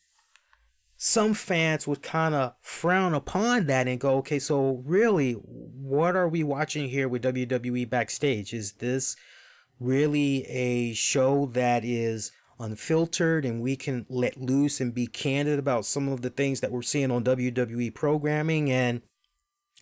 some fans would kind of frown upon that and go, okay, so really, what are we watching here with WWE Backstage? Is this really a show that is unfiltered and we can let loose and be candid about some of the things that we're seeing on WWE programming? And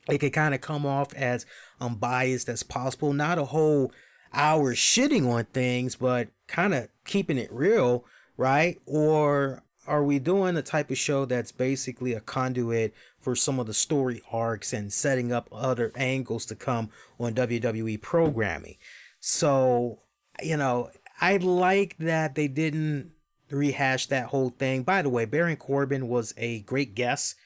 it could kind of come off as unbiased as possible. Not a whole hour shitting on things, but kind of keeping it real, right? Or are we doing a type of show that's basically a conduit for some of the story arcs and setting up other angles to come on WWE programming? So, I like that they didn't rehash that whole thing. By the way, Baron Corbin was a great guest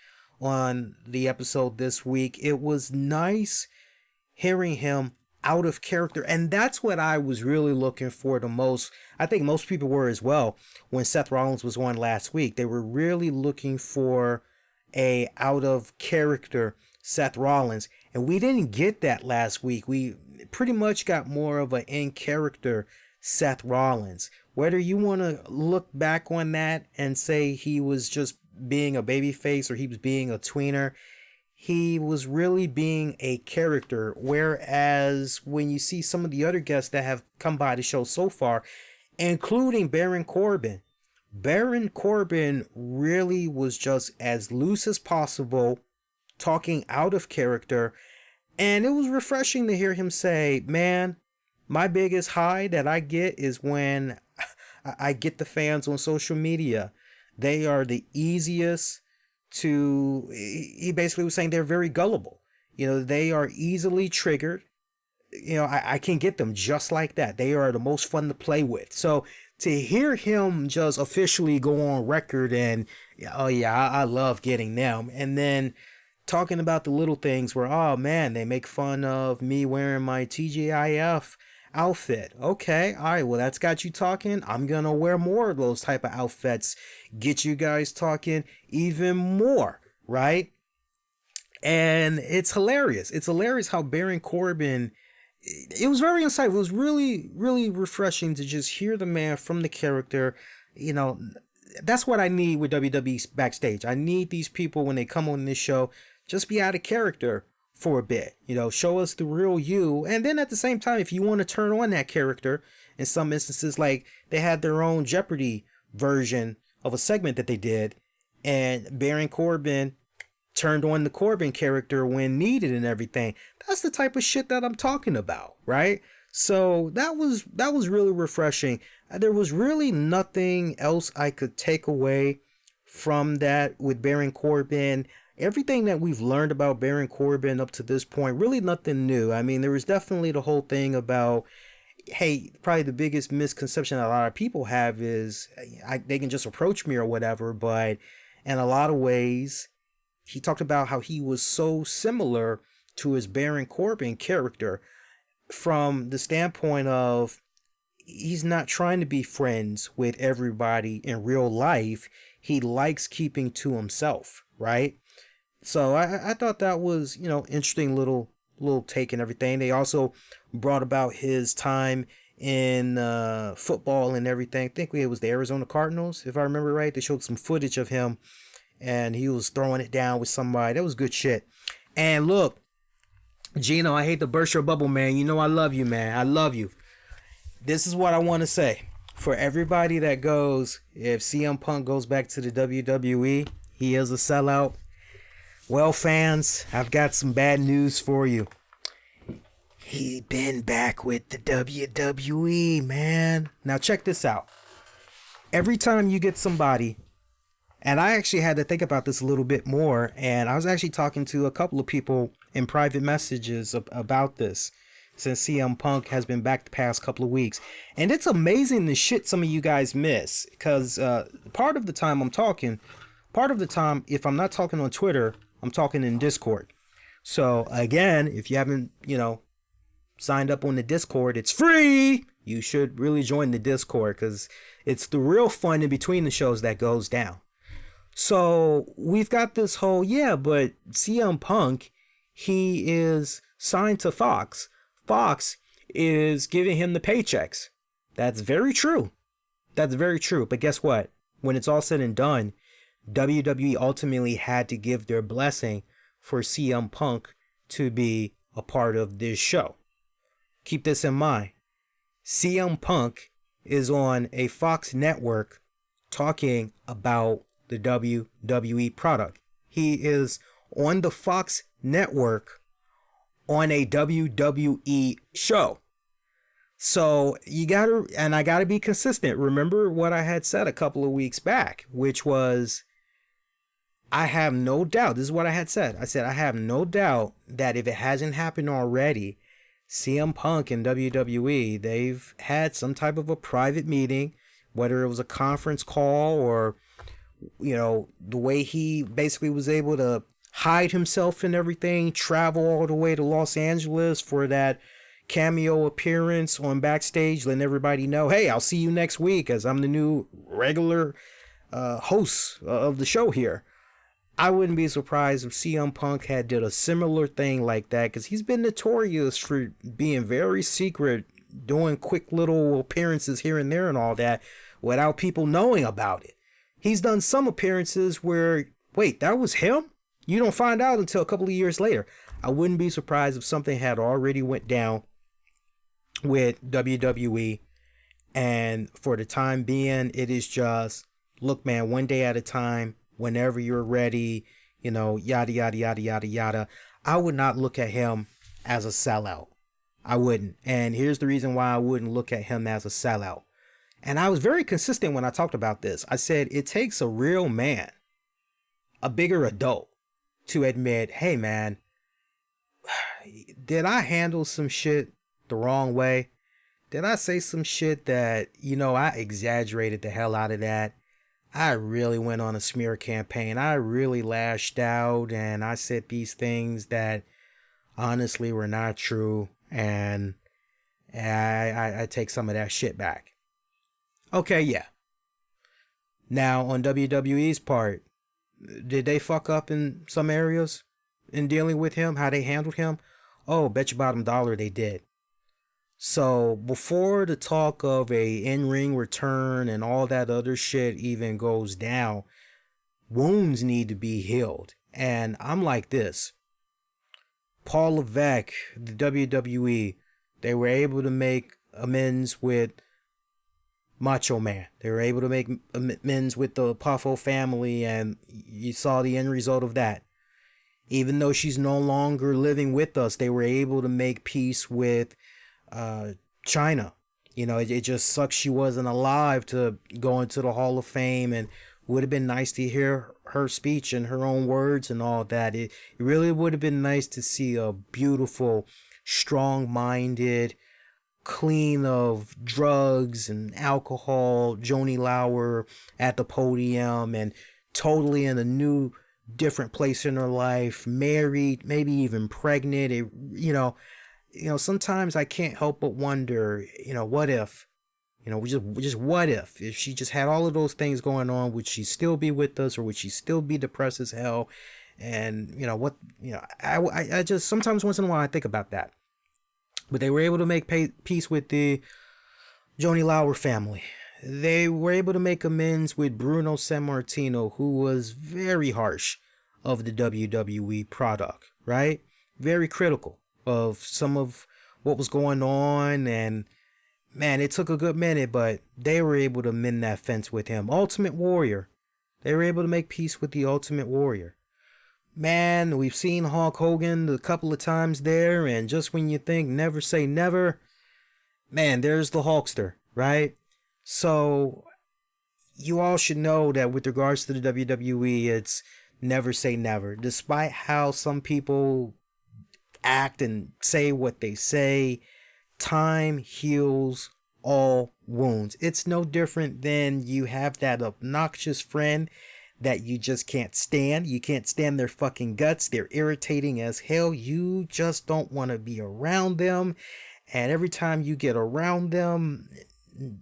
on the episode this week. It was nice hearing him out of character, and that's what I was really looking for the most. I think most people were as well when Seth Rollins was on last week. They were really looking for a out of character Seth Rollins, and we didn't get that last week. We pretty much got more of an in character Seth Rollins. Whether you want to look back on that and say he was just being a babyface or he was being a tweener, he was really being a character. Whereas when you see some of the other guests that have come by the show so far, including Baron Corbin really was just as loose as possible, talking out of character. And it was refreshing to hear him say, man, my biggest high that I get is when I get the fans on social media. They are the easiest to, he basically was saying they're very gullible. They are easily triggered. I can get them just like that. They are the most fun to play with. So to hear him just officially go on record and, oh yeah, I love getting them. And then talking about the little things where, oh man, they make fun of me wearing my TGIF outfit. Okay, all right, well, that's got you talking. I'm gonna wear more of those type of outfits. Get you guys talking even more, right? And it's hilarious. It's hilarious how Baron Corbin, it was very insightful. It was really, really refreshing to just hear the man from the character. That's what I need with WWE backstage. I need these people when they come on this show, just be out of character for a bit, show us the real you. And then at the same time, if you want to turn on that character, in some instances, like they had their own Jeopardy version of a segment that they did, and Baron Corbin turned on the Corbin character when needed and everything. That's the type of shit that I'm talking about, right? So that was really refreshing. There was really nothing else I could take away from that with Baron Corbin. Everything that we've learned about Baron Corbin up to this point, really nothing new. I mean, there was definitely the whole thing about, hey, probably the biggest misconception that a lot of people have is they can just approach me or whatever. But in a lot of ways, he talked about how he was so similar to his Baron Corbin character from the standpoint of he's not trying to be friends with everybody in real life. He likes keeping to himself, right? So I thought that was, interesting little take and everything. They also brought about his time in football and everything. I think it was the Arizona Cardinals, if I remember right. They showed some footage of him and he was throwing it down with somebody. That was good shit. And look, Gino, I hate to burst your bubble, man. I love you, man. I love you. This is what I want to say. For everybody that goes, if CM Punk goes back to the WWE, he is a sellout. Well, fans, I've got some bad news for you. He been back with the WWE, man. Now check this out. Every time you get somebody, and I actually had to think about this a little bit more, and I was actually talking to a couple of people in private messages about this since CM Punk has been back the past couple of weeks. And it's amazing the shit some of you guys miss, because part of the time, if I'm not talking on Twitter, I'm talking in Discord. So again, if you haven't, signed up on the Discord, it's free. You should really join the Discord because it's the real fun in between the shows that goes down. So we've got this whole, but CM Punk, he is signed to Fox. Fox is giving him the paychecks. That's very true. But guess what? When it's all said and done, WWE ultimately had to give their blessing for CM Punk to be a part of this show. Keep this in mind. CM Punk is on a Fox network talking about the WWE product. He is on the Fox network on a WWE show. So I gotta be consistent. Remember what I had said a couple of weeks back, which was, I have no doubt, this is what I had said. I said, I have no doubt that if it hasn't happened already, CM Punk and WWE, they've had some type of a private meeting, whether it was a conference call or, the way he basically was able to hide himself and everything, travel all the way to Los Angeles for that cameo appearance on Backstage, letting everybody know, hey, I'll see you next week as I'm the new regular host of the show here. I wouldn't be surprised if CM Punk had did a similar thing like that, because he's been notorious for being very secret, doing quick little appearances here and there and all that without people knowing about it. He's done some appearances where, wait, that was him? You don't find out until a couple of years later. I wouldn't be surprised if something had already went down with WWE, and for the time being, it is just, look, man, one day at a time, whenever you're ready, yada, yada, yada, yada, yada. I would not look at him as a sellout. I wouldn't. And here's the reason why I wouldn't look at him as a sellout. And I was very consistent when I talked about this. I said, it takes a real man, a bigger adult, to admit, hey, man, did I handle some shit the wrong way? Did I say some shit that, I exaggerated the hell out of that? I really went on a smear campaign. I really lashed out and I said these things that honestly were not true. And I take some of that shit back. Okay, yeah. Now, on WWE's part, did they fuck up in some areas in dealing with him? How they handled him? Oh, bet you bottom dollar they did. So before the talk of a in-ring return and all that other shit even goes down, wounds need to be healed. And I'm like this. Paul Levesque, the WWE, they were able to make amends with Macho Man. They were able to make amends with the Poffo family, and you saw the end result of that. Even though she's no longer living with us, they were able to make peace with China. It just sucks she wasn't alive to go into the Hall of Fame, and would have been nice to hear her speech and her own words and all that. It really would have been nice to see a beautiful, strong-minded, clean of drugs and alcohol Joni Lauer at the podium and totally in a new, different place in her life, married, maybe even pregnant. Sometimes I can't help but wonder, what if, just what if she just had all of those things going on, would she still be with us, or would she still be depressed as hell? And, I just, sometimes once in a while I think about that. But they were able to make peace with the Joni Lauer family. They were able to make amends with Bruno Sammartino, who was very harsh of the WWE product, right? Very critical of some of what was going on, and man, it took a good minute, but they were able to mend that fence with him. Ultimate Warrior, they were able to make peace with the Ultimate Warrior. Man, we've seen Hulk Hogan a couple of times there, and just when you think never say never, man, there's the Hulkster, right? So you all should know that with regards to the WWE, it's never say never. Despite how some people act and say what they say, time heals all wounds. It's no different than you have that obnoxious friend that you just can't stand. You can't stand their fucking guts. They're irritating as hell. You just don't want to be around them. And every time you get around them,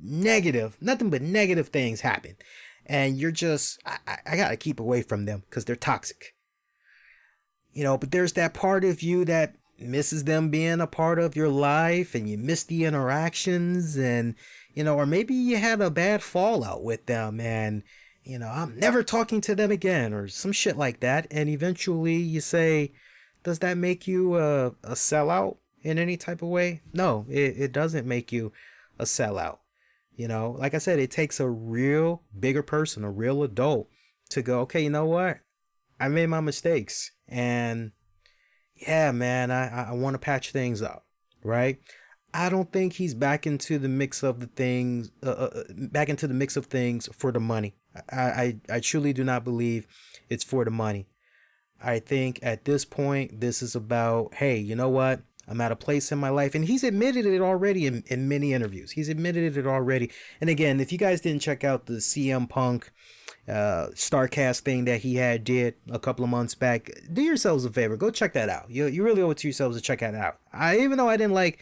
nothing but negative things happen. And you're just, I gotta keep away from them because they're toxic. But there's that part of you that misses them being a part of your life, and you miss the interactions, and, or maybe you had a bad fallout with them, and, I'm never talking to them again, or some shit like that. And eventually you say, does that make you a sellout in any type of way? No, it doesn't make you a sellout. Like I said, it takes a real bigger person, a real adult, to go, okay, you know what? I made my mistakes, and yeah, man, I want to patch things up, right? I don't think he's back into the mix of the things, back into the mix of things for the money. I truly do not believe it's for the money. I think at this point, this is about, hey, you know what? I'm at a place in my life, and he's admitted it already in many interviews. He's admitted it already. And again, if you guys didn't check out the CM Punk Starcast thing that he did a couple of months back, do yourselves a favor, go check that out. You really owe it to yourselves to check that out. Even though I didn't like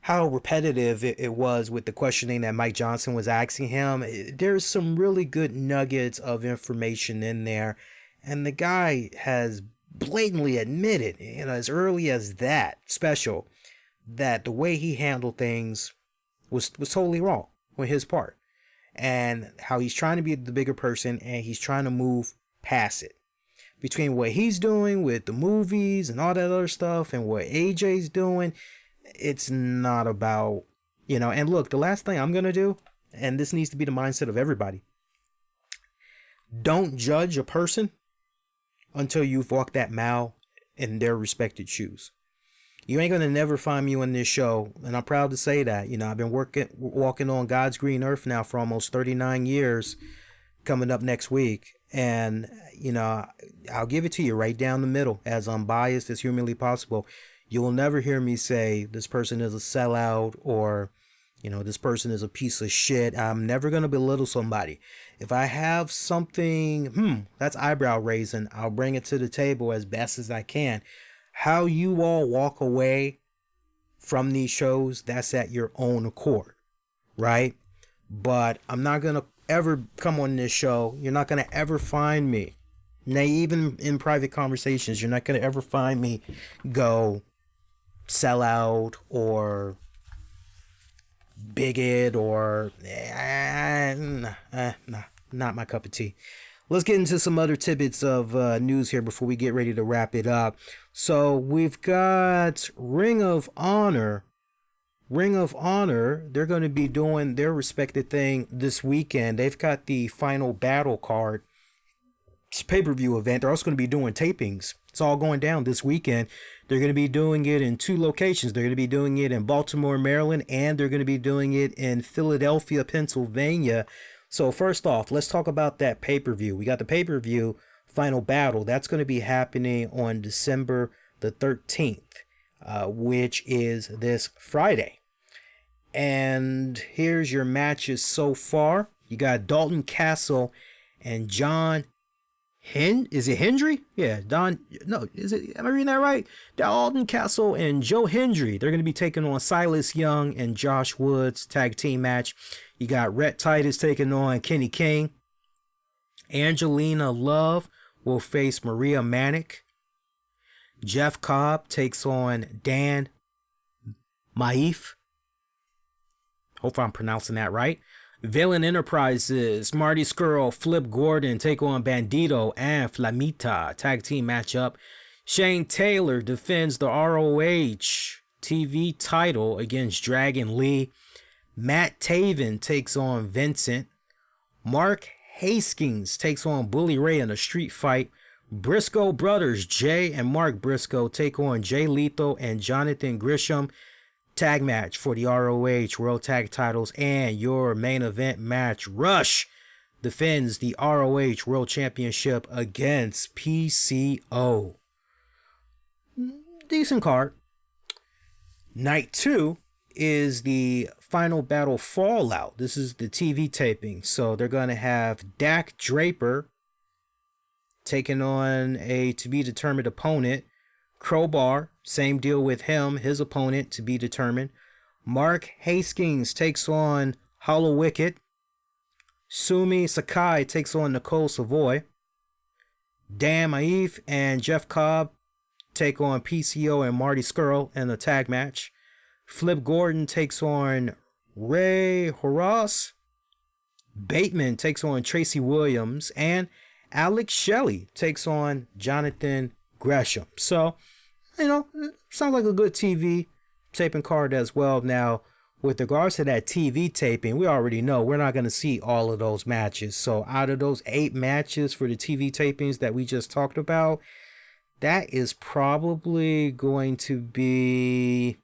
how repetitive it was with the questioning that Mike Johnson was asking him, there's some really good nuggets of information in there, and the guy has blatantly admitted, as early as that special, that the way he handled things was totally wrong on his part, and how he's trying to be the bigger person and he's trying to move past it. Between what he's doing with the movies and all that other stuff and what AJ's doing, it's not about, and look, the last thing I'm going to do, and this needs to be the mindset of everybody, don't judge a person until you've walked that mile in their respected shoes. You ain't going to never find me on this show, and I'm proud to say that. I've been walking on God's green earth now for almost 39 years, coming up next week, and, I'll give it to you right down the middle, as unbiased as humanly possible. You will never hear me say this person is a sellout or, this person is a piece of shit. I'm never going to belittle somebody. If I have something, that's eyebrow raising, I'll bring it to the table as best as I can. How you all walk away from these shows, that's at your own accord, right? But I'm not going to ever come on this show. You're not going to ever find me. Now, even in private conversations, you're not going to ever find me go sell out or bigot or not my cup of tea. Let's get into some other tidbits of news here before we get ready to wrap it up. So we've got Ring of Honor. They're going to be doing their respected thing this weekend. They've got the Final Battle card. It's a pay-per-view event. They're also going to be doing tapings. It's all going down this weekend. They're going to be doing it in 2 locations. They're going to be doing it in Baltimore, Maryland, and they're going to be doing it in Philadelphia, Pennsylvania. So first off, let's talk about that pay-per-view. We got the pay-per-view Final Battle. That's going to be happening on December the 13th, which is this Friday. And here's your matches so far. You got Dalton Castle and John is it Hendry? Yeah, am I reading that right? Dalton Castle and Joe Hendry. They're going to be taking on Silas Young and Josh Woods tag team match. You got Rhett Titus taking on Kenny King. Angelina Love will face Maria Manic. Jeff Cobb takes on Dan Maif. Hope I'm pronouncing that right. Villain Enterprises, Marty Scurll, Flip Gordon take on Bandito and Flamita. Tag team matchup. Shane Taylor defends the ROH TV title against Dragon Lee. Matt Taven takes on Vincent. Mark Hastings takes on Bully Ray in a street fight. Briscoe brothers, Jay and Mark Briscoe, take on Jay Lethal and Jonathan Grisham. Tag match for the ROH World Tag Titles. And your main event match, Rush defends the ROH World Championship against PCO. Decent card. Night 2 is the Final Battle Fallout. This is the TV taping. So they're going to have Dak Draper taking on a to-be-determined opponent. Crowbar, same deal with him, his opponent to be determined. Mark Hastings takes on Hollow Wicked. Sumi Sakai takes on Nicole Savoy. Dan Maif and Jeff Cobb take on PCO and Marty Scurll in a tag match. Flip Gordon takes on Ray Horace. Bateman takes on Tracy Williams. And Alex Shelley takes on Jonathan Gresham. So, sounds like a good TV taping card as well. Now, with regards to that TV taping, we already know we're not going to see all of those matches. So out of those 8 matches for the TV tapings that we just talked about, that is probably going to be...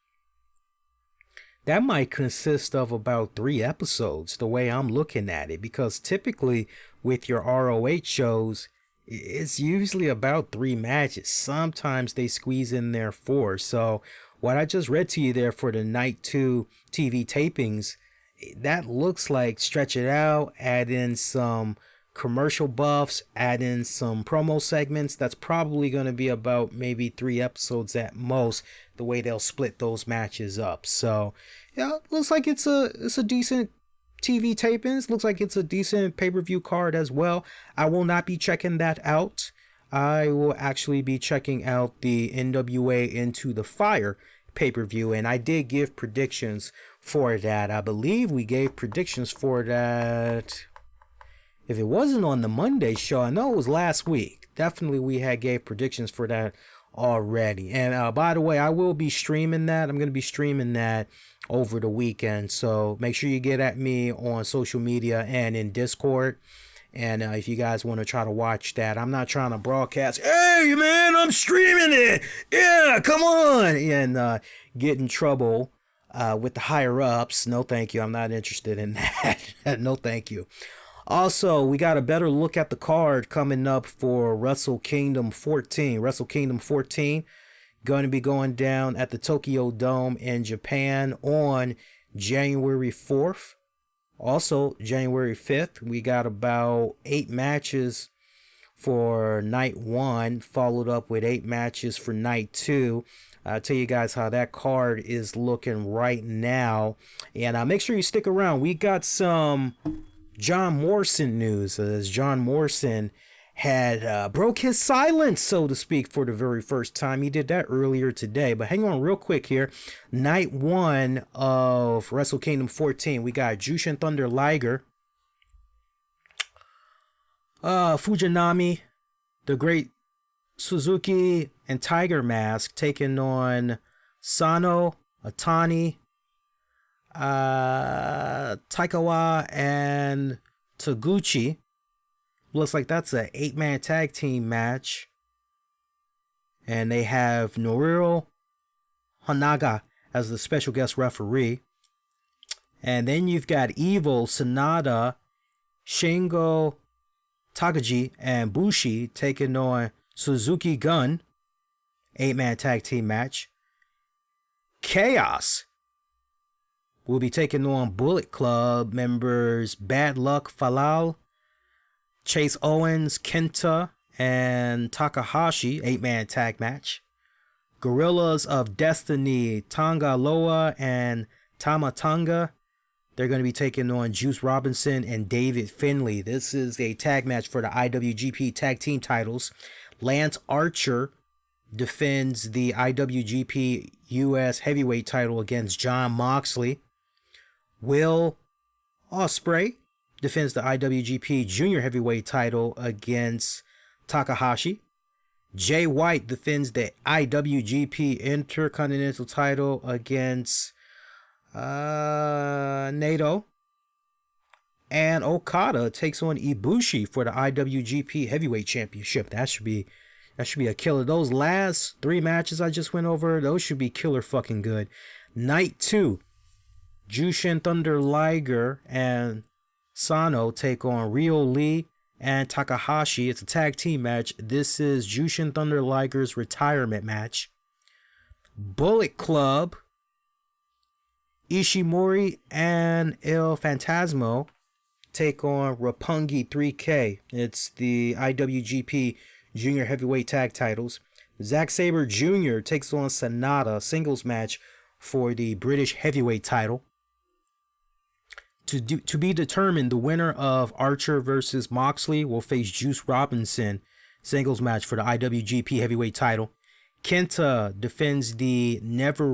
that might consist of about 3 episodes, the way I'm looking at it. Because typically with your ROH shows, it's usually about 3 matches. Sometimes they squeeze in there 4. So what I just read to you there for the night 2 TV tapings, that looks like stretch it out, add in some commercial buffs, add in some promo segments. That's probably going to be about maybe 3 episodes at most, the way they'll split those matches up. So yeah, looks like it's a decent TV tapings. Looks like it's a decent pay-per-view card as well. I will not be checking that out. I will actually be checking out the NWA Into the Fire pay-per-view, and I did give predictions for that. I believe we gave predictions for that. If it wasn't on the Monday show, I know it was last week. Definitely we had gave predictions for that already. And by the way, I will be streaming that. I'm going to be streaming that over the weekend. So make sure you get at me on social media and in Discord. And if you guys want to try to watch that, I'm not trying to broadcast, hey man, I'm streaming it. Yeah, come on. And get in trouble with the higher ups. No, thank you. I'm not interested in that. No, thank you. Also, we got a better look at the card coming up for Wrestle Kingdom 14. Wrestle Kingdom 14 going to be going down at the Tokyo Dome in Japan on January 4th. Also, January 5th, we got about 8 matches for night 1, followed up with 8 matches for night 2. I'll tell you guys how that card is looking right now. And make sure you stick around. We got some John Morrison news, as John Morrison had broke his silence, so to speak, for the very first time. He did that earlier today. But hang on real quick here. Night 1 of Wrestle Kingdom 14, we got Jushin Thunder Liger, Fujinami, the Great Suzuki, and Tiger Mask taking on Sano, Atani, Taikawa, and Taguchi. Looks like that's an 8-man tag team match. And they have Noriro Hanaga as the special guest referee. And then you've got Evil, Sanada, Shingo Takagi, and Bushi taking on Suzuki Gun. 8-man tag team match. Chaos will be taking on Bullet Club members Bad Luck Falal, Chase Owens, Kenta, and Takahashi. 8-man tag match. Gorillas of Destiny, Tonga Loa and Tama Tonga. They're going to be taking on Juice Robinson and David Finlay. This is a tag match for the IWGP tag team titles. Lance Archer defends the IWGP US heavyweight title against Jon Moxley. Will Ospreay defends the IWGP Junior Heavyweight title against Takahashi. Jay White defends the IWGP Intercontinental title against Naito. And Okada takes on Ibushi for the IWGP Heavyweight Championship. That should be a killer. Those last 3 matches I just went over, those should be killer fucking good. Night 2, Jushin Thunder Liger and Sano take on Ryo Lee and Takahashi. It's a tag team match. This is Jushin Thunder Liger's retirement match. Bullet Club, Ishimori and El Phantasmo take on Roppongi 3K. It's the IWGP Junior Heavyweight Tag Titles. Zack Sabre Jr. takes on Sanada, singles match for the British Heavyweight title. To be determined, the winner of Archer versus Moxley will face Juice Robinson, singles match for the IWGP Heavyweight title. Kenta defends the Never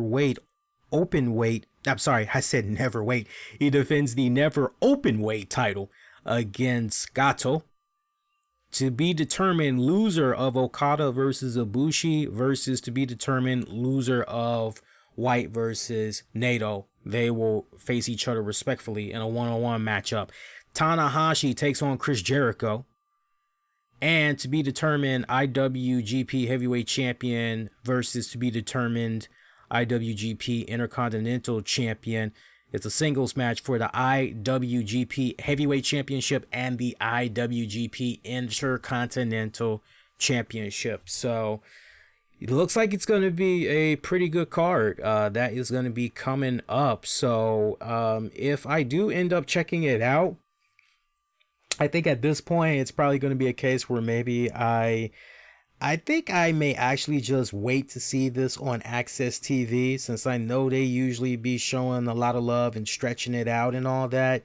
Openweight. I'm sorry, I said Never Wait. He defends the Never Openweight title against Gato. To be determined, loser of Okada versus Ibushi versus to be determined loser of White versus Nato. They will face each other respectfully in a one-on-one matchup. Tanahashi takes on Chris Jericho. And to be determined, IWGP Heavyweight Champion versus to be determined IWGP Intercontinental Champion. It's a singles match for the IWGP Heavyweight Championship and the IWGP Intercontinental Championship. So it looks like it's going to be a pretty good card that is going to be coming up. So if I do end up checking it out, I think at this point it's probably going to be a case where maybe I think I may actually just wait to see this on Access TV, since I know they usually be showing a lot of love and stretching it out and all that.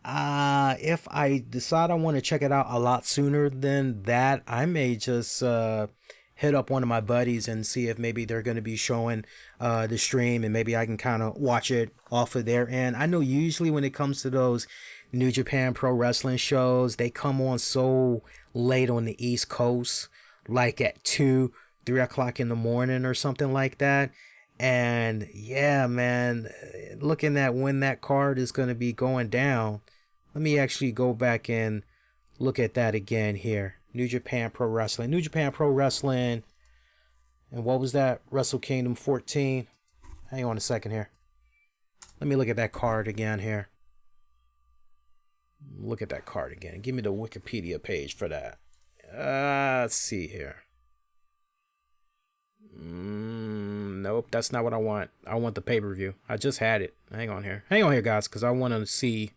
If I decide I want to check it out a lot sooner than that, I may just hit up one of my buddies and see if maybe they're going to be showing the stream, and maybe I can kind of watch it off of their end. I know usually when it comes to those New Japan Pro Wrestling shows, they come on so late on the East Coast, like at 2, 3 o'clock in the morning or something like that. And yeah, man, looking at when that card is going to be going down, let me actually go back and look at that again here. New Japan Pro Wrestling. New Japan Pro Wrestling. And what was that? Wrestle Kingdom 14. Hang on a second here. Let me look at that card again here. Look at that card again. Give me the Wikipedia page for that. Let's see here. Nope, that's not what I want. I want the pay-per-view. I just had it. Hang on here, guys, because I want to see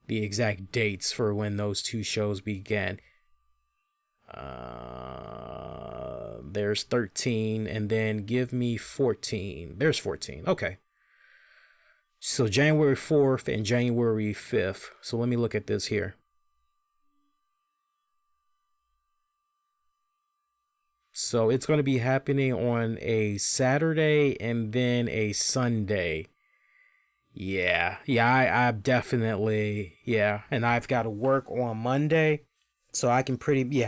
the exact dates for when those two shows began. There's 13, and then give me 14. There's 14. Okay. So January 4th and January 5th. So let me look at this here. So it's going to be happening on a Saturday and then a Sunday. I definitely, and I've got to work on Monday. So I can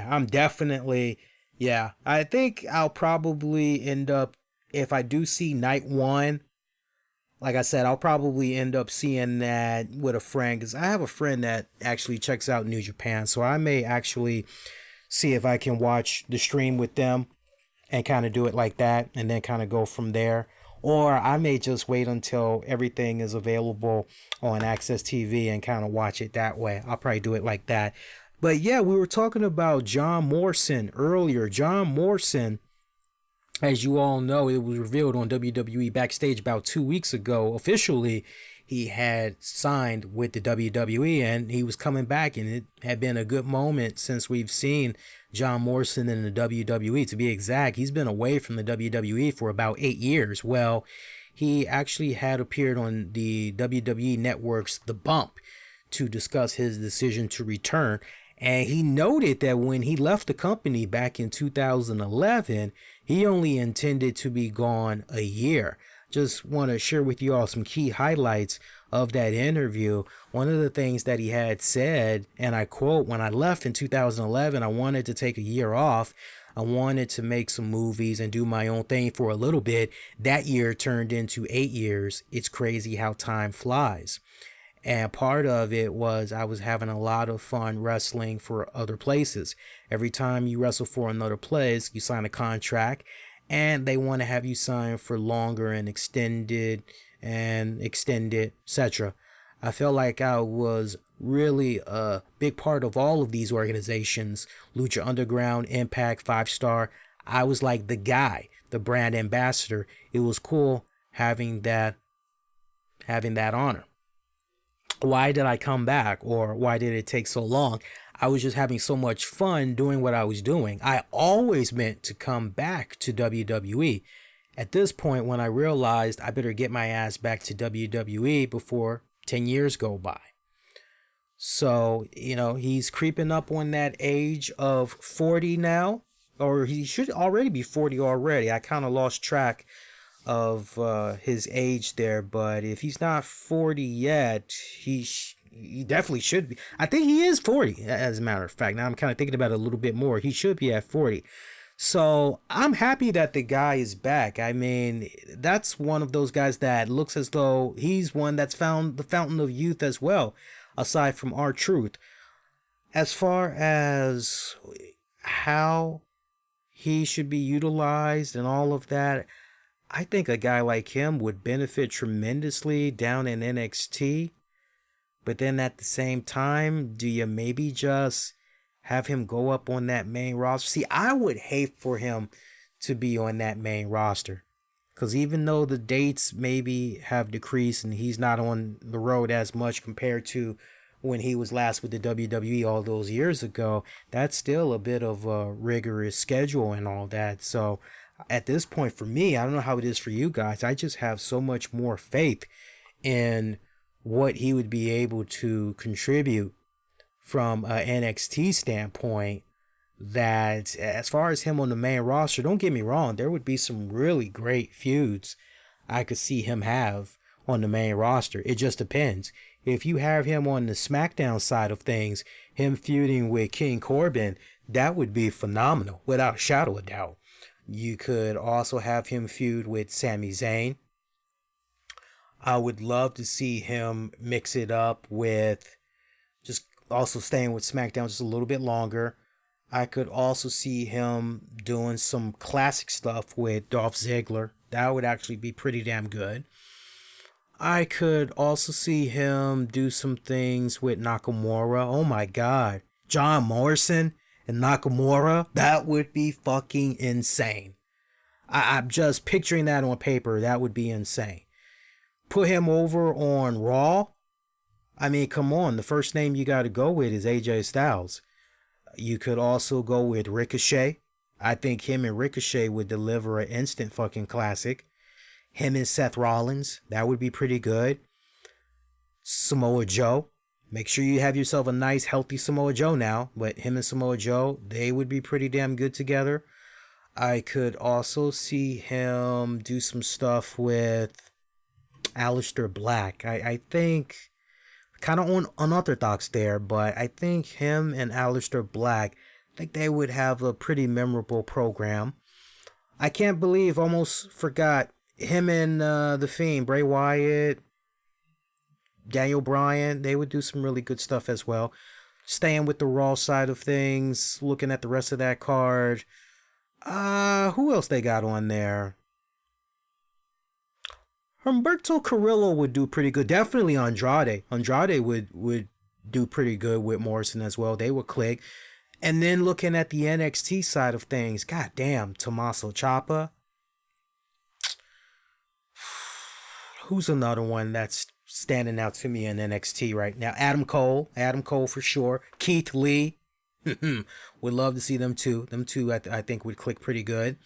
I'm definitely, I think I'll probably end up, if I do see night one, like I said, I'll probably end up seeing that with a friend, because I have a friend that actually checks out New Japan. So I may actually see if I can watch the stream with them and kind of do it like that, and then kind of go from there. Or I may just wait until everything is available on Access TV and kind of watch it that way. I'll probably do it like that. But yeah, we were talking about John Morrison earlier. John Morrison, as you all know, it was revealed on WWE Backstage about 2 weeks ago. Officially, he had signed with the WWE, and he was coming back, and it had been a good moment since we've seen John Morrison in the WWE. To be exact, he's been away from the WWE for about 8 years. Well, he actually had appeared on the WWE Network's The Bump to discuss his decision to return. And he noted that when he left the company back in 2011, he only intended to be gone a year. Just want to share with you all some key highlights of that interview. One of the things that he had said, and I quote, "When I left in 2011, I wanted to take a year off. I wanted to make some movies and do my own thing for a little bit. That year turned into 8 years. It's crazy how time flies." And part of it was I was having a lot of fun wrestling for other places. Every time you wrestle for another place, you sign a contract, and they want to have you sign for longer and extended, etc. I felt like I was really a big part of all of these organizations. Lucha Underground, Impact, 5 Star. I was like the guy, the brand ambassador. It was cool having that honor. Why did I come back, or why did it take so long? I was just having so much fun doing what I was doing. I always meant to come back to WWE. At this point, when I realized I better get my ass back to WWE before 10 years go by. So, he's creeping up on that age of 40 now, or he should already be 40 already. I kind of lost track of his age there, but if he's not 40 yet, he definitely should be. I think he is 40, as a matter of fact. Now I'm kind of thinking about it a little bit more. He should be at 40. So I'm happy that the guy is back. I mean, that's one of those guys that looks as though he's one that's found the fountain of youth as well, aside from R-Truth. As far as how he should be utilized and all of that, I think a guy like him would benefit tremendously down in NXT. But then at the same time, do you maybe just have him go up on that main roster? See, I would hate for him to be on that main roster. Because even though the dates maybe have decreased and he's not on the road as much compared to when he was last with the WWE all those years ago, that's still a bit of a rigorous schedule and all that. So at this point for me, I don't know how it is for you guys. I just have so much more faith in what he would be able to contribute from an NXT standpoint, that as far as him on the main roster, don't get me wrong, there would be some really great feuds I could see him have on the main roster. It just depends. If you have him on the SmackDown side of things, him feuding with King Corbin, that would be phenomenal, without a shadow of doubt. You could also have him feud with Sami Zayn. I would love to see him mix it up with just also staying with SmackDown just a little bit longer. I could also see him doing some classic stuff with Dolph Ziggler. That would actually be pretty damn good. I could also see him do some things with Nakamura. Oh my God. John Morrison and Nakamura. That would be fucking insane. I'm just picturing that on paper. That would be insane. Put him over on Raw. I mean, come on. The first name you got to go with is AJ Styles. You could also go with Ricochet. I think him and Ricochet would deliver an instant fucking classic. Him and Seth Rollins. That would be pretty good. Samoa Joe. Make sure you have yourself a nice, healthy Samoa Joe now. But him and Samoa Joe, they would be pretty damn good together. I could also see him do some stuff with Aleister Black. I think kind of unorthodox there, but I think him and Aleister Black, I think they would have a pretty memorable program. I can't believe, almost forgot, him and The Fiend, Bray Wyatt, Daniel Bryan, they would do some really good stuff as well. Staying with the Raw side of things, looking at the rest of that card. Who else they got on there? Humberto Carrillo would do pretty good. Definitely Andrade. Andrade would do pretty good with Morrison as well. They would click. And then looking at the NXT side of things, goddamn, Tommaso Ciampa. Who's another one that's standing out to me in NXT right now? Adam Cole for sure. Keith Lee. Would love to see them too. Them two, I think, would click pretty good.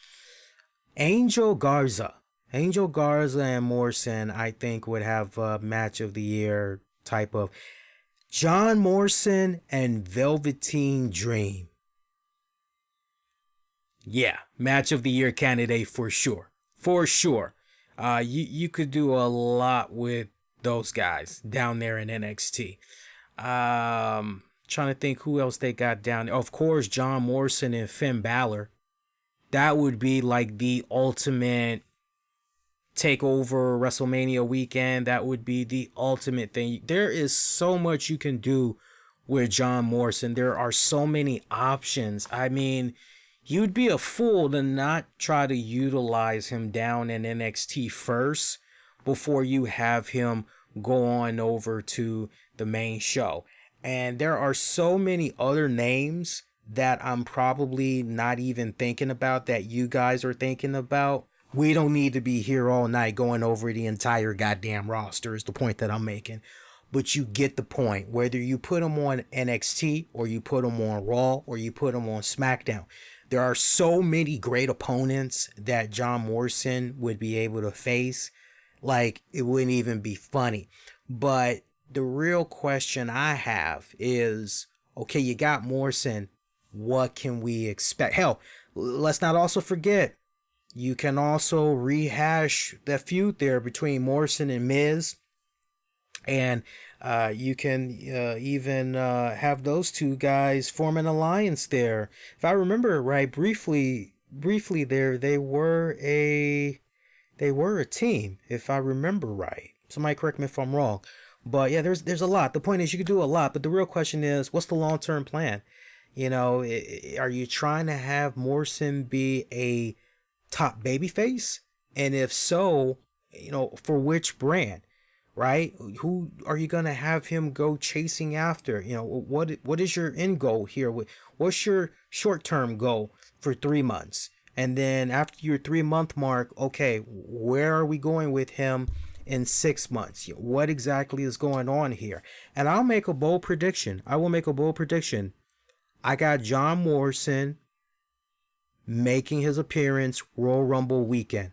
Angel Garza and Morrison, I think, would have a match of the year type of. John Morrison and Velveteen Dream. Yeah, match of the year candidate for sure. For sure. You could do a lot with those guys down there in NXT. Trying to think who else they got down there. Of course, John Morrison and Finn Balor. That would be like the ultimate takeover WrestleMania weekend. That would be the ultimate thing. There is so much you can do with John Morrison. There are so many options. I mean, you'd be a fool to not try to utilize him down in NXT first before you have him go on over to the main show. And there are so many other names that I'm probably not even thinking about that you guys are thinking about. We don't need to be here all night going over the entire goddamn roster is the point that I'm making. But you get the point. Whether you put them on NXT or you put them on Raw or you put them on SmackDown, there are so many great opponents that John Morrison would be able to face. Like, it wouldn't even be funny. But the real question I have is, okay, you got Morrison. What can we expect? Hell, let's not also forget, you can also rehash that feud there between Morrison and Miz. And you can even have those two guys form an alliance there. If I remember it right, briefly, briefly there, they were a team, if I remember right. Somebody correct me if I'm wrong. But yeah, there's a lot. The point is you could do a lot, but the real question is, what's the long-term plan? Are you trying to have Morrison be a top babyface? And if so, for which brand, right? Who are you gonna have him go chasing after? What is your end goal here? What's your short-term goal for 3 months? And then after your 3 month mark, okay, where are we going with him in 6 months? What exactly is going on here? And I'll make a bold prediction. I will make a bold prediction. I got John Morrison making his appearance Royal Rumble weekend.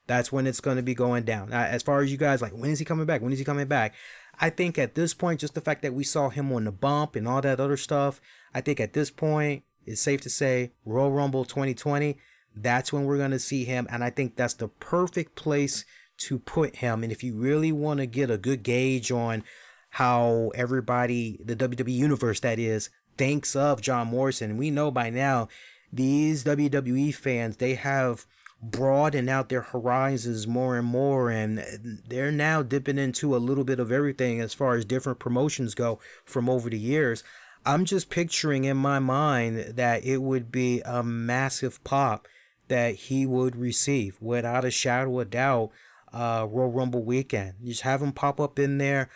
That's when it's going to be going down. As far as you guys, like, when is he coming back? When is he coming back? I think at this point, just the fact that we saw him on the bump and all that other stuff, I think at this point, it's safe to say Royal Rumble 2020, that's when we're going to see him. And I think that's the perfect place to put him. And if you really want to get a good gauge on how everybody, the WWE universe that is, thinks of John Morrison, we know by now these WWE fans, they have broadened out their horizons more and more, and they're now dipping into a little bit of everything as far as different promotions go from over the years. I'm just picturing in my mind that it would be a massive pop that he would receive without a shadow of doubt. Royal Rumble weekend, you just have him pop up in there.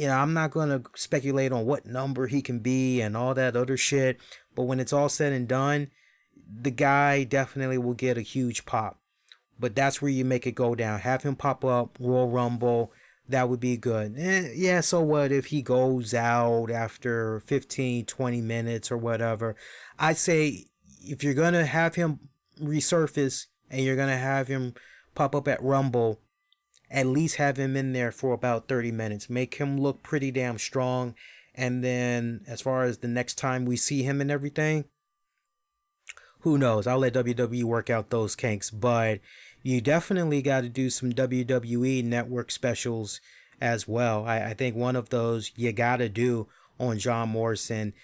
I'm not going to speculate on what number he can be and all that other shit, but when it's all said and done, the guy definitely will get a huge pop. But that's where you make it go down. Have him pop up, Royal Rumble. That would be good. Yeah, so what if he goes out after 15, 20 minutes or whatever? I'd say if you're going to have him resurface and you're going to have him pop up at Rumble, at least have him in there for about 30 minutes. Make him look pretty damn strong. And then as far as the next time we see him and everything, who knows? I'll let WWE work out those kinks. But you definitely got to do some WWE network specials as well. I think one of those you got to do on John Morrison.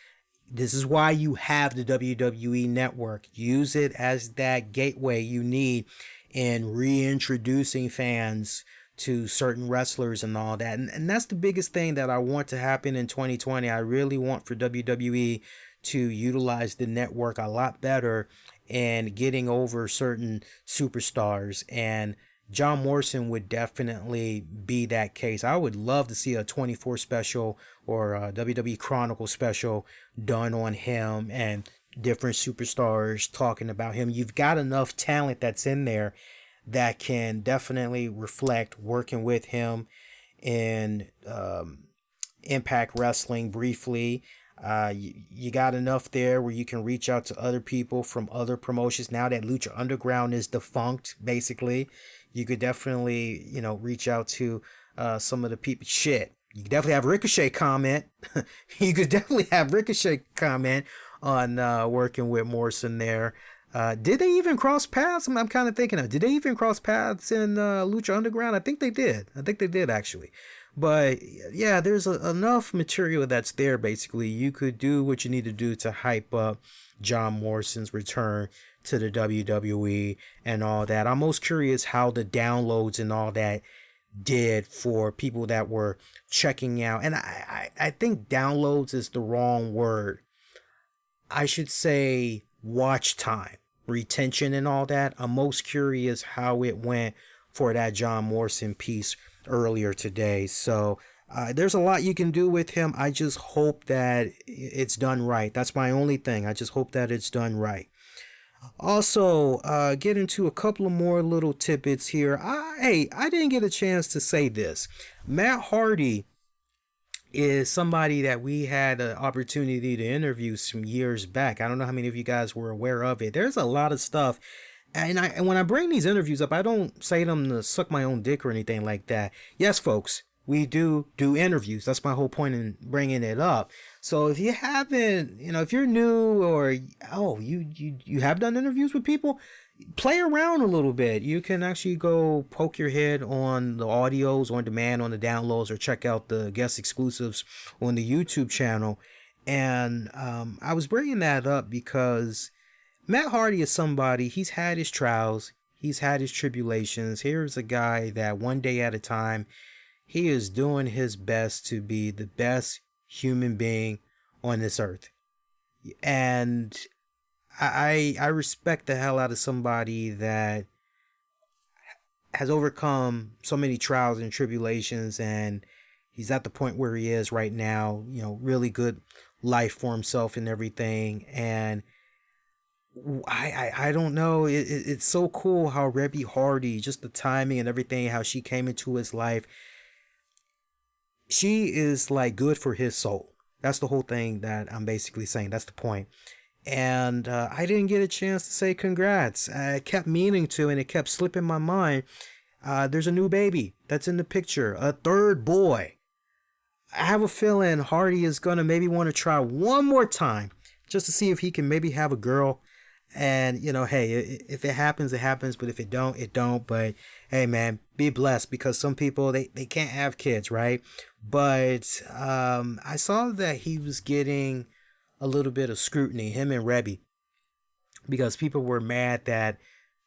This is why you have the WWE network. Use it as that gateway you need in reintroducing fans to certain wrestlers and all that. And that's the biggest thing that I want to happen in 2020. I really want for WWE to utilize the network a lot better and getting over certain superstars. And John Morrison would definitely be that case. I would love to see a 24 special or a WWE Chronicle special done on him and different superstars talking about him. You've got enough talent that's in there that can definitely reflect working with him in Impact Wrestling briefly. You got enough there where you can reach out to other people from other promotions. Now that Lucha Underground is defunct, basically, you could definitely, reach out to some of the people. Shit, you could definitely have Ricochet comment. You could definitely have Ricochet comment on working with Morrison there. Did they even cross paths? I'm kind of thinking did they even cross paths in Lucha Underground? I think they did. Actually. But yeah, there's enough material that's there. Basically, you could do what you need to do to hype up John Morrison's return to the WWE and all that. I'm most curious how the downloads and all that did for people that were checking out. And I think downloads is the wrong word. I should say watch time, retention and all that. I'm most curious how it went for that John Morrison piece earlier today. So there's a lot you can do with him. I just hope that it's done right. That's my only thing. I just hope that it's done right. Also, get into a couple of more little tidbits here. I didn't get a chance to say this. Matt Hardy is somebody that we had an opportunity to interview some years back. I don't know how many of you guys were aware of it. There's a lot of stuff. And when I bring these interviews up, I don't say them to suck my own dick or anything like that. Yes, folks, we do interviews. That's my whole point in bringing it up. So if you haven't, if you're new or, you have done interviews with people, play around a little bit. You can actually go poke your head on the audios on demand, on the downloads, or check out the guest exclusives on the YouTube channel. And I was bringing that up because, Matt Hardy is somebody, he's had his trials, he's had his tribulations. Here's a guy that one day at a time, he is doing his best to be the best human being on this earth. And I respect the hell out of somebody that has overcome so many trials and tribulations, and he's at the point where he is right now, really good life for himself and everything. And I don't know, it's so cool how Rebby Hardy, just the timing and everything, how she came into his life. She is like good for his soul. That's the whole thing that I'm basically saying. That's the point. And I didn't get a chance to say congrats. I kept meaning to, and it kept slipping my mind. There's a new baby that's in the picture, a third boy. I have a feeling Hardy is going to maybe want to try one more time just to see if he can maybe have a girl. And, hey, if it happens, it happens. But if it don't, it don't. But, hey, man, be blessed, because some people, they can't have kids, right? But I saw that he was getting a little bit of scrutiny, him and Rebby, because people were mad that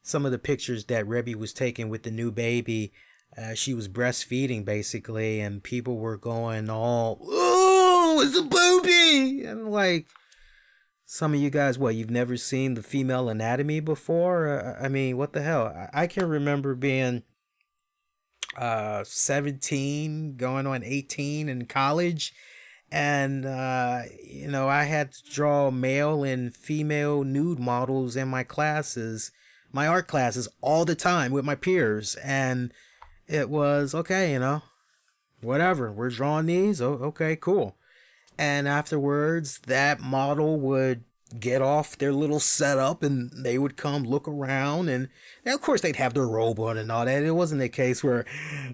some of the pictures that Rebby was taking with the new baby, she was breastfeeding basically, and people were going all, oh, it's a booby. And like, some of you guys, what, you've never seen the female anatomy before? I mean, what the hell? I can remember being 17, going on 18 in college. And, I had to draw male and female nude models in my classes, my art classes, all the time with my peers. And it was, okay, whatever, we're drawing these. Oh, okay, cool. And afterwards, that model would get off their little setup and they would come look around, and of course they'd have their robe on and all that. It wasn't a case where,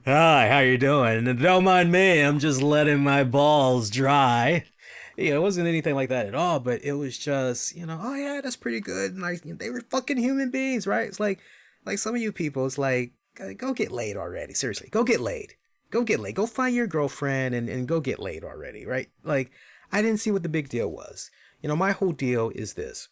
hi, how you doing? And don't mind me, I'm just letting my balls dry. It wasn't anything like that at all, but it was just, oh yeah, that's pretty good. Nice. They were fucking human beings, right? It's like some of you people, it's like, go get laid already. Seriously, go get laid. Go get laid. Go find your girlfriend and go get laid already, right? Like, I didn't see what the big deal was. My whole deal is this.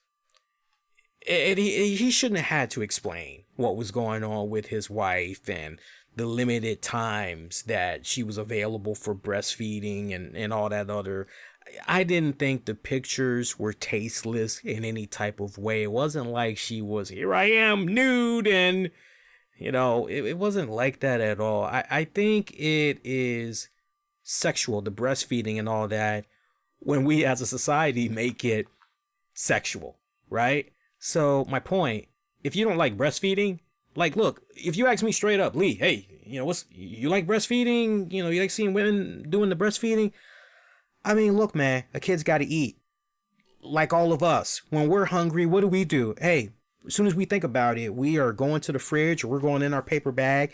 He shouldn't have had to explain what was going on with his wife and the limited times that she was available for breastfeeding and all that other. I didn't think the pictures were tasteless in any type of way. It wasn't like she was, here I am, nude, and, it wasn't like that at all. I think it is sexual, the breastfeeding and all that, when we as a society make it sexual, right? So my point, if you don't like breastfeeding, like, look, if you ask me straight up, Lee, hey, you like breastfeeding? You like seeing women doing the breastfeeding? I mean, look, man, a kid's got to eat. Like all of us, when we're hungry, what do? Hey, as soon as we think about it, we are going to the fridge or we're going in our paper bag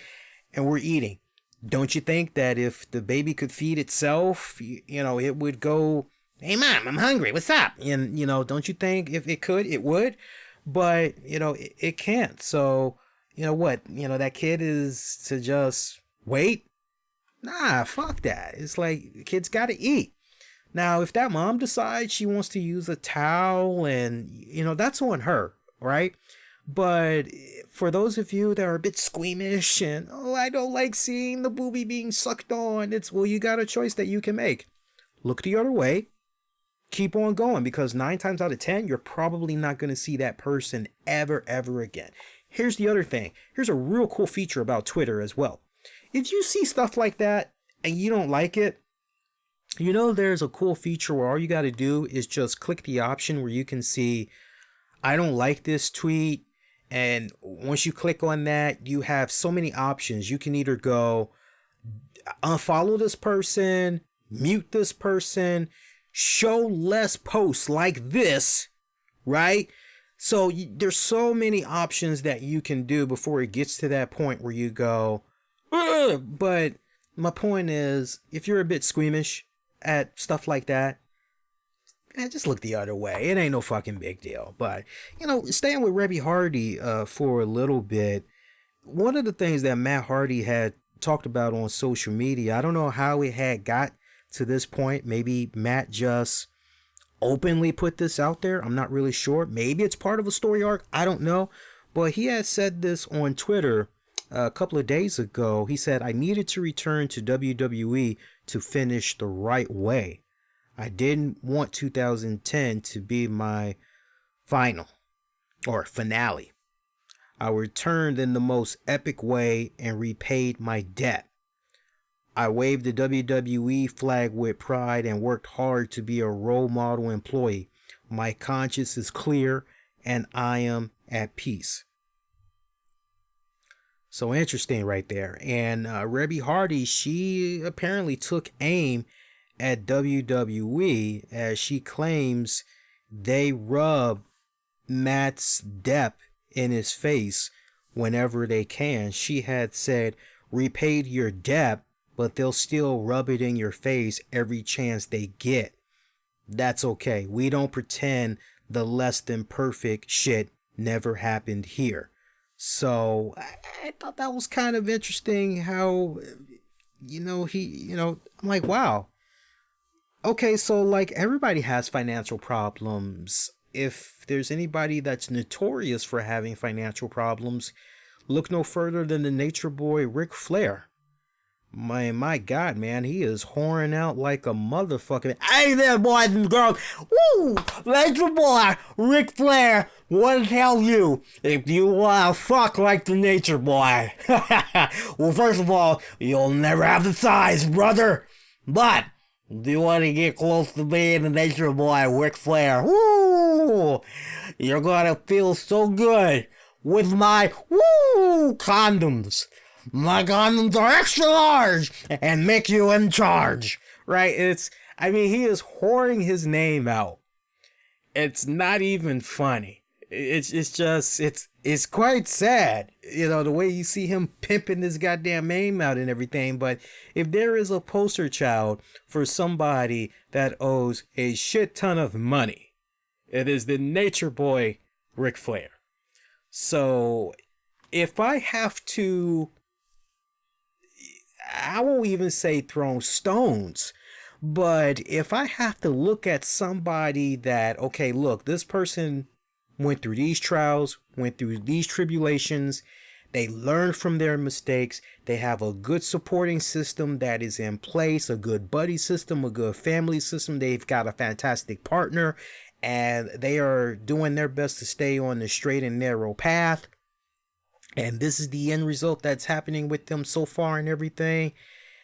and we're eating. Don't you think that if the baby could feed itself, it would go, hey, Mom, I'm hungry. What's up? And, don't you think if it could, it would? But, it can't. So, what? That kid is to just wait? Nah, fuck that. It's like, the kid's got to eat. Now, if that mom decides she wants to use a towel and, that's on her, right? But for those of you that are a bit squeamish and, I don't like seeing the boobie being sucked on, you got a choice that you can make. Look the other way. Keep on going, because 9 times out of 10, you're probably not going to see that person ever again. Here's the other thing. Here's a real cool feature about Twitter as well. If you see stuff like that and you don't like it, there's a cool feature where all you got to do is just click the option where you can see, I don't like this tweet. And once you click on that, you have so many options. You can either go unfollow this person, mute this person, show less posts like this, right? So there's so many options that you can do before it gets to that point where you go, ugh! But my point is, if you're a bit squeamish at stuff like that, just look the other way. It ain't no fucking big deal. But, staying with Rebby Hardy for a little bit, one of the things that Matt Hardy had talked about on social media, I don't know how it had got to this point. Maybe Matt just openly put this out there. I'm not really sure. Maybe it's part of a story arc. I don't know. But he had said this on Twitter a couple of days ago. He said, I needed to return to WWE to finish the right way. I didn't want 2010 to be my final or finale. I returned in the most epic way and repaid my debt. I waved the WWE flag with pride and worked hard to be a role model employee. My conscience is clear and I am at peace. So interesting right there. And Reby Hardy, she apparently took aim at WWE as she claims they rub Matt's debt in his face whenever they can. She had said, repaid your debt, but they'll still rub it in your face every chance they get. That's okay. We don't pretend the less than perfect shit never happened here. So I thought that was kind of interesting how, I'm like, wow. Okay, so like everybody has financial problems. If there's anybody that's notorious for having financial problems, look no further than the Nature Boy Ric Flair. My God, man, he is whoring out like a motherfucker. Hey there, boys and girls. Woo! Nature Boy Ric Flair, what to tell you if you want to fuck like the Nature Boy? Well, first of all, you'll never have the size, brother. But do you want to get close to being the Nature Boy Ric Flair? Woo! You're gonna feel so good with my condoms. My condoms are extra large and make you in charge. Right? He is whoring his name out. It's not even funny. It's quite sad, the way you see him pimping this goddamn name out and everything. But if there is a poster child for somebody that owes a shit ton of money, it is the Nature Boy Ric Flair. So if I have to, I won't even say throw stones, but if I have to look at somebody that, okay, look, this person went through these trials, went through these tribulations, they learned from their mistakes, they have a good supporting system that is in place, a good buddy system, a good family system, they've got a fantastic partner, and they are doing their best to stay on the straight and narrow path. And this is the end result that's happening with them so far and everything.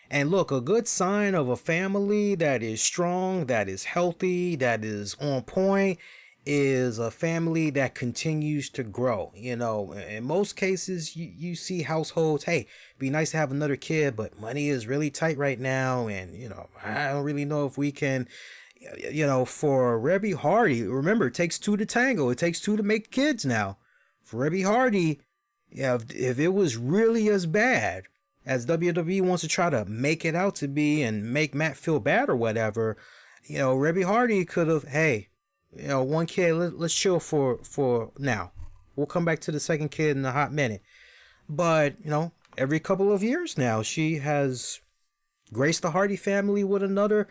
And look, a good sign of a family that is strong, that is healthy, that is on point, is a family that continues to grow. In most cases, you see households, hey, be nice to have another kid, but money is really tight right now. And, I don't really know if we can, for Reby Hardy, remember, it takes two to tango. It takes two to make kids now. For Reby Hardy, yeah, if it was really as bad as WWE wants to try to make it out to be and make Matt feel bad or whatever, Reby Hardy could have, hey, one kid, let's chill for now. We'll come back to the second kid in a hot minute. But, every couple of years now, she has graced the Hardy family with another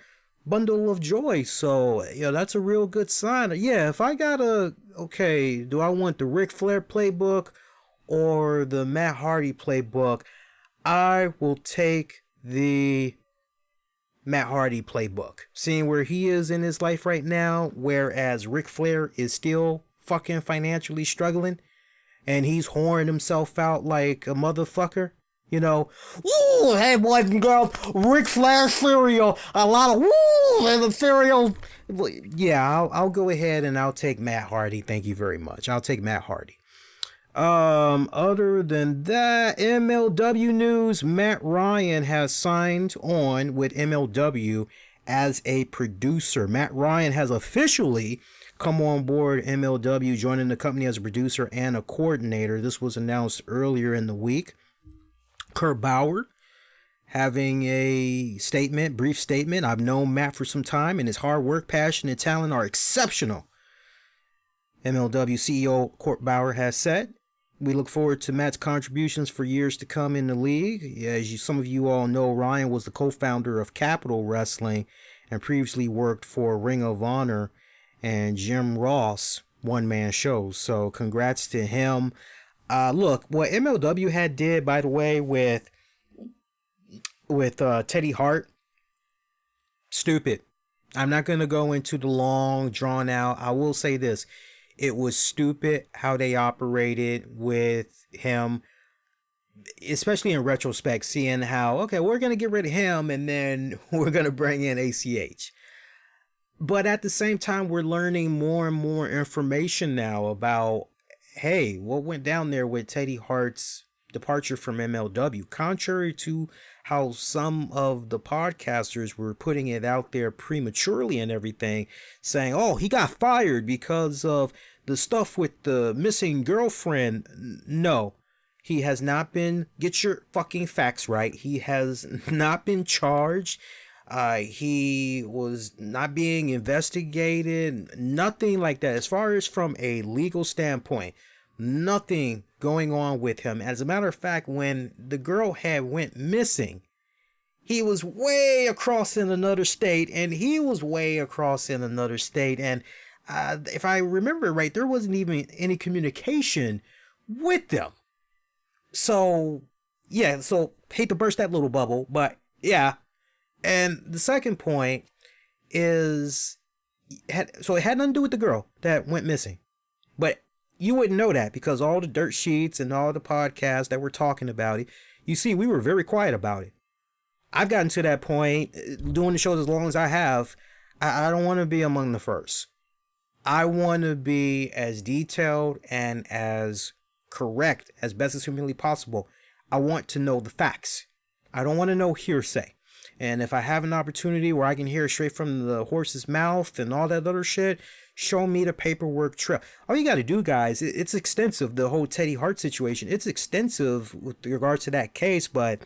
bundle of joy. So, that's a real good sign. Yeah, if I gotta, okay, do I want the Ric Flair playbook or the Matt Hardy playbook? I will take the Matt Hardy playbook. Seeing where he is in his life right now, whereas Ric Flair is still fucking financially struggling, and he's whoring himself out like a motherfucker. Woo, hey boys and girls, Ric Flair cereal, a lot of woo in the cereal. Yeah, I'll go ahead and I'll take Matt Hardy. Thank you very much. I'll take Matt Hardy. Other than that, MLW news, Matt Ryan has signed on with MLW as a producer. Matt Ryan has officially come on board MLW, joining the company as a producer and a coordinator. This was announced earlier in the week. Kurt Bauer having a brief statement. I've known Matt for some time, and his hard work, passion, and talent are exceptional. MLW CEO Kurt Bauer has said, we look forward to Matt's contributions for years to come in the league. As some of you all know, Ryan was the co-founder of Capital Wrestling and previously worked for Ring of Honor and Jim Ross one-man shows. So congrats to him. Look, what MLW had did, by the way, with Teddy Hart, stupid. I'm not going to go into the long, drawn out. I will say this. It was stupid how they operated with him, especially in retrospect, seeing how, okay, we're going to get rid of him and then we're going to bring in ACH. But at the same time, we're learning more and more information now about, hey, what went down there with Teddy Hart's departure from MLW. Contrary to how some of the podcasters were putting it out there prematurely and everything, saying, oh, he got fired because of the stuff with the missing girlfriend. No, he has not been, get your fucking facts right. He has not been charged. He was not being investigated, nothing like that. As far as from a legal standpoint, nothing going on with him. As a matter of fact, when the girl had went missing, he was way across in another state, and he was way across in another state. And if I remember right, there wasn't even any communication with them. So, yeah, so hate to burst that little bubble, but yeah. And the second point is, so it had nothing to do with the girl that went missing. But you wouldn't know that because all the dirt sheets and all the podcasts that were talking about it, you see, we were very quiet about it. I've gotten to that point, doing the shows as long as I have, I don't want to be among the first. I want to be as detailed and as correct as best as humanly possible. I want to know the facts. I don't want to know hearsay. And if I have an opportunity where I can hear straight from the horse's mouth and all that other shit, show me the paperwork trail. All you got to do, guys, it's extensive, the whole Teddy Hart situation. It's extensive with regards to that case, but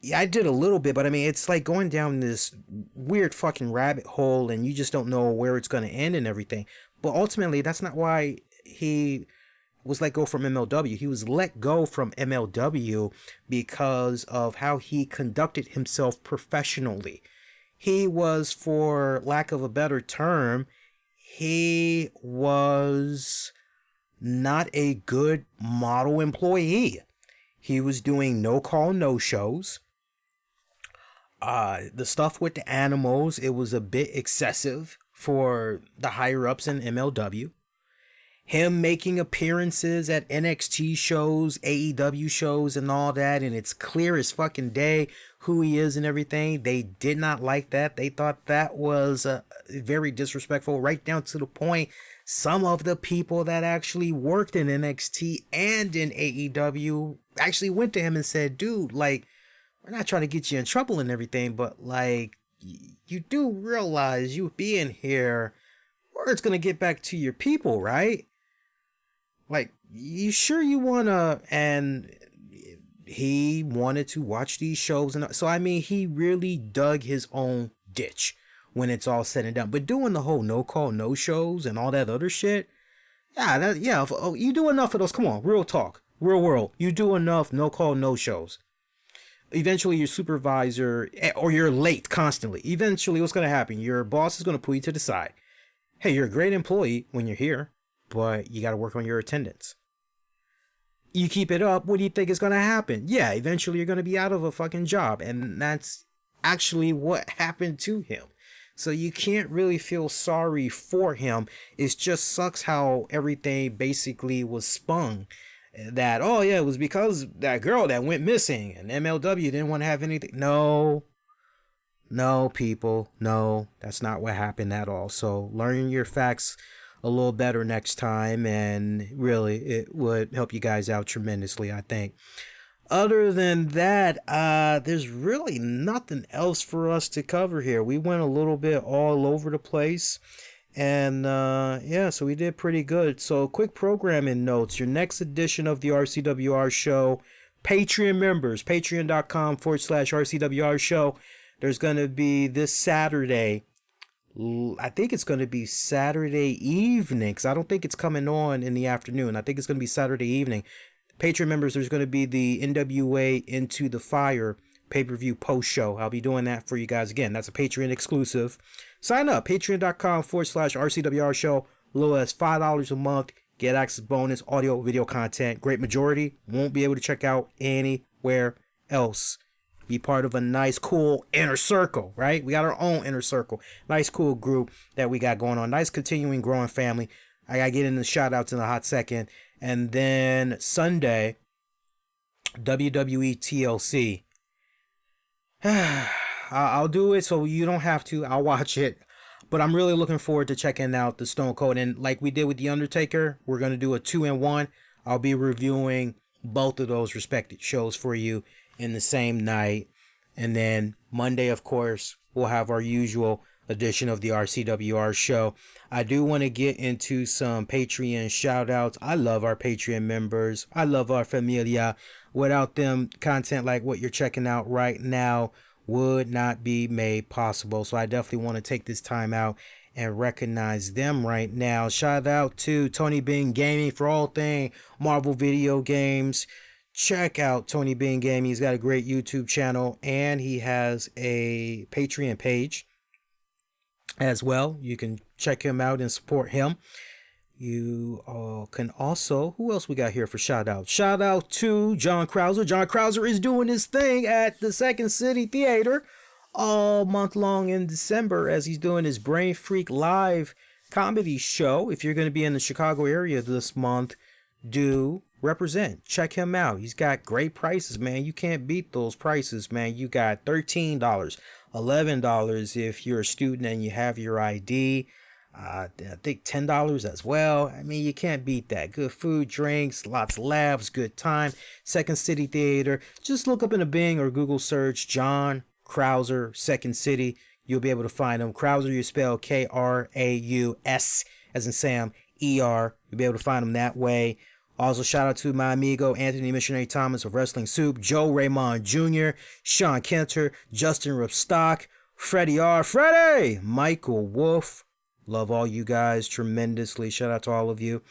yeah, I did a little bit, but I mean, it's like going down this weird fucking rabbit hole and you just don't know where it's going to end and everything. But ultimately, that's not why he was let go from MLW. He was let go from MLW because of how he conducted himself professionally. He was, for lack of a better term, he was not a good model employee. He was doing no call, no shows. The stuff with the animals, it was a bit excessive for the higher ups in MLW. Him making appearances at NXT shows, AEW shows and all that, and it's clear as fucking day who he is and everything. They did not like that. They thought that was very disrespectful, right down to the point some of the people that actually worked in NXT and in AEW actually went to him and said, dude, like, we're not trying to get you in trouble and everything, but like, you do realize you being here, word's gonna get back to your people, right? Like, you sure you wanna? And he wanted to watch these shows, and so I mean, he really dug his own ditch when it's all said and done. But doing the whole no call, no shows and all that other shit, you do enough of those. Come on, real talk, real world. You do enough no call, no shows. Eventually, your supervisor, or you're late constantly. Eventually, what's gonna happen? Your boss is gonna pull you to the side. Hey, you're a great employee when you're here, but you got to work on your attendance. You keep it up, what do you think is going to happen? Yeah, eventually you're going to be out of a fucking job. And that's actually what happened to him. So you can't really feel sorry for him. It just sucks how everything basically was spun. That, oh yeah, it was because that girl that went missing and MLW didn't want to have anything. No, people, no, that's not what happened at all. So learn your facts a little better next time, and really it would help you guys out tremendously, I think. Other than that, there's really nothing else for us to cover here. We went a little bit all over the place, and so we did pretty good. So quick programming notes: your next edition of the RCWR show, Patreon members, patreon.com/RCWR show. There's going to be this Saturday, I think it's going to be Saturday evening, because I don't think it's coming on in the afternoon. I think it's going to be Saturday evening. Patreon members, there's going to be the NWA Into the Fire pay-per-view post-show. I'll be doing that for you guys. Again, that's a Patreon exclusive. Sign up, patreon.com/RCWR show. Low as $5 a month. Get access bonus, audio, video content. Great majority won't be able to check out anywhere else. Be part of a nice, cool inner circle, right? We got our own inner circle. Nice, cool group that we got going on. Nice, continuing, growing family. I got to get into shout outs in a hot second. And then Sunday, WWE TLC. I'll do it so you don't have to. I'll watch it. But I'm really looking forward to checking out the Stone Cold. And like we did with The Undertaker, we're going to do a 2-in-1. I'll be reviewing both of those respective shows for you in the same night. And then Monday, of course, we'll have our usual edition of the RCWR show. I do want to get into some Patreon shout outs. I love our Patreon members. I love our familia. Without them, content like what you're checking out right now would not be made possible. So I definitely want to take this time out and recognize them right now. Shout out to Tony Bing Gaming for all things Marvel video games. Check out Tony Bing Gaming. He's got a great YouTube channel and he has a Patreon page as well. You can check him out and support him. You can also, who else we got here for shout out? Shout out to John Krauser. John Krauser is doing his thing at the Second City Theater all month long in December as he's doing his Brain Freak live comedy show. If you're going to be in the Chicago area this month, do represent. Check him out. He's got great prices, man. You can't beat those prices, man. You got $13, $11 if you're a student and you have your ID. I think $10 as well. I mean, you can't beat that. Good food, drinks, lots of laughs, good time. Second City Theater. Just look up in a Bing or Google search John Krauser, Second City. You'll be able to find him. Krauser, you spell Kraus as in Sam, ER. You'll be able to find him that way. Also, shout out to my amigo Anthony Missionary Thomas of Wrestling Soup, Joe Raymond Jr., Sean Kenter, Justin Ripstock, Freddie R. Freddie, Michael Wolf. Love all you guys tremendously. Shout out to all of you.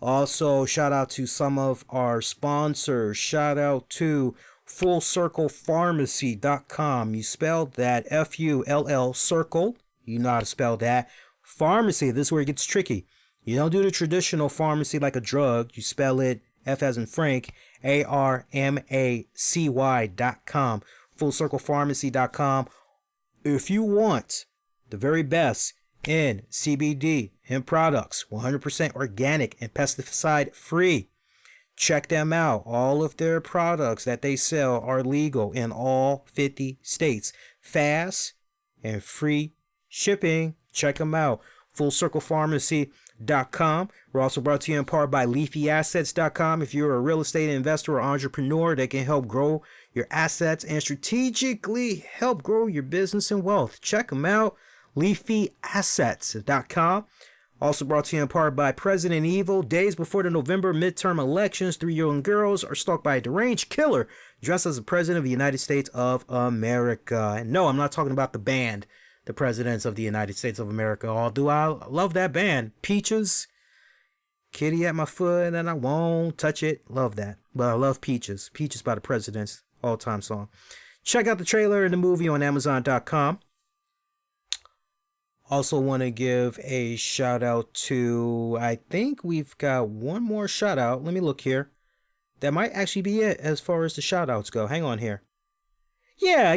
Also, shout out to some of our sponsors. Shout out to FullCirclePharmacy.com. You spelled that Full Circle. You know how to spell that. Pharmacy. This is where it gets tricky. You don't do the traditional pharmacy like a drug. You spell it F as in Frank, ARMACY.com. FullCirclePharmacy.com. If you want the very best in CBD, hemp products, 100% organic and pesticide free, check them out. All of their products that they sell are legal in all 50 states. Fast and free shipping. Check them out. FullCirclePharmacy.com. We're also brought to you in part by LeafyAssets.com. If you're a real estate investor or entrepreneur, they can help grow your assets and strategically help grow your business and wealth. Check them out. LeafyAssets.com. Also brought to you in part by President Evil. Days before the November midterm elections, 3 young girls are stalked by a deranged killer dressed as the President of the United States of America. And no, I'm not talking about the band, the Presidents of the United States of America. Although I love that band. Peaches, Kitty at my foot and I won't touch it. Love that. But I love Peaches. Peaches by the Presidents. All-time song. Check out the trailer and the movie on Amazon.com. Also want to give a shout out to, I think we've got one more shout out. Let me look here. That might actually be it as far as the shout outs go. Hang on here. Yeah.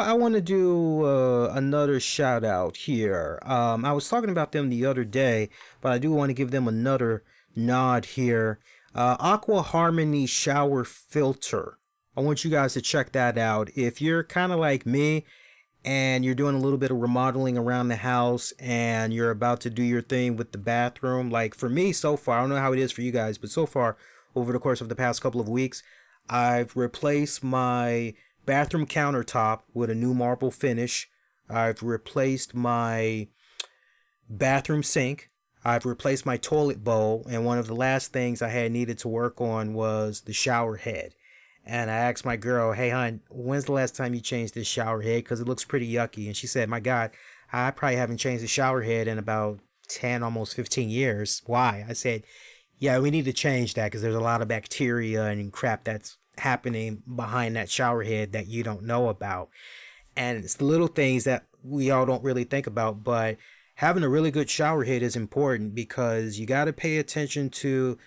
I want to do another shout out here. I was talking about them the other day, but I do want to give them another nod here. Aqua Harmony Shower Filter. I want you guys to check that out. If you're kind of like me, and you're doing a little bit of remodeling around the house and you're about to do your thing with the bathroom. Like for me so far, I don't know how it is for you guys, but so far over the course of the past couple of weeks, I've replaced my bathroom countertop with a new marble finish. I've replaced my bathroom sink. I've replaced my toilet bowl. And one of the last things I had needed to work on was the shower head. And I asked my girl, hey, hon, when's the last time you changed this shower head? Because it looks pretty yucky. And she said, my God, I probably haven't changed the shower head in about 10, almost 15 years. Why? I said, yeah, we need to change that because there's a lot of bacteria and crap that's happening behind that shower head that you don't know about. And it's the little things that we all don't really think about, but having a really good shower head is important because you got to pay attention to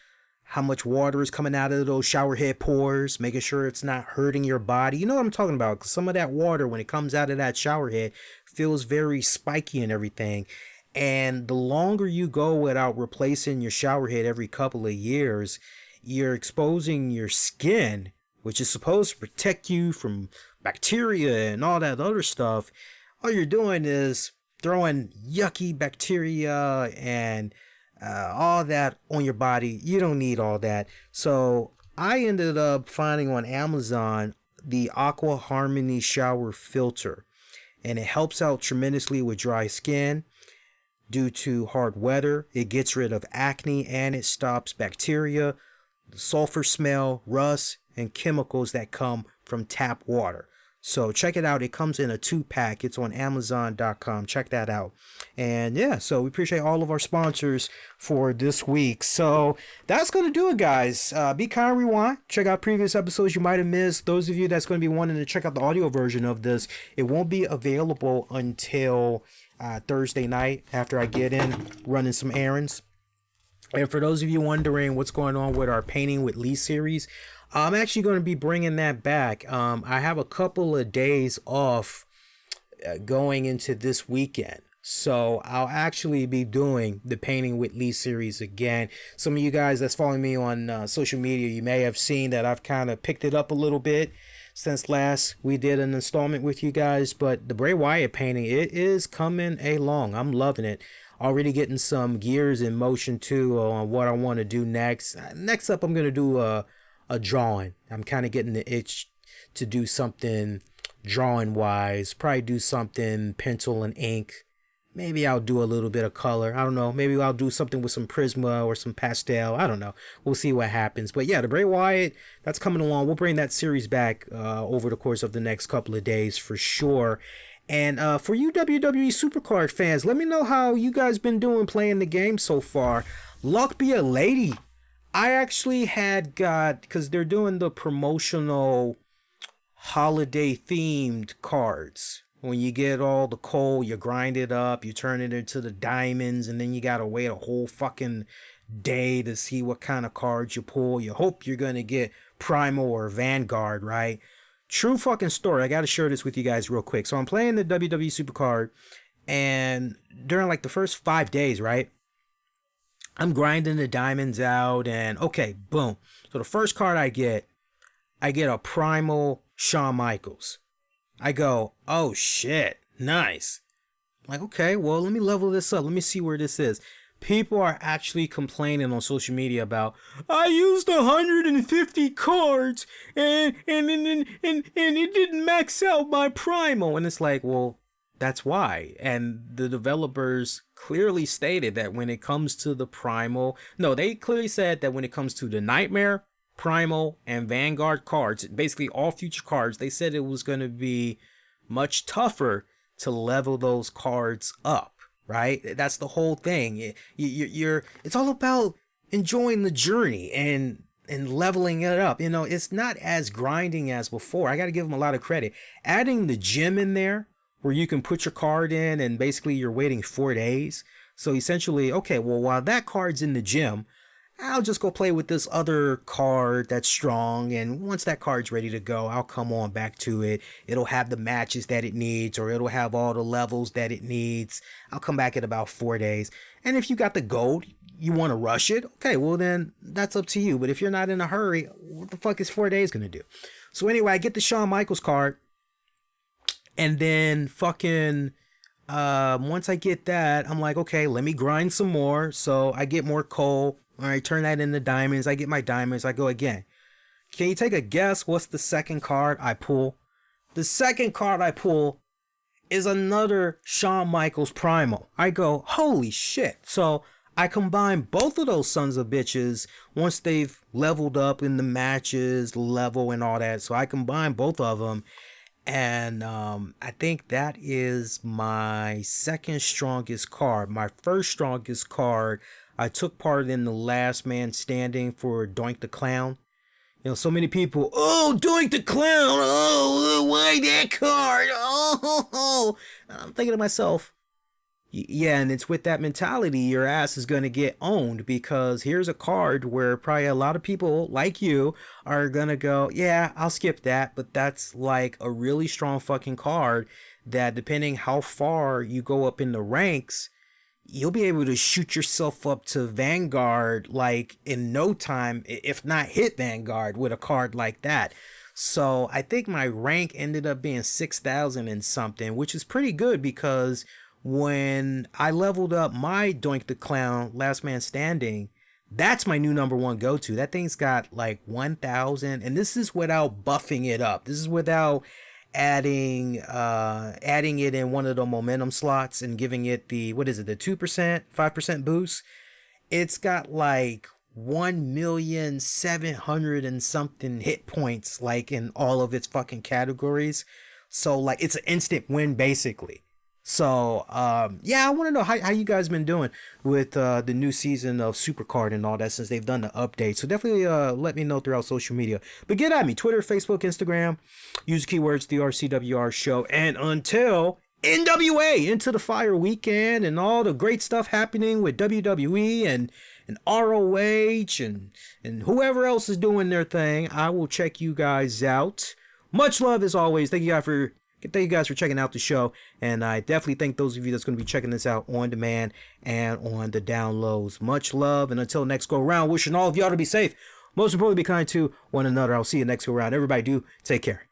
how much water is coming out of those shower head pores, making sure it's not hurting your body. You know what I'm talking about? 'Cause some of that water, when it comes out of that shower head, feels very spiky and everything. And the longer you go without replacing your shower head every couple of years, you're exposing your skin, which is supposed to protect you from bacteria and all that other stuff. All you're doing is throwing yucky bacteria and all that on your body. You don't need all that. So I ended up finding on Amazon the Aqua Harmony shower filter, and it helps out tremendously with dry skin due to hard weather. It gets rid of acne and it stops bacteria, the sulfur smell, rust, and chemicals that come from tap water. So check it out. It comes in a 2-pack. It's on Amazon.com. Check that out. And yeah, so we appreciate all of our sponsors for this week. So that's going to do it, guys. Be kind, rewind. Check out previous episodes you might have missed. Those of you that's going to be wanting to check out the audio version of this, it won't be available until Thursday night after I get in running some errands. And for those of you wondering what's going on with our Painting with Lee series, I'm actually going to be bringing that back. I have a couple of days off going into this weekend. So I'll actually be doing the Painting with Lee series again. Some of you guys that's following me on social media, you may have seen that I've kind of picked it up a little bit since last we did an installment with you guys. But the Bray Wyatt painting, it is coming along. I'm loving it. Already getting some gears in motion too on what I want to do next. Next up, I'm going to do a drawing. I'm kind of getting the itch to do something drawing wise. Probably do something pencil and ink. Maybe I'll do a little bit of color. I don't know. Maybe I'll do something with some Prisma or some pastel. I don't know. We'll see what happens. But yeah, the Bray Wyatt, that's coming along. We'll bring that series back over the course of the next couple of days for sure. And for you WWE Supercard fans, let me know how you guys been doing playing the game so far. Luck be a lady. I actually had got, because they're doing the promotional holiday themed cards. When you get all the coal, you grind it up, you turn it into the diamonds, and then you gotta wait a whole fucking day to see what kind of cards you pull. You hope you're gonna get Primal or Vanguard, right? True fucking story. I gotta share this with you guys real quick. So I'm playing the WWE Supercard, and during like the first 5 days, right? I'm grinding the diamonds out, and okay, boom. So the first card I get a Primal Shawn Michaels. I go, oh shit, nice. I'm like, okay, well, let me level this up. Let me see where this is. People are actually complaining on social media about, I used 150 cards and it didn't max out my Primal. And it's like, well, that's why. And the developers clearly stated that when it comes to the Primal, no, they clearly said that when it comes to the Nightmare, Primal, and Vanguard cards, basically all future cards, they said it was going to be much tougher to level those cards up, right? That's the whole thing. It's all about enjoying the journey and leveling it up. You know, it's not as grinding as before. I got to give them a lot of credit. Adding the gym in there, where you can put your card in and basically you're waiting 4 days. So essentially, okay, well, while that card's in the gym, I'll just go play with this other card that's strong. And once that card's ready to go, I'll come on back to it. It'll have the matches that it needs, or it'll have all the levels that it needs. I'll come back in about 4 days. And if you got the gold, you want to rush it, okay, well then that's up to you. But if you're not in a hurry, what the fuck is 4 days going to do? So anyway, I get the Shawn Michaels card. And then fucking, once I get that, I'm like, okay, let me grind some more. So I get more coal. All right, turn that into diamonds. I get my diamonds. I go again. Can you take a guess what's the second card I pull? The second card I pull is another Shawn Michaels Primal. I go, holy shit. So I combine both of those sons of bitches once they've leveled up in the matches, level and all that. So I combine both of them. And I think that is my second strongest card. My first strongest card, I took part in the last man standing for Doink the Clown. You know, so many people, oh, Doink the Clown, oh, why that card? Oh, I'm thinking to myself, yeah, and it's with that mentality, your ass is going to get owned because here's a card where probably a lot of people like you are going to go, yeah, I'll skip that. But that's like a really strong fucking card that depending how far you go up in the ranks, you'll be able to shoot yourself up to Vanguard like in no time, if not hit Vanguard with a card like that. So I think my rank ended up being 6,000 and something, which is pretty good because when I leveled up my Doink the Clown Last Man Standing, that's my new number one go-to. That thing's got like 1,000, and this is without buffing it up. This is without adding it in one of the momentum slots and giving it the, what is it, the 2%, 5% boost. It's got like 1,700,000 and something hit points, like in all of its fucking categories. So like it's an instant win basically. So yeah, I want to know how you guys been doing with the new season of Supercard and all that since they've done the update. So definitely let me know throughout social media. But get at me, Twitter, Facebook, Instagram. Use keywords the RCWR show. And until NWA Into the Fire weekend and all the great stuff happening with WWE and ROH and whoever else is doing their thing, I will check you guys out. Much love as always. Thank you guys for checking out the show, and I definitely thank those of you that's going to be checking this out on demand and on the downloads. Much love, and until next go around, wishing all of y'all to be safe. Most importantly, be kind to one another. I'll see you next go around. Everybody do take care.